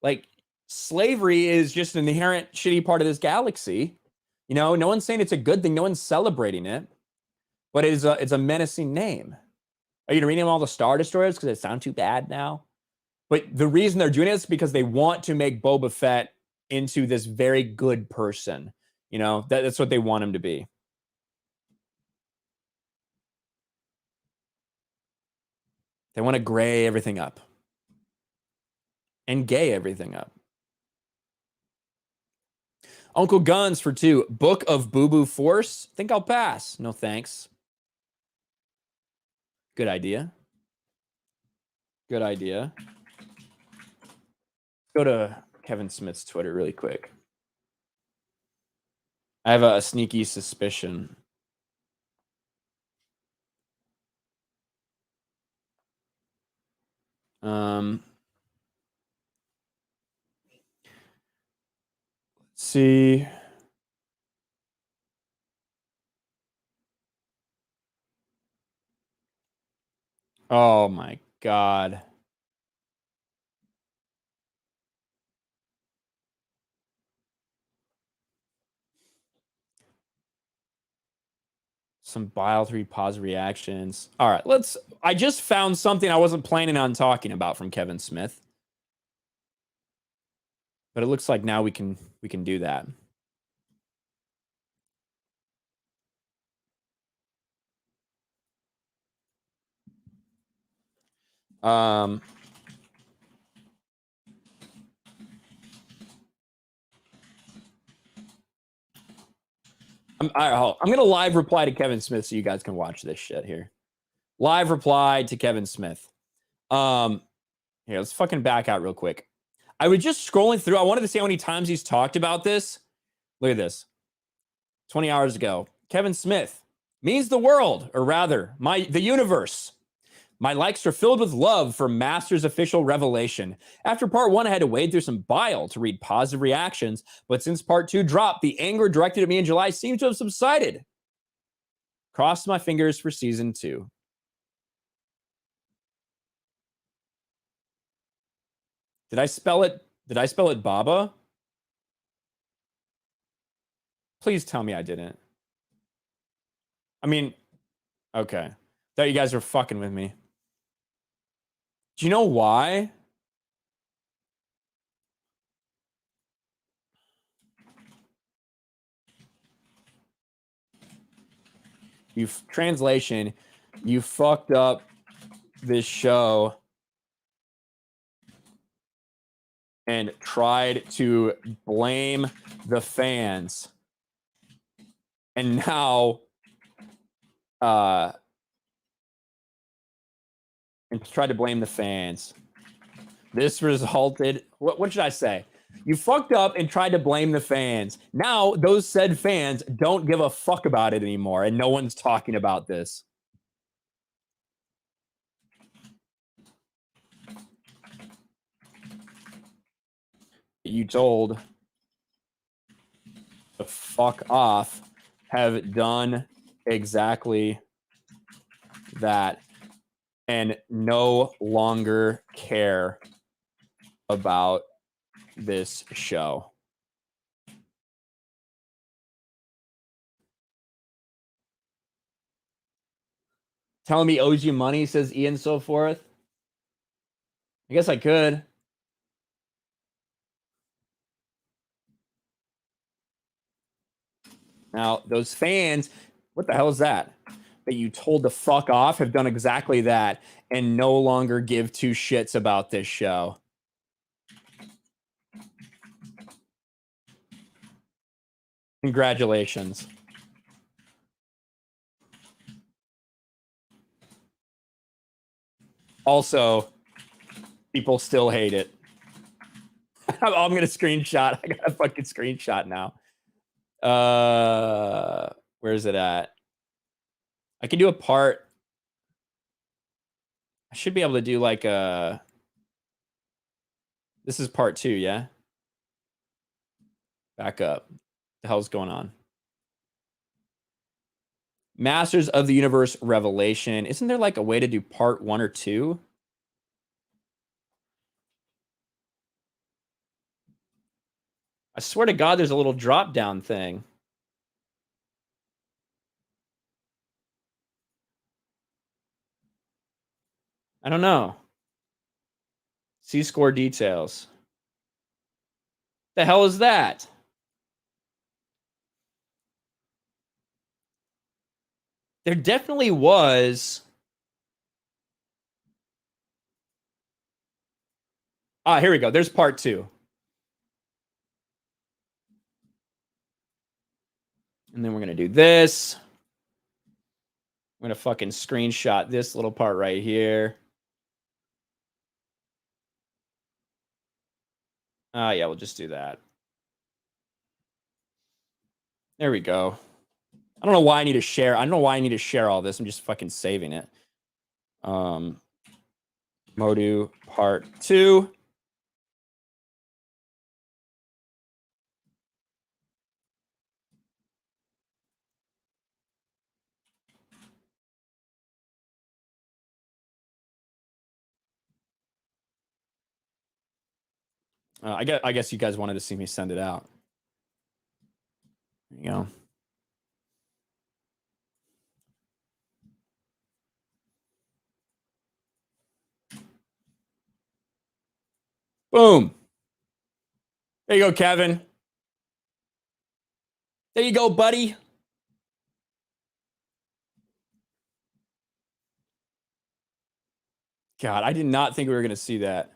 Like slavery is just an inherent shitty part of this galaxy. You know, no one's saying it's a good thing. No one's celebrating it, but it's a menacing name. Are you gonna rename all the Star Destroyers because it sounds too bad now? But the reason they're doing it is because they want to make Boba Fett into this very good person. You know, that's what they want him to be. They want to gray everything up and gay everything up. Uncle Guns for 2. Book of Boo Boo Force. Think I'll pass. No thanks. Good idea. Good idea. Go to Kevin Smith's Twitter really quick. I have a sneaky suspicion. Let's see. Oh my God. Some Bile 3 pause reactions. All right, I just found something I wasn't planning on talking about from Kevin Smith. But it looks like now we can do that. I'm gonna live reply to Kevin Smith so you guys can watch this shit here. Live reply to Kevin Smith. Here, let's fucking back out real quick. I was just scrolling through. I wanted to see how many times he's talked about this. Look at this. 20 hours ago. Kevin Smith means the world, or rather, the universe. My likes are filled with love for Master's official revelation. After part 1, I had to wade through some bile to read positive reactions, but since part 2 dropped, the anger directed at me in July seems to have subsided. Crossed my fingers for season 2. Did I spell it Baba? Please tell me I didn't. I mean, okay. Thought you guys were fucking with me. Do you know why? Translation, you fucked up this show and tried to blame the fans. And now and tried to blame the fans. This resulted, what should I say? You fucked up and tried to blame the fans. Now those said fans don't give a fuck about it anymore, and no one's talking about this. You told to fuck off have done exactly that and no longer care about this show. Telling me owes you money, says Ian so forth. I guess I could. Now, those fans, what the hell is that? that you told to fuck off have done exactly that and no longer give two shits about this show. Congratulations. Also, people still hate it. I'm going to screenshot. I got a fucking screenshot now. Where is it at? I can do a part. I should be able to do like a... This is part 2, yeah? Back up. What the hell's going on? Masters of the Universe Revelation. Isn't there like a way to do part 1 or 2? I swear to God, there's a little drop down thing. I don't know. See score details. The hell is that? There definitely was. Ah, here we go. There's part 2. And then we're going to do this. I'm going to fucking screenshot this little part right here. Yeah, we'll just do that. There we go. I don't know why I need to share. I don't know why I need to share all this. I'm just fucking saving it. Modu part 2. I guess you guys wanted to see me send it out. There you go. Boom. There you go, Kevin. There you go, buddy. God, I did not think we were going to see that.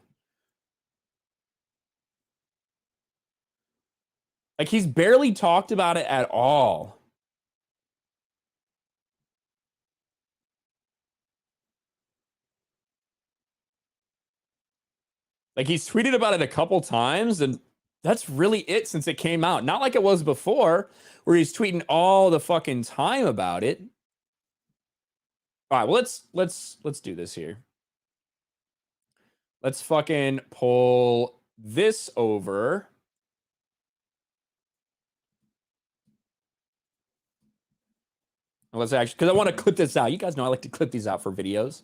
Like, he's barely talked about it at all. Like, he's tweeted about it a couple times, and that's really it since it came out. Not like it was before, where he's tweeting all the fucking time about it. All right, well, let's do this here. Let's fucking pull this over. Let's actually, because I want to clip this out. You guys know I like to clip these out for videos.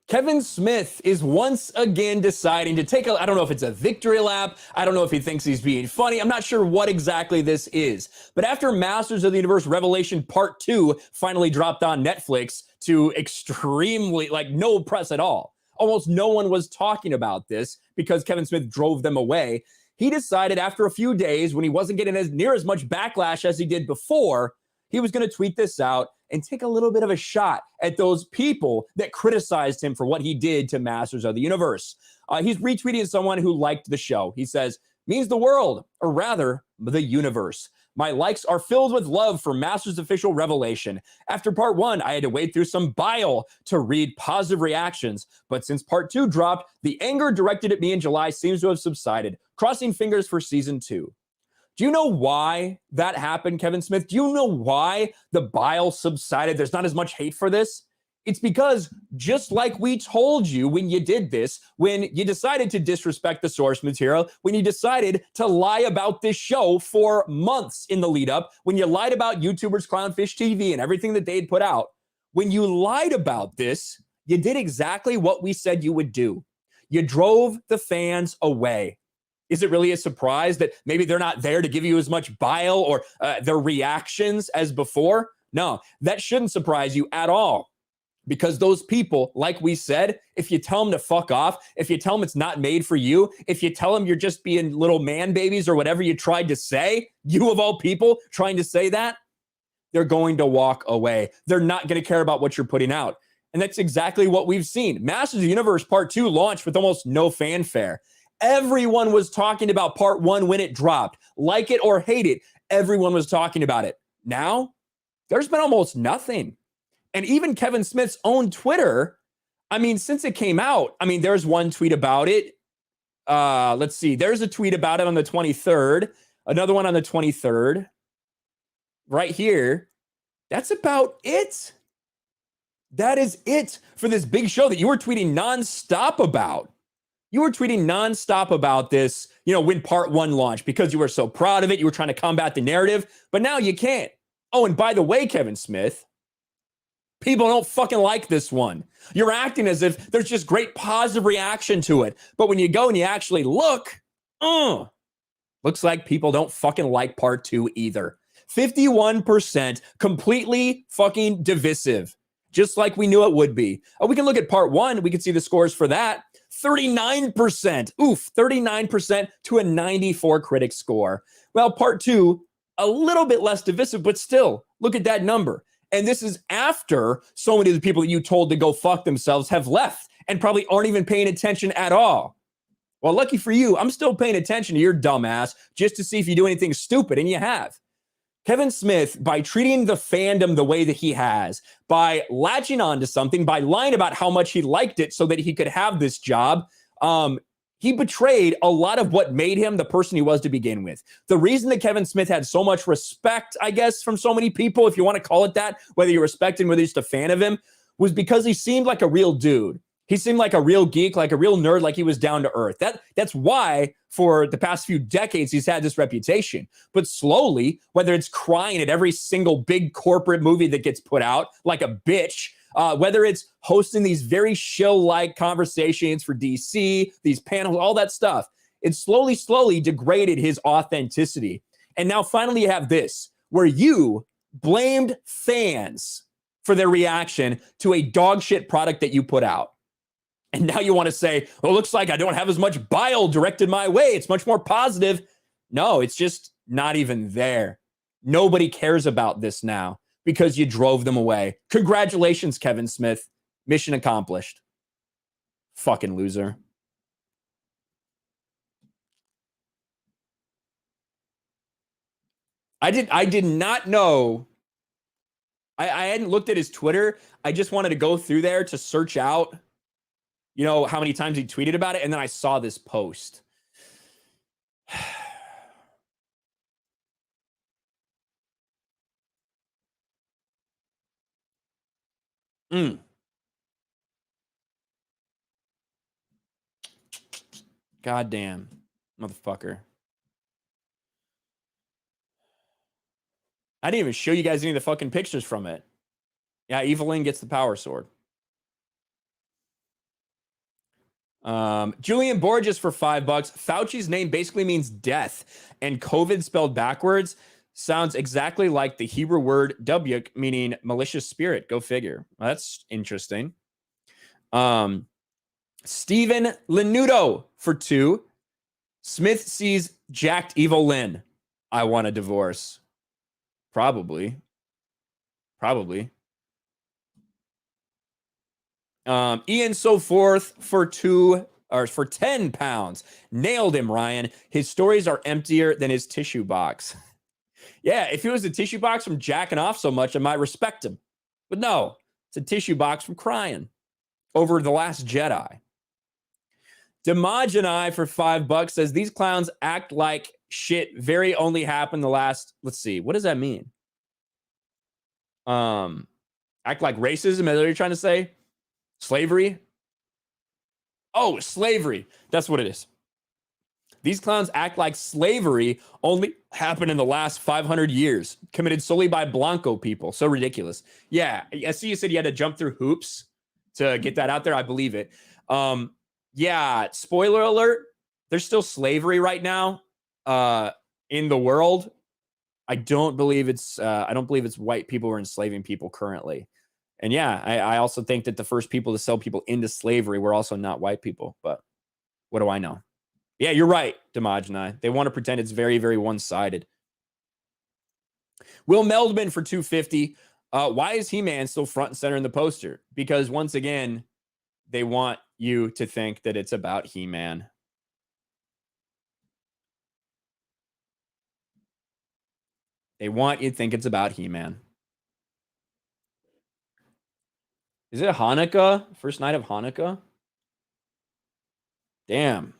Kevin Smith is once again deciding to take I don't know if it's a victory lap. I don't know if he thinks he's being funny. I'm not sure what exactly this is. But after Masters of the Universe Revelation Part 2 finally dropped on Netflix to extremely, like, no press at all. Almost no one was talking about this because Kevin Smith drove them away. He decided after a few days, when he wasn't getting near as much backlash as he did before, he was going to tweet this out and take a little bit of a shot at those people that criticized him for what he did to Masters of the Universe. He's retweeting someone who liked the show. He says, "Means the world, or rather, the universe. My likes are filled with love for Masters Official Revelation. After part 1, I had to wade through some bile to read positive reactions. But since part 2 dropped, the anger directed at me in July seems to have subsided. Crossing fingers for season 2. Do you know why that happened, Kevin Smith? Do you know why the bile subsided? There's not as much hate for this. It's because just like we told you when you did this, when you decided to disrespect the source material, when you decided to lie about this show for months in the lead up, when you lied about YouTubers Clownfish TV and everything that they'd put out, when you lied about this, you did exactly what we said you would do. You drove the fans away. Is it really a surprise that maybe they're not there to give you as much bile or their reactions as before? No, that shouldn't surprise you at all. Because those people, like we said, if you tell them to fuck off, if you tell them it's not made for you, if you tell them you're just being little man babies or whatever you tried to say, you of all people trying to say that, they're going to walk away. They're not going to care about what you're putting out. And that's exactly what we've seen. Masters of the Universe Part 2 launched with almost no fanfare. Everyone was talking about Part 1 when it dropped. Like it or hate it, everyone was talking about it. Now, there's been almost nothing. And even Kevin Smith's own Twitter, I mean, since it came out, I mean, there's one tweet about it. Let's see. There's a tweet about it on the 23rd. Another one on the 23rd. Right here. That's about it. That is it for this big show that you were tweeting nonstop about. You were tweeting nonstop about this, you know, when Part 1 launched because you were so proud of it. You were trying to combat the narrative, but now you can't. Oh, and by the way, Kevin Smith, people don't fucking like this one. You're acting as if there's just great positive reaction to it. But when you go and you actually look, looks like people don't fucking like Part 2 either. 51%, completely fucking divisive. Just like we knew it would be. We can look at Part 1. We can see the scores for that. 39%. Oof, 39% to a 94 critic score. Well, Part 2, a little bit less divisive, but still, look at that number. And this is after so many of the people that you told to go fuck themselves have left and probably aren't even paying attention at all. Well, lucky for you, I'm still paying attention to your dumbass just to see if you do anything stupid, and you have. Kevin Smith, by treating the fandom the way that he has, by latching on to something, by lying about how much he liked it so that he could have this job, he betrayed a lot of what made him the person he was to begin with. The reason that Kevin Smith had so much respect, I guess, from so many people, if you want to call it that, whether you respect him, whether you're just a fan of him, was because he seemed like a real dude. He seemed like a real geek, like a real nerd, like he was down to earth. That's why for the past few decades he's had this reputation. But slowly, whether it's crying at every single big corporate movie that gets put out like a bitch, whether it's hosting these very shill-like conversations for DC, these panels, all that stuff, it slowly degraded his authenticity. And now finally you have this, where you blamed fans for their reaction to a dog shit product that you put out. And now you want to say, well, it looks like I don't have as much bile directed my way. It's much more positive. No, it's just not even there. Nobody cares about this now because you drove them away. Congratulations, Kevin Smith. Mission accomplished. Fucking loser. I did not know. I hadn't looked at his Twitter. I just wanted to go through there to search out, you know, how many times he tweeted about it. And then I saw this post. Goddamn, motherfucker. I didn't even show you guys any of the fucking pictures from it. Yeah, Evelyn gets the power sword. Julian Borges for $5. Fauci's name basically means death, and COVID spelled backwards sounds exactly like the Hebrew word W, meaning malicious spirit. Go figure. Well, that's interesting. Stephen Lenudo for $2. Smith sees jacked evil Lynn. I want a divorce. Probably. Ian So Forth for 10 pounds. Nailed him, Ryan. His stories are emptier than his tissue box. Yeah, if it was a tissue box from jacking off so much, I might respect him. But no, it's a tissue box from crying over The Last Jedi. Demogeni for $5 says these clowns act like shit. Very only happened the last. Let's see. What does that mean? Act like racism? Is that what you're trying to say? Slavery? Oh, slavery. That's what it is. These clowns act like slavery only happened in the last 500 years, committed solely by Blanco people. So ridiculous. Yeah, I see you said you had to jump through hoops to get that out there. I believe it. Yeah, spoiler alert, there's still slavery right now in the world. I don't believe it's white people who are enslaving people currently. And yeah, I also think that the first people to sell people into slavery were also not white people. But what do I know? Yeah, you're right, Demogeni. They want to pretend it's very, very one-sided. Will Meldman for 250. Why is He-Man still front and center in the poster? Because once again, they want you to think that it's about He-Man. They want you to think it's about He-Man. Is it Hanukkah? First night of Hanukkah? Damn.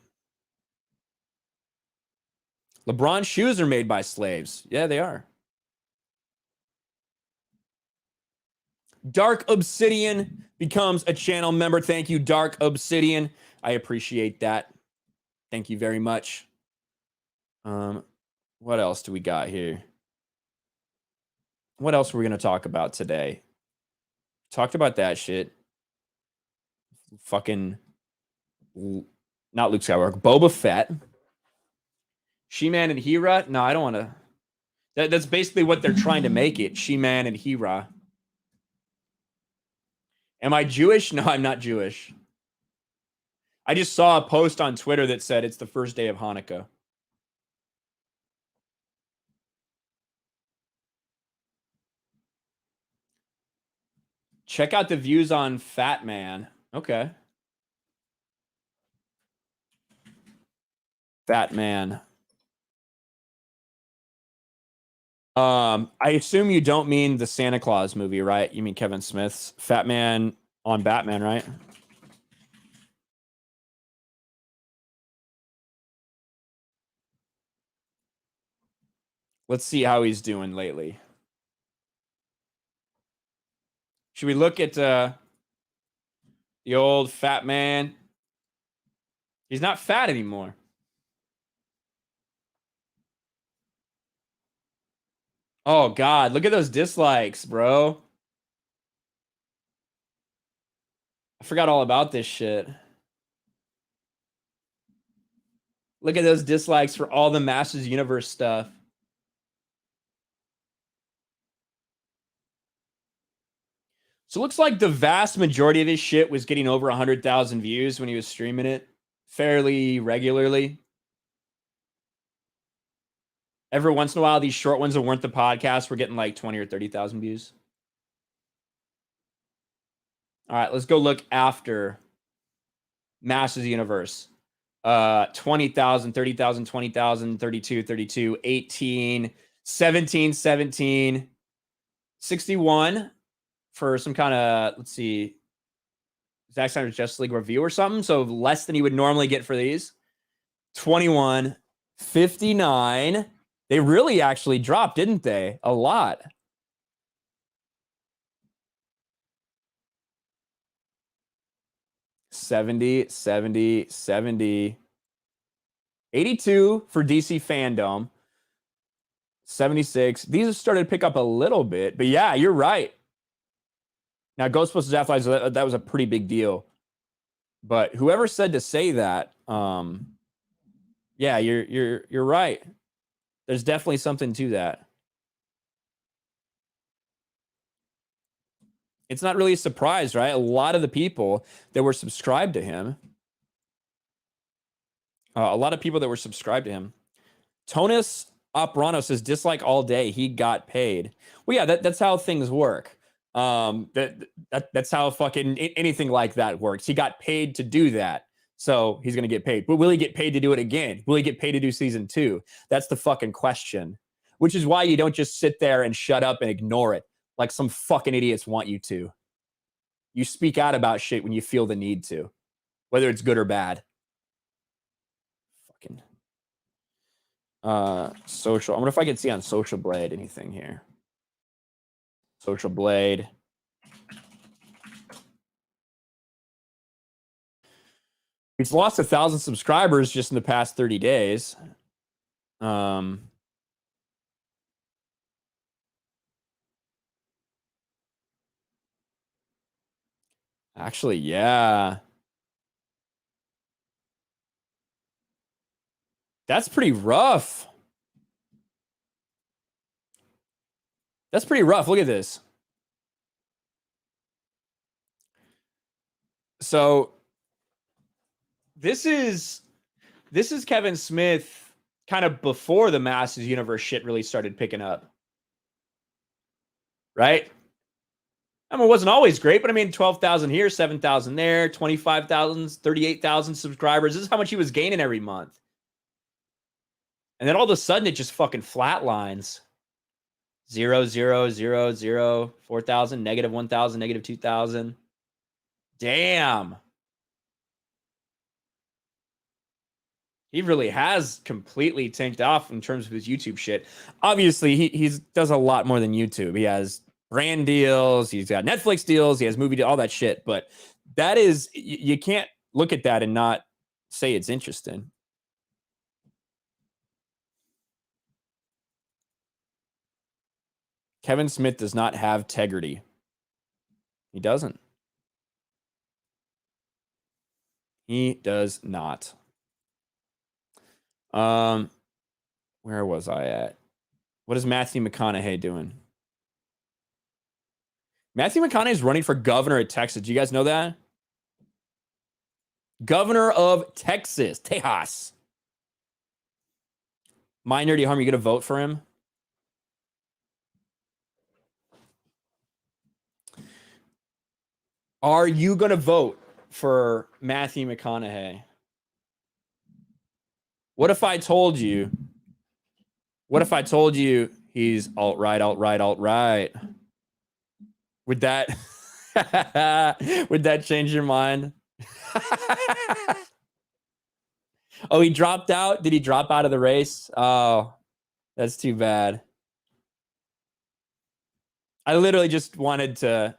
LeBron's shoes are made by slaves. Yeah, they are. Dark Obsidian becomes a channel member. Thank you, Dark Obsidian. I appreciate that. Thank you very much. What else do we got here? What else are we going to talk about today? Talked about that shit. Fucking, not Luke Skywalker. Boba Fett. She-Man and Hera. No, I don't want to. That's basically what they're trying to make it. She-Man and Hera. Am I Jewish? No, I'm not Jewish. I just saw a post on Twitter that said it's the first day of Hanukkah. Check out the views on Fat Man. Okay. Fat Man. I assume you don't mean the Santa Claus movie, right? You mean Kevin Smith's Fat Man on Batman, right? Let's see how he's doing lately. Should we look at the old Fat Man? He's not fat anymore. Oh, God. Look at those dislikes, bro. I forgot all about this shit. Look at those dislikes for all the Masters Universe stuff. So it looks like the vast majority of his shit was getting over 100,000 views when he was streaming it fairly regularly. Every once in a while, these short ones that weren't the podcast were getting like 20 or 30,000 views. All right, let's go look after Masters Universe. 20,000, 30,000, 20,000, 32, 32, 18, 17, 17, 61 for some kind of, let's see, Zack Snyder's Justice League review or something. So less than you would normally get for these. 21, 59. They really actually dropped, didn't they? A lot. $70, $70, $70, $82 for DC Fandom. 76. These have started to pick up a little bit, but yeah, you're right. Now, Ghostbusters Afterlife, that was a pretty big deal. But whoever said to say that, yeah, you're right. There's definitely something to that. It's not really a surprise, right? A lot of the people that were subscribed to him, Tonus Oprano says, dislike all day. He got paid. Well, yeah, that's how things work. That's how fucking anything like that works. He got paid to do that. So he's going to get paid. But will he get paid to do it again? Will he get paid to do season 2? That's the fucking question. Which is why you don't just sit there and shut up and ignore it like some fucking idiots want you to. You speak out about shit when you feel the need to, whether it's good or bad. Fucking social. I wonder if I can see on Social Blade anything here. Social Blade. He's lost 1,000 subscribers just in the past 30 days. Actually, yeah. That's pretty rough. That's pretty rough. Look at this. So this is Kevin Smith kind of before the Masters Universe shit really started picking up. right? I mean, it wasn't always great, but I mean, 12,000 here, 7,000 there, 25,000, 38,000 subscribers. This is how much he was gaining every month. And then all of a sudden, it just fucking flatlines. 0, 0, 0, 0, 4,000, negative 1,000, negative 2,000. Damn. He really has completely tanked off in terms of his YouTube shit. Obviously, he does a lot more than YouTube. He has brand deals. He's got Netflix deals. He has movie deals, all that shit. But that is, you can't look at that and not say it's interesting. Kevin Smith does not have integrity. He doesn't. He does not. Where was I at? What is Matthew McConaughey doing? Matthew McConaughey is running for governor of Texas. Do you guys know that? Governor of Texas, Tejas. My Nerdy Harm, you going to vote for him? Are you going to vote for Matthew McConaughey? What if I told you? What if I told you he's alt-right, alt-right, alt-right? Would that would that change your mind? Oh, he dropped out? Did he drop out of the race? Oh, that's too bad. I literally just wanted to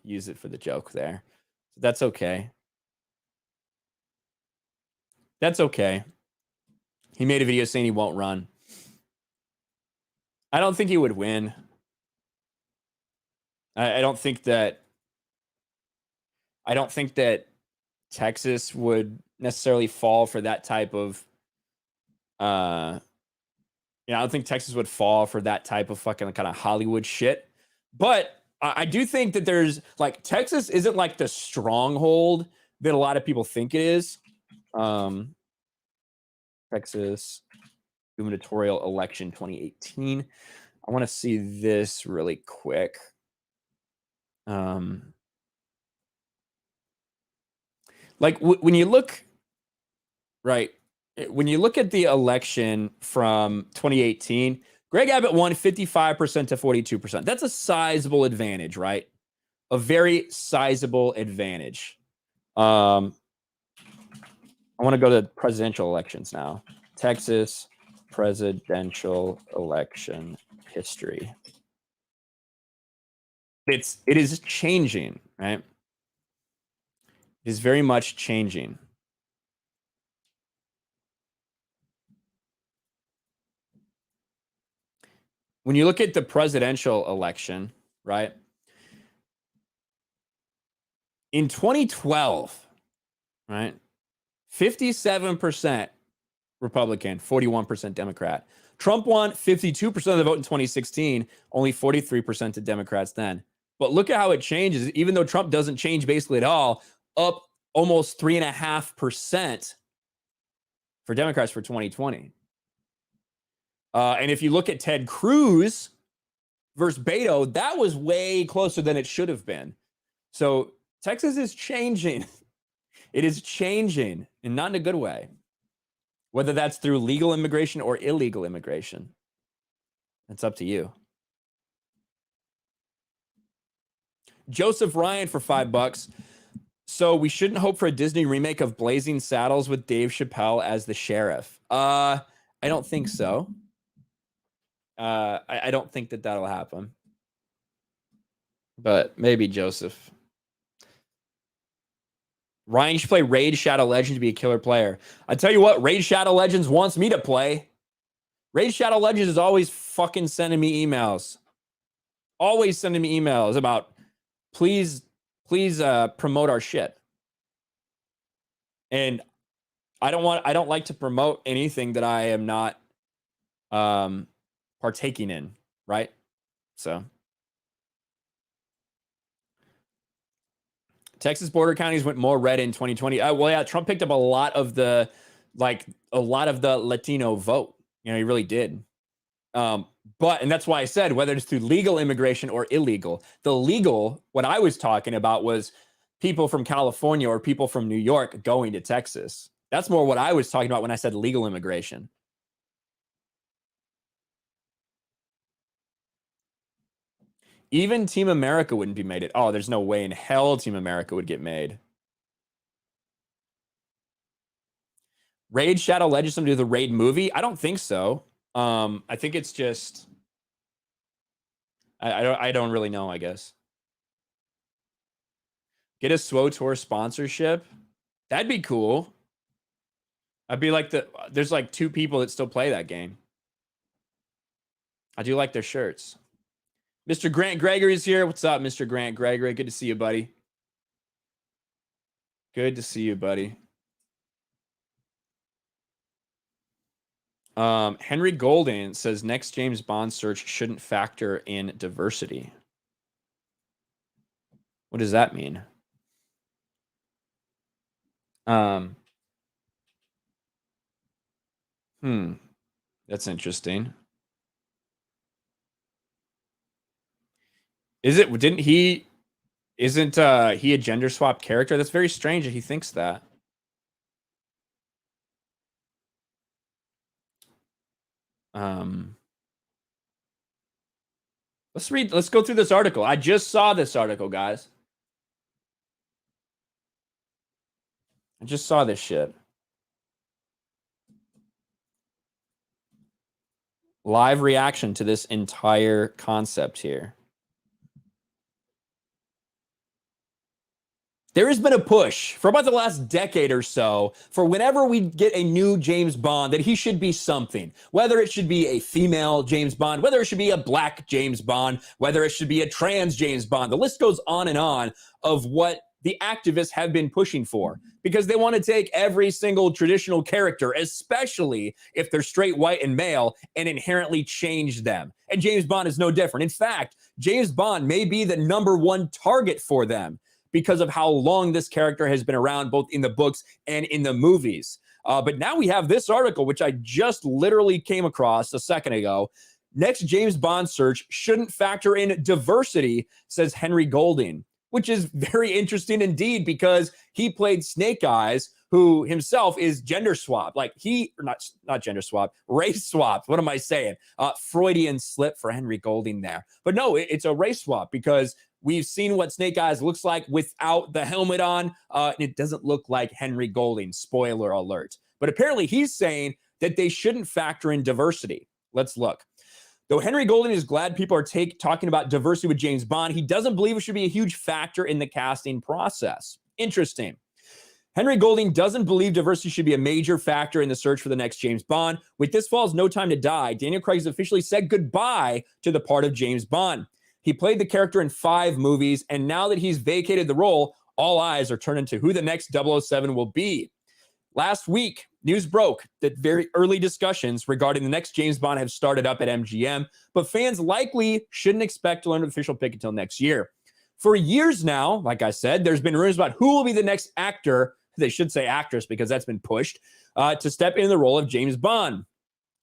use it for the joke there. That's okay. That's okay. He made a video saying he won't run. I don't think he would win. I don't think that Texas would necessarily fall for that type of I don't think Texas would fall for that type of fucking kind of Hollywood shit. But I do think that there's like Texas isn't like the stronghold that a lot of people think it is. Texas gubernatorial election 2018. I want to see this really quick. Like when you look, right, when you look at the election from 2018, Greg Abbott won 55% to 42%. That's a sizable advantage, right? A very sizable advantage. I want to go to presidential elections now. Texas presidential election history. It is changing, right? It is very much changing. When you look at the presidential election, right? In 2012, right? 57% Republican, 41% Democrat. Trump won 52% of the vote in 2016, only 43% to Democrats then. But look at how it changes. Even though Trump doesn't change basically at all, up almost 3.5% for Democrats for 2020. And if you look at Ted Cruz versus Beto, that was way closer than it should have been. So Texas is changing. It is changing, and not in a good way. Whether that's through legal immigration or illegal immigration. It's up to you. Joseph Ryan for $5. So we shouldn't hope for a Disney remake of Blazing Saddles with Dave Chappelle as the sheriff. I don't think so. I don't think that that'll happen. But maybe Joseph. Ryan should play Raid Shadow Legends to be a killer player. I tell you what, Raid Shadow Legends wants me to play. Raid Shadow Legends is always fucking sending me emails. Always sending me emails about please promote our shit. And I don't like to promote anything that I am not partaking in, right? So Texas border counties went more red in 2020. Well, yeah, Trump picked up a lot of the Latino vote. You know, he really did. And that's why I said whether it's through legal immigration or illegal. The legal, what I was talking about was people from California or people from New York going to Texas. That's more what I was talking about when I said legal immigration. Even Team America wouldn't be made it. Oh, there's no way in hell Team America would get made. Raid Shadow Legends to do the Raid movie? I don't think so. I think it's just I don't really know, I guess. Get a SWO sponsorship. That'd be cool. I'd be like there's like 2 people that still play that game. I do like their shirts. Mr. Grant Gregory is here. What's up, Mr. Grant Gregory? Good to see you, buddy. Good to see you, buddy. Henry Golden says next James Bond search shouldn't factor in diversity. What does that mean? That's interesting. Isn't he a gender swap character? That's very strange that he thinks that. Let's go through this article. I just saw this article, guys. I just saw this shit. Live reaction to this entire concept here. There has been a push for about the last decade or so for whenever we get a new James Bond that he should be something, whether it should be a female James Bond, whether it should be a black James Bond, whether it should be a trans James Bond. The list goes on and on of what the activists have been pushing for because they want to take every single traditional character, especially if they're straight, white, and male, and inherently change them. And James Bond is no different. In fact, James Bond may be the #1 target for them because of how long this character has been around, both in the books and in the movies. But now we have this article, which I just literally came across a second ago. Next James Bond search shouldn't factor in diversity, says Henry Golding, which is very interesting indeed because he played Snake Eyes, who himself is gender swapped. Like not gender swapped, race swapped. What am I saying? Freudian slip for Henry Golding there. But no, it's a race swap because we've seen what Snake Eyes looks like without the helmet on, and it doesn't look like Henry Golding, spoiler alert. But apparently he's saying that they shouldn't factor in diversity. Let's look. Though Henry Golding is glad people are talking about diversity with James Bond, he doesn't believe it should be a huge factor in the casting process. Interesting. Henry Golding doesn't believe diversity should be a major factor in the search for the next James Bond. With this fall's No Time to Die, Daniel Craig has officially said goodbye to the part of James Bond. He played the character in 5 movies, and now that he's vacated the role, all eyes are turned into who the next 007 will be. Last week, news broke that very early discussions regarding the next James Bond have started up at MGM, but fans likely shouldn't expect to learn an official pick until next year. For years now, like I said, there's been rumors about who will be the next actor, they should say actress because that's been pushed, to step into the role of James Bond.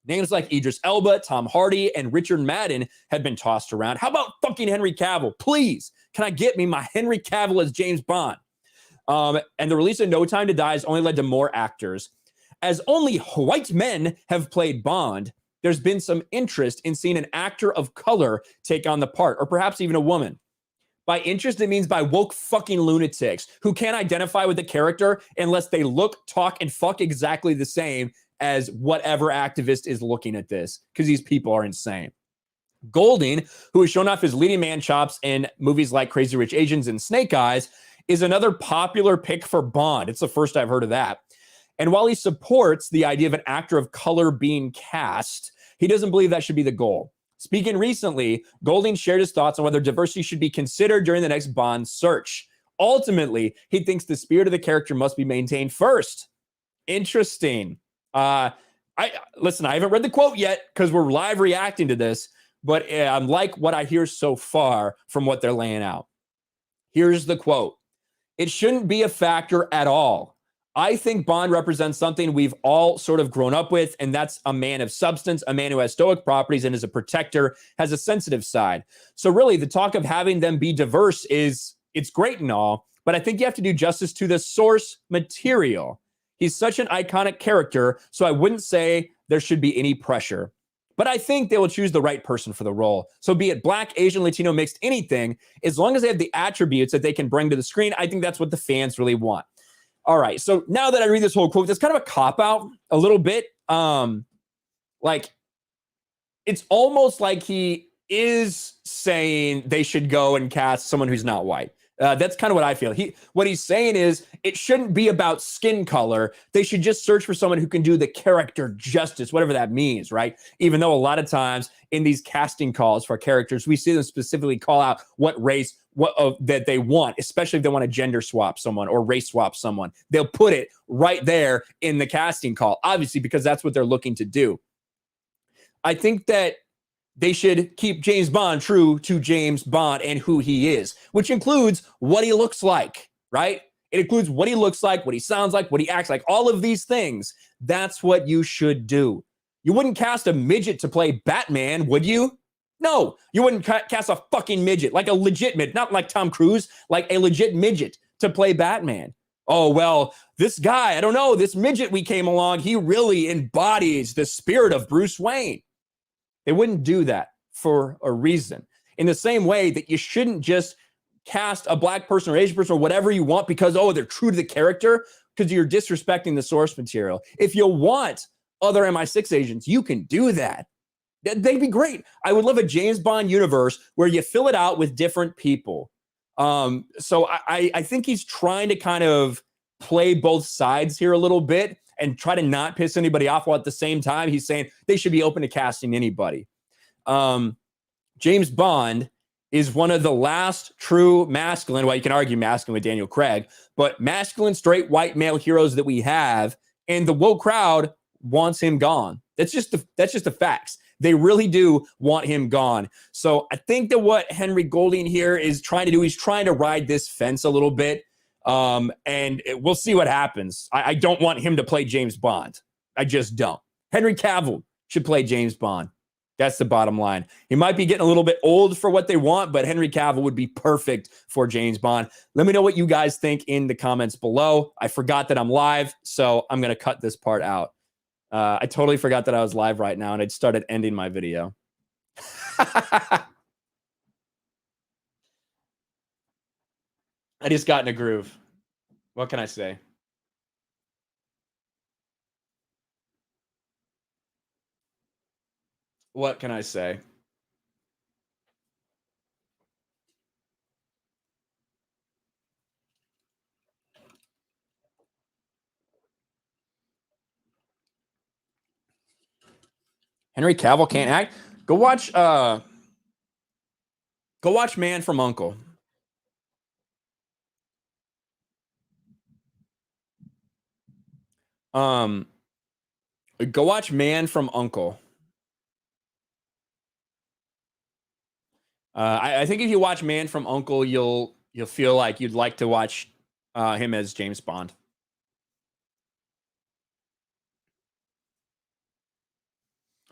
Names like Idris Elba, Tom Hardy, and Richard Madden have been tossed around. How about fucking Henry Cavill? Please, can I get me my Henry Cavill as James Bond? And the release of No Time to Die has only led to more actors. As only white men have played Bond, there's been some interest in seeing an actor of color take on the part, or perhaps even a woman. By interest, it means by woke fucking lunatics who can't identify with the character unless they look, talk, and fuck exactly the same as whatever activist is looking at this, because these people are insane. Golding, who has shown off his leading man chops in movies like Crazy Rich Asians and Snake Eyes, is another popular pick for Bond. It's the first I've heard of that. And while he supports the idea of an actor of color being cast, he doesn't believe that should be the goal. Speaking recently, Golding shared his thoughts on whether diversity should be considered during the next Bond search. Ultimately, he thinks the spirit of the character must be maintained first. Interesting. I haven't read the quote yet because we're live reacting to this, but I'm like what I hear so far from what they're laying out. Here's the quote. It shouldn't be a factor at all. I think Bond represents something we've all sort of grown up with, and that's a man of substance, a man who has stoic properties and is a protector, has a sensitive side. So really, the talk of having them be diverse it's great and all, but I think you have to do justice to the source material. He's such an iconic character, so I wouldn't say there should be any pressure. But I think they will choose the right person for the role. So be it Black, Asian, Latino, mixed, anything, as long as they have the attributes that they can bring to the screen, I think that's what the fans really want. All right, so now that I read this whole quote, that's kind of a cop-out a little bit. Like, it's almost like he is saying they should go and cast someone who's not white. That's kind of what I feel. What he's saying is it shouldn't be about skin color. They should just search for someone who can do the character justice, whatever that means, right? Even though a lot of times in these casting calls for characters, we see them specifically call out what race that they want, especially if they want to gender swap someone or race swap someone. They'll put it right there in the casting call, obviously, because that's what they're looking to do. I think that they should keep James Bond true to James Bond and who he is, which includes what he looks like, right? It includes what he looks like, what he sounds like, what he acts like, all of these things. That's what you should do. You wouldn't cast a midget to play Batman, would you? No, you wouldn't cast a fucking midget, like a legit midget, not like Tom Cruise, like a legit midget to play Batman. Oh, well, this guy, I don't know, this midget we came along, he really embodies the spirit of Bruce Wayne. They wouldn't do that for a reason. In the same way that you shouldn't just cast a Black person or Asian person or whatever you want because, oh, they're true to the character, because you're disrespecting the source material. If you want other MI6 agents, you can do that. They'd be great. I would love a James Bond universe where you fill it out with different people. So I think he's trying to kind of play both sides here a little bit and try to not piss anybody off, while at the same time he's saying they should be open to casting anybody. James Bond is one of the last true masculine, well, you can argue masculine with Daniel Craig, but masculine straight white male heroes that we have, and the woke crowd wants him gone. That's just the facts. They really do want him gone. So I think that what Henry Golding here is trying to do, he's trying to ride this fence a little bit. And we'll see what happens. I don't want him to play James Bond. I just don't. Henry Cavill should play James Bond. That's the bottom line. He might be getting a little bit old for what they want, but Henry Cavill would be perfect for James Bond. Let me know what you guys think in the comments below. I forgot that I'm live, so I'm going to cut this part out. I totally forgot that I was live right now, and I'd started ending my video. I just got in a groove. What can I say? What can I say? Henry Cavill can't act. Go watch Man from U.N.C.L.E. Go watch Man from U.N.C.L.E. I think if you watch Man from U.N.C.L.E., you'll feel like you'd like to watch him as James Bond.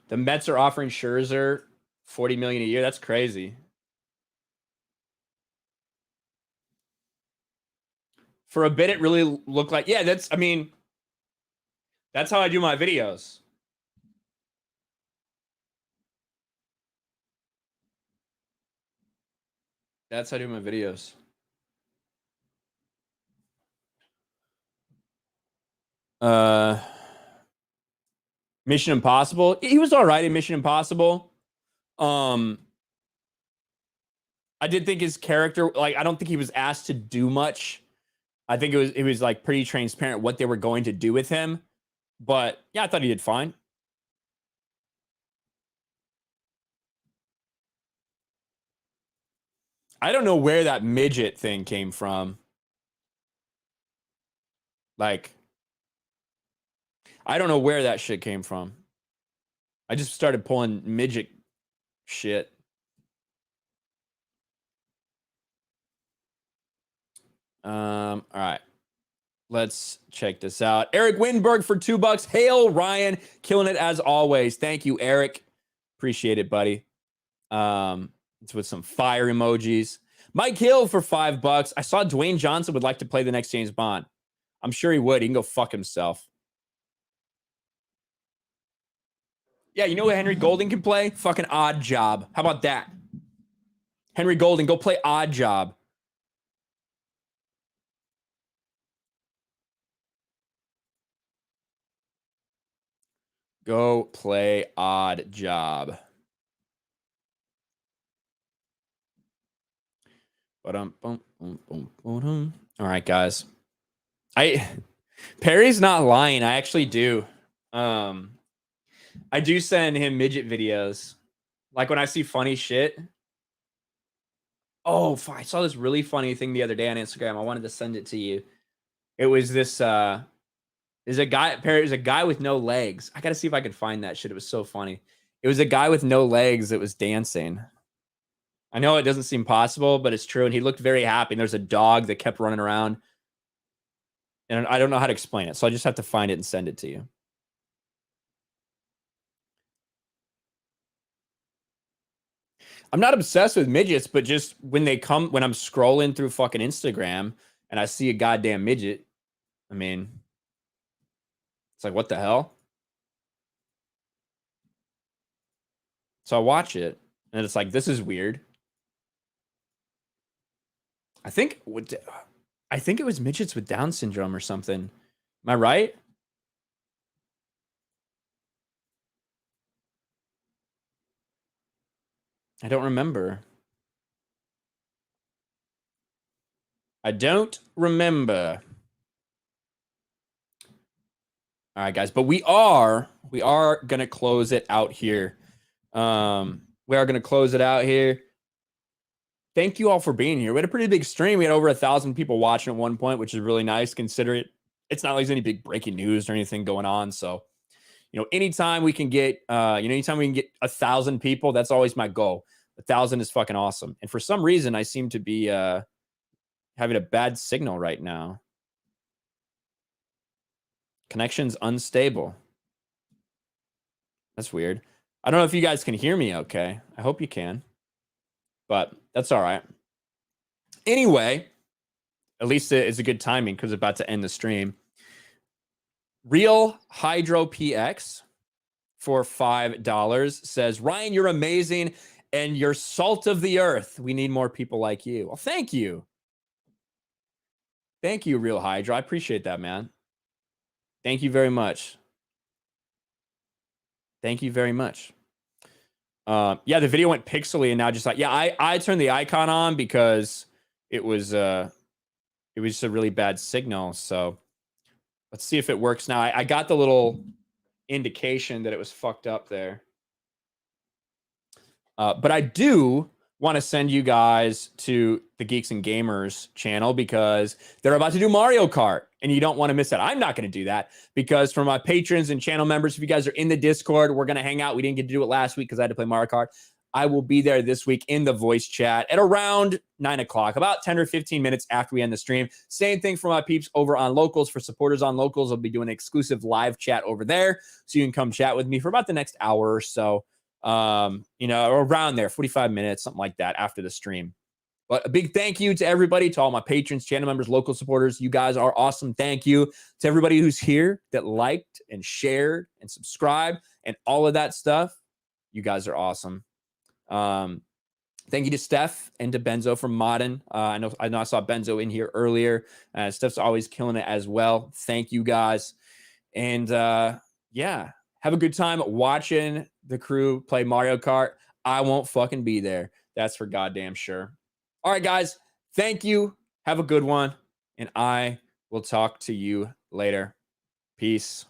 The Mets are offering Scherzer $40 million a year. That's crazy. For a bit, it really looked like, yeah, that's how I do my videos. That's how I do my videos. Mission Impossible. He was all right in Mission Impossible. I did think his character, like, I don't think he was asked to do much. I think it was like pretty transparent what they were going to do with him. But yeah, I thought he did fine. I don't know where that midget thing came from. Like, I don't know where that shit came from. I just started pulling midget shit. All right. let's check this out. Eric Winberg for $2. Hail Ryan, killing it as always. Thank you, Eric. Appreciate it, buddy. It's with some fire emojis. Mike Hill for $5. I saw Dwayne Johnson would like to play the next James Bond. I'm sure he would. He can go fuck himself. Yeah, you know what Henry Golding can play? Fucking Odd Job. How about that? Henry Golding, go play Odd Job. Go play Odd Job. All right, guys. Perry's not lying. I actually do. I do send him midget videos. Like when I see funny shit. Oh, I saw this really funny thing the other day on Instagram. I wanted to send it to you. It was this there's a guy with no legs. I gotta see if I can find that shit. It was so funny. It was a guy with no legs that was dancing. I know it doesn't seem possible, but it's true. And he looked very happy. And there's a dog that kept running around. And I don't know how to explain it. So I just have to find it and send it to you. I'm not obsessed with midgets, but just when they come, when I'm scrolling through fucking Instagram and I see a goddamn midget, I mean, it's like, what the hell? So I watch it and it's like, this is weird. I think it was midgets with Down syndrome or something. Am I right? I don't remember. I don't remember. All right, guys, but we are going to close it out here. We are going to close it out here. Thank you all for being here. We had a pretty big stream. We had over 1,000 people watching at one point, which is really nice. Consider it. It's not like there's any big breaking news or anything going on. So, anytime we can get, anytime we can get 1,000 people, that's always my goal. 1,000 is fucking awesome. And for some reason, I seem to be having a bad signal right now. Connection's unstable. That's weird. I don't know if you guys can hear me okay. I hope you can. But that's all right. Anyway, at least it's a good timing because it's about to end the stream. Real Hydro PX for $5 says, Ryan, you're amazing and you're salt of the earth. We need more people like you. Well, thank you. Thank you, Real Hydro. I appreciate that, man. Thank you very much. Thank you very much. Yeah, the video went pixely and now just like, yeah, I turned the icon on because it was just a really bad signal. So let's see if it works now. I got the little indication that it was fucked up there. But I do want to send you guys to the Geeks and Gamers channel because they're about to do Mario Kart and you don't want to miss that. I'm not going to do that because for my patrons and channel members, if you guys are in the Discord, we're going to hang out. We didn't get to do it last week because I had to play Mario Kart. I will be there this week in the voice chat at around 9 o'clock, about 10 or 15 minutes after we end the stream. Same thing for my peeps over on Locals. For supporters on Locals, I'll be doing an exclusive live chat over there. So you can come chat with me for about the next hour or so. Around there, 45 minutes, something like that after the stream. But a big thank you to everybody, to all my patrons, channel members, local supporters. You guys are awesome. Thank you to everybody who's here that liked and shared and subscribed and all of that stuff. You guys are awesome. Thank you to Steph and to Benzo from Modern. I know I saw Benzo in here earlier. Steph's always killing it as well. Thank you guys. And yeah, have a good time watching the crew play Mario Kart. I won't fucking be there. That's for goddamn sure. All right, guys. Thank you. Have a good one. And I will talk to you later. Peace.